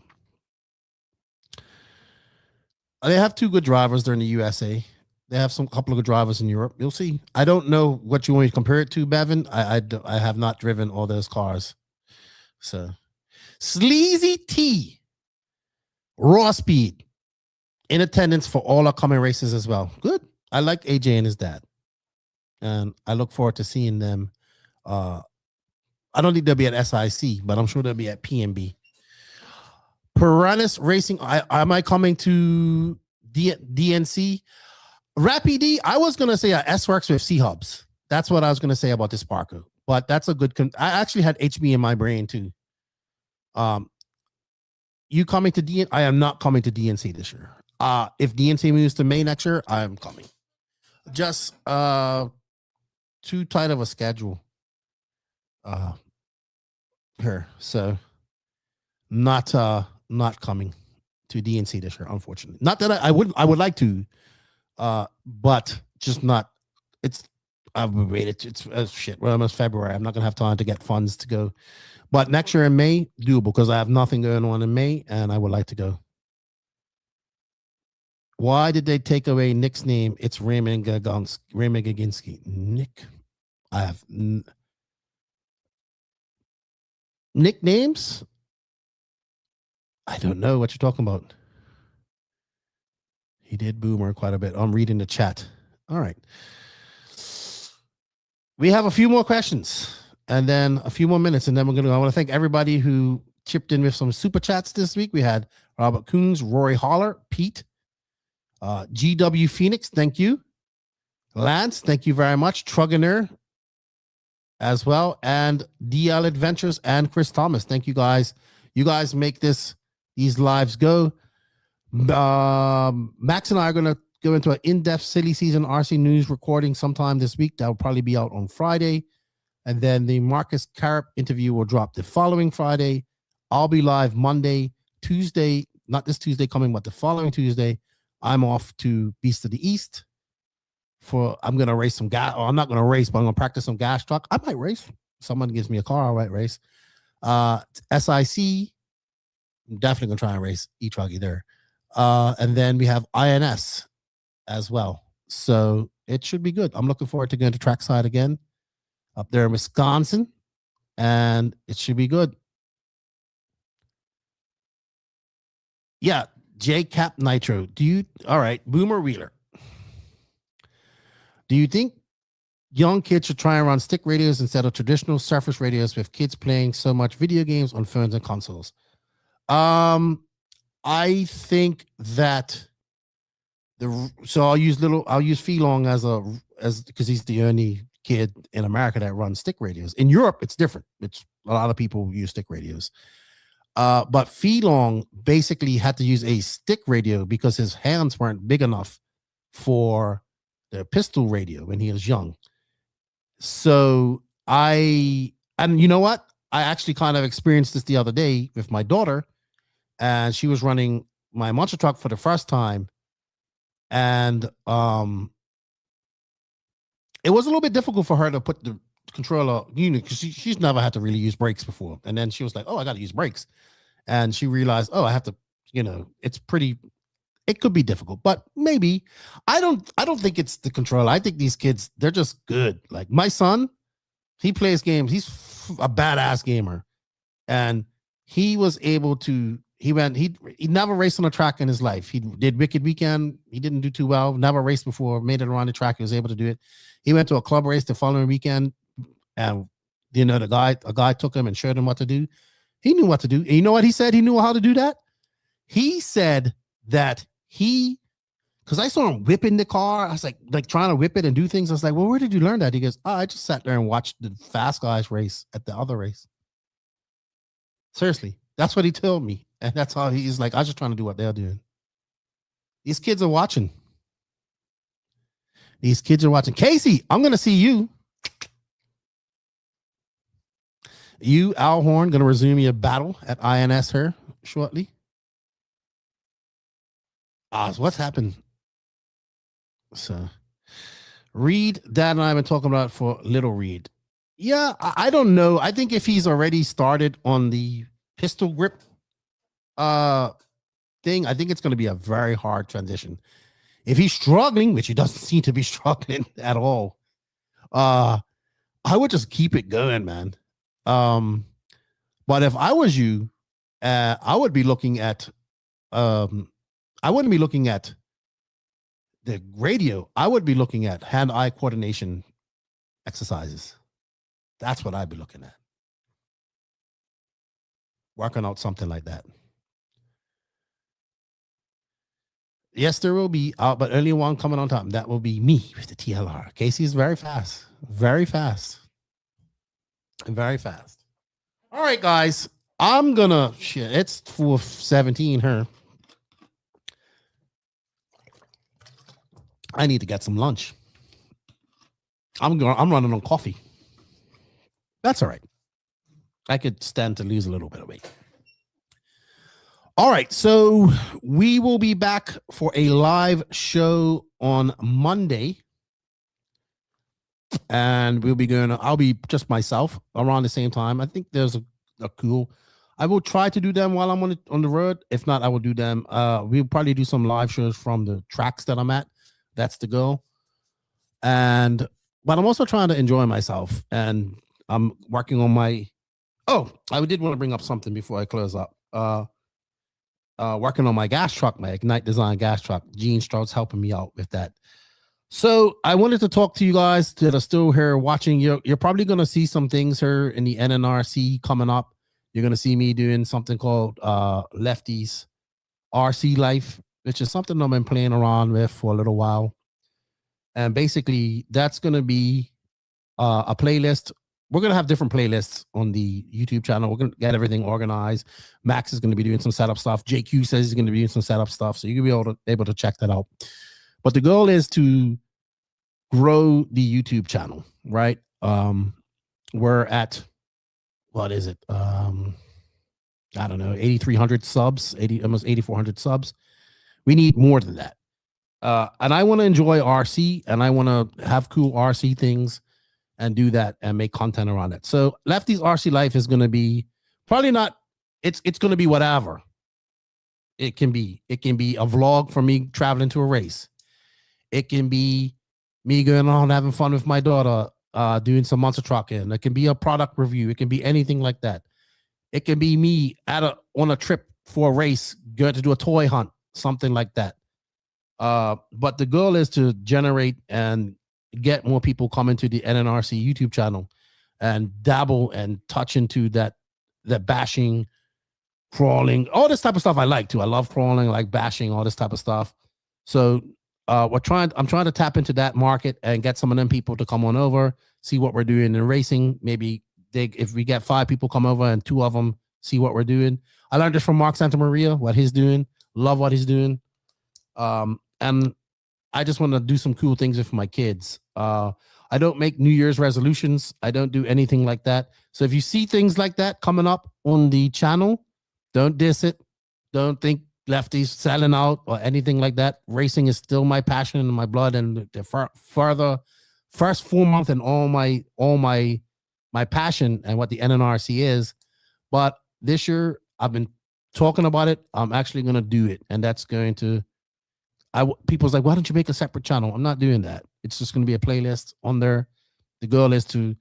They have 2 good drivers. They're in the USA. They have some couple of good drivers in Europe. You'll see. I don't know what you want me to compare it to, Bevan. I have not driven all those cars. So, Sleazy T, Raw Speed, in attendance for all upcoming races as well. Good. I like AJ and his dad, and I look forward to seeing them. I don't think they'll be at SIC, but I'm sure they'll be at PMB. Piranhas Racing. Am I coming to DNC? Rapid, I was going to say S-Works with C-Hubs. That's what I was going to say about this Sparko. But that's a good... I actually had HB in my brain, too. You coming to DNC? I am not coming to DNC this year. If DNC moves to May next year, I am coming. Just too tight of a schedule here. So not coming to DNC this year, unfortunately. Not that I would like to, but just not. I've waited. It's shit. We're almost February. I'm not gonna have time to get funds to go. But next year in May, doable, because I have nothing going on in May, and I would like to go. Why did they take away Nick's name? It's Raymond Gaginski. Nick, I have nicknames. I don't know what you're talking about. He did Boomer quite a bit. I'm reading the chat. All right. We have a few more questions and then a few more minutes, and then we're going to. I want to thank everybody who chipped in with some super chats this week. We had Robert Coons, Rory Holler, Pete, GW Phoenix, thank you. Lance, thank you very much. Trugger as well, and DL Adventures and Chris Thomas. Thank you guys. You guys make these lives go. Max and I are going to go into an in-depth silly season RC news recording sometime this week. That will probably be out on Friday. And then the Marcus Carrop interview will drop the following Friday. I'll be live Monday, Tuesday, not this Tuesday coming, but the following Tuesday. I'm off to Beast of the East I'm going to race some gas. I'm not going to race, but I'm going to practice some gas truck. I might race. Someone gives me a car, I might race. SIC, I'm definitely going to try and race e-Truggy there. And then we have INS as well. So it should be good. I'm looking forward to going to trackside again up there in Wisconsin, and it should be good. Yeah, J-Cap Nitro. All right, Boomer Wheeler. Do you think young kids should try and run stick radios instead of traditional surface radios with kids playing so much video games on phones and consoles? I think that So I'll use Feelong as because he's the only kid in America that runs stick radios. In Europe, it's different. It's a lot of people use stick radios. But Feelong basically had to use a stick radio because his hands weren't big enough for the pistol radio when he was young. So and you know what? I actually kind of experienced this the other day with my daughter, and she was running my monster truck for the first time. And it was a little bit difficult for her to put the controller, because she's never had to really use brakes before. And then she was like, oh, I got to use brakes. And she realized, oh, I have to, it could be difficult, but maybe. I don't think it's the controller. I think these kids, they're just good. Like my son, he plays games. He's a badass gamer. And he was able to, he never raced on a track in his life. He did Wicked Weekend. He didn't do too well. Never raced before, made it around the track. He was able to do it. He went to a club race the following weekend, and a guy took him and showed him what to do. He knew what to do. And you know what he said? He knew how to do that. He said that because I saw him whipping the car. I was like trying to whip it and do things. I was like, well, where did you learn that? He goes, oh, I just sat there and watched the fast guys race at the other race. Seriously, that's what he told me. And that's how he's like, I was just trying to do what they're doing. These kids are watching. Casey, I'm going to see you. You, Al Horn, going to resume your battle at INS here shortly. So what's happened? So, Reed, Dad and I have been talking about it for Little Reed. Yeah, I don't know. I think if he's already started on the pistol grip thing, I think it's going to be a very hard transition. If he's struggling, which he doesn't seem to be struggling at all, I would just keep it going, man. But if I was you, I would be looking at I wouldn't be looking at the radio. I would be looking at hand-eye coordination exercises. That's what I'd be looking at. Working out something like that. Yes, there will be, but only one coming on top. That will be me with the TLR. Casey is very fast. Very fast. Very fast. All right, guys. I'm going to, it's 4:17 here. I need to get some lunch. I'm running on coffee. That's all right. I could stand to lose a little bit of weight. All right, so we will be back for a live show on Monday. And I'll be just myself around the same time. I think there's a cool, I will try to do them while I'm on the road. If not, I will do them. We'll probably do some live shows from the tracks that I'm at. That's the goal. But I'm also trying to enjoy myself. And I'm working on I did want to bring up something before I close up. Working on my gas truck, my Ignite Design gas truck. Gene Stroud's helping me out with that. So I wanted to talk to you guys that are still here watching. You're probably going to see some things here in the NNRC coming up. You're going to see me doing something called Lefty's RC Life, which is something I've been playing around with for a little while. And basically, that's going to be a playlist. We're going to have different playlists on the YouTube channel. We're going to get everything organized. Max is going to be doing some setup stuff. JQ says he's going to be doing some setup stuff. So you're going to be able to check that out. But the goal is to grow the YouTube channel, right? We're at, what is it? I don't know, 8,300 subs, almost 8,400 subs. We need more than that. And I want to enjoy RC, and I want to have cool RC things and do that and make content around it. So Lefty's RC Life is going to be probably not, it's going to be whatever it can be. It can be a vlog for me traveling to a race. It can be me going on having fun with my daughter, doing some monster trucking. It can be a product review. It can be anything like that. It can be me on a trip for a race, going to do a toy hunt, something like that. But the goal is to generate and get more people coming to the NNRC YouTube channel and dabble and touch into that bashing, crawling, all this type of stuff I like too. I love crawling, I like bashing, all this type of stuff. So I'm trying to tap into that market and get some of them people to come on over, see what we're doing in racing. Maybe if we get 5 people come over and 2 of them see what we're doing. I learned this from Mark Santamaria, what he's doing. Love what he's doing. And I just want to do some cool things with my kids. I don't make New Year's resolutions. I don't do anything like that. So if you see things like that coming up on the channel, don't diss it. Don't think Lefty's selling out or anything like that. Racing is still my passion and my blood, and the first 4 months and all my passion and what the NNRC is. But this year I've been talking about it. I'm actually going to do it, and that's going to. People's like, why don't you make a separate channel? I'm not doing that. It's just going to be a playlist on there. The goal is to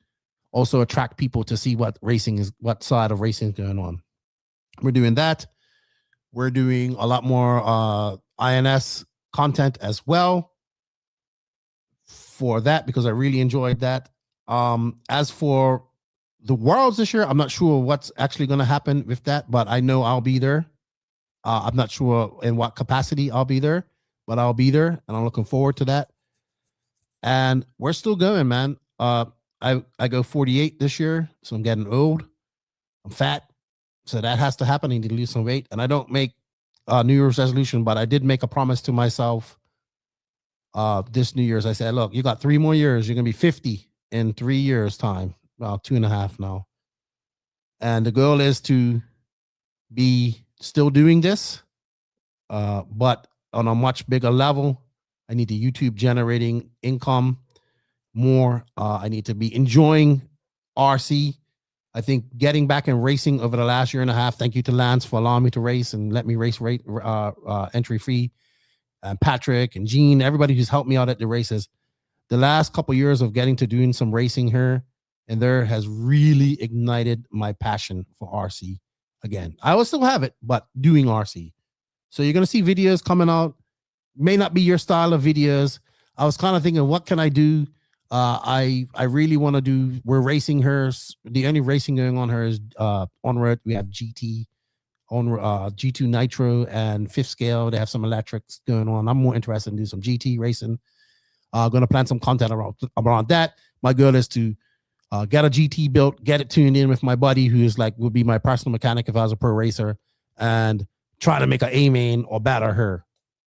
also attract people to see what side of racing is going on. We're doing that. We're doing a lot more INS content as well for that, because I really enjoyed that. As for the Worlds this year, I'm not sure what's actually going to happen with that, but I know I'll be there. I'm not sure in what capacity I'll be there, but I'll be there, and I'm looking forward to that. And we're still going, man. I go 48 this year, so I'm getting old. I'm fat, so that has to happen. I need to lose some weight, and I don't make New Year's resolution, but I did make a promise to myself this New Year's. I said, look, you got 3 more years. You're going to be 50 in 3 years' time. Well, 2.5 now. And the goal is to be still doing this, but on a much bigger level. I need the YouTube generating income more. I need to be enjoying RC. I think getting back in racing over the last 1.5 years. Thank you to Lance for allowing me to race and let me race entry free. And Patrick and Gene, everybody who's helped me out at the races. The last couple of years of getting to doing some racing here and there has really ignited my passion for RC again. I will still have it, but doing RC. So you're going to see videos coming out. May not be your style of videos. I was kind of thinking, what can I do? I really want to do, we're racing her. The only racing going on here is on-road. We have GT, G2 Nitro and 5th scale. They have some electrics going on. I'm more interested in doing some GT racing. Going to plan some content around that. My goal is to get a GT built, get it tuned in with my buddy who is would be my personal mechanic if I was a pro racer, and try to make an A-main or batter her.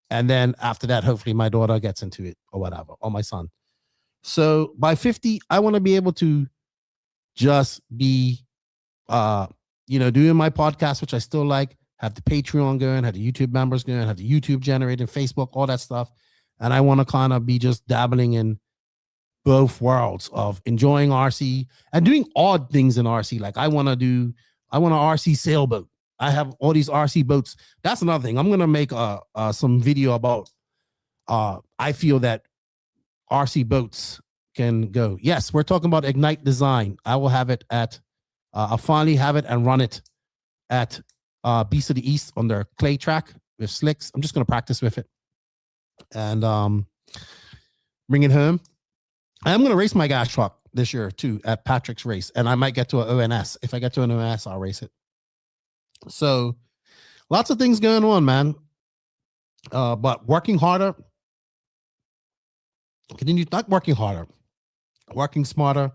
And then after that, hopefully my daughter gets into it or whatever, or my son. So by 50, I want to be able to just be, doing my podcast, which I still like, have the Patreon going, have the YouTube members going, have the YouTube generated, Facebook, all that stuff. And I want to kind of be just dabbling in both worlds of enjoying RC and doing odd things in RC. Like I want an RC sailboat. I have all these RC boats. That's another thing. I'm going to make some video about, I feel that RC boats can go. Yes, we're talking about Ignite Design. I will have it at, I'll finally have it and run it at Beast of the East on their clay track with slicks. I'm just going to practice with it and bring it home. I'm going to race my gas truck this year too at Patrick's race. And I might get to an ONS. If I get to an ONS, I'll race it. So lots of things going on, man. But working harder, not working harder, working smarter,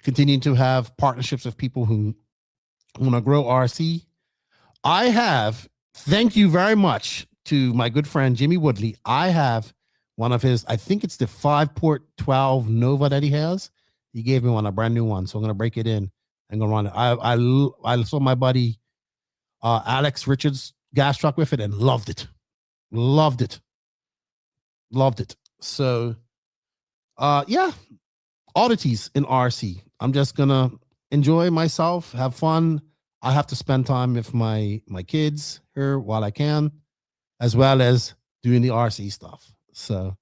continuing to have partnerships with people who want to grow RC. Thank you very much to my good friend, Jimmy Woodley. I have one of his, I think it's the 5-port 12 Nova that he has. He gave me a brand new one. So I'm going to break it in and go run it. I saw my buddy, Alex Richards gas truck with it and loved it. So, yeah, oddities in RC. I'm just going to enjoy myself, have fun. I have to spend time with my kids here while I can, as well as doing the RC stuff. So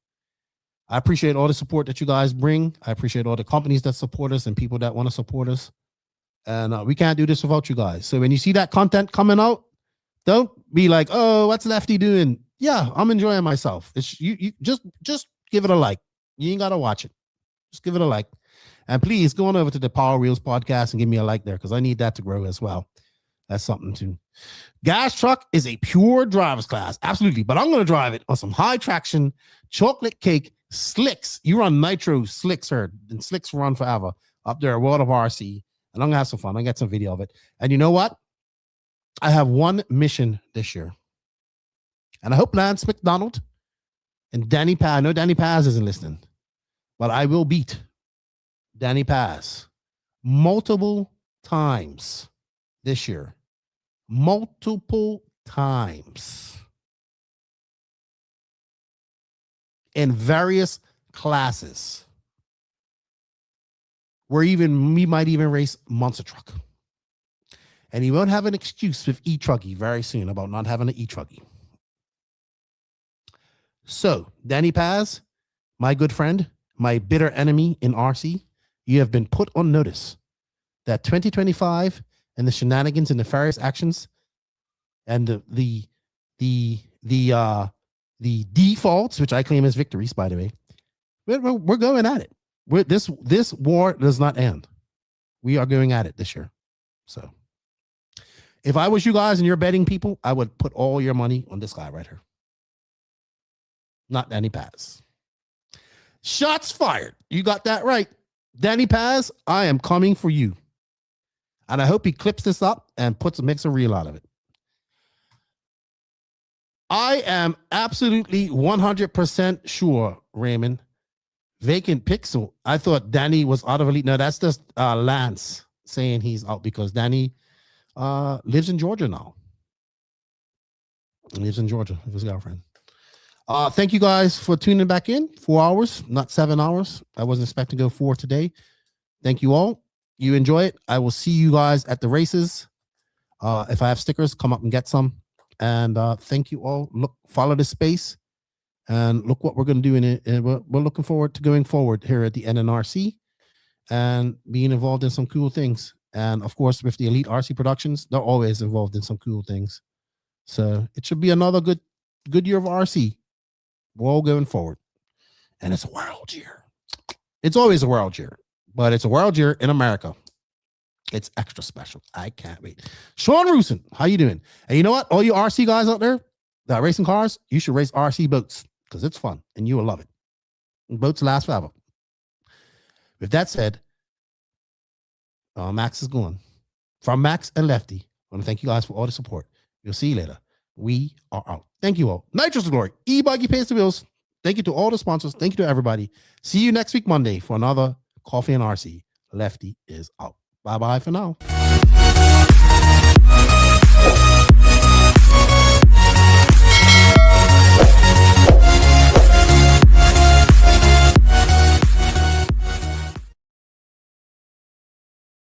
I appreciate all the support that you guys bring. I appreciate all the companies that support us and people that want to support us. And we can't do this without you guys. So when you see that content coming out, don't be like, oh, what's Lefty doing? Yeah, I'm enjoying myself. It's you just give it a like. You ain't got to watch it. Just give it a like. And please go on over to the Power Wheels podcast and give me a like there because I need that to grow as well. That's something too. Gas truck is a pure driver's class. Absolutely. But I'm going to drive it on some high traction, chocolate cake, slicks. You run nitro slicks, and slicks run forever up there at World of RC. And I'm going to have some fun. I got some video of it. And you know what? I have one mission this year. And I hope Lance McDonald and Danny Paz. No, Danny Paz isn't listening. But I will beat Danny Paz multiple times this year. Multiple times. In various classes. We might even race monster truck. And he won't have an excuse with e-Truggy very soon about not having an e-Truggy. So, Danny Paz, my good friend, my bitter enemy in RC, you have been put on notice that 2025 and the shenanigans and nefarious actions and the defaults, which I claim as victories, by the way, we're going at it. This war does not end. We are going at it this year. So, if I was you guys and you're betting people, I would put all your money on this guy right here. Not Danny Paz. Shots fired. You got that right. Danny Paz, I am coming for you. And I hope he clips this up and makes a reel out of it. I am absolutely 100% sure, Raymond. Vacant Pixel. I thought Danny was out of Elite. No, that's just Lance saying he's out because Danny lives in Georgia now. He lives in Georgia with his girlfriend. Thank you guys for tuning back in. 4 hours, not 7 hours. I wasn't expecting to go 4 today. Thank you all. You enjoy it. I will see you guys at the races. If I have stickers, come up and get some. And thank you all. Follow the space and look what we're going to do in it. And we're looking forward to going forward here at the NNRC and being involved in some cool things. And of course, with the Elite RC Productions, they're always involved in some cool things. So it should be another good year of RC. We're all going forward. And it's a world year. It's always a world year, but it's a world year in America. It's extra special. I can't wait. Sean Rusin, how you doing? And you know what? All you RC guys out there that are racing cars, you should race RC boats because it's fun and you will love it. And boats last forever. With that said, Max is gone. From Max and Lefty, I want to thank you guys for all the support. We'll see you later. We are out. Thank you all. Nitro's the glory. E-buggy pays the bills. Thank you to all the sponsors. Thank you to everybody. See you next week, Monday, for another Coffee and RC. Lefty is out. Bye-bye for now.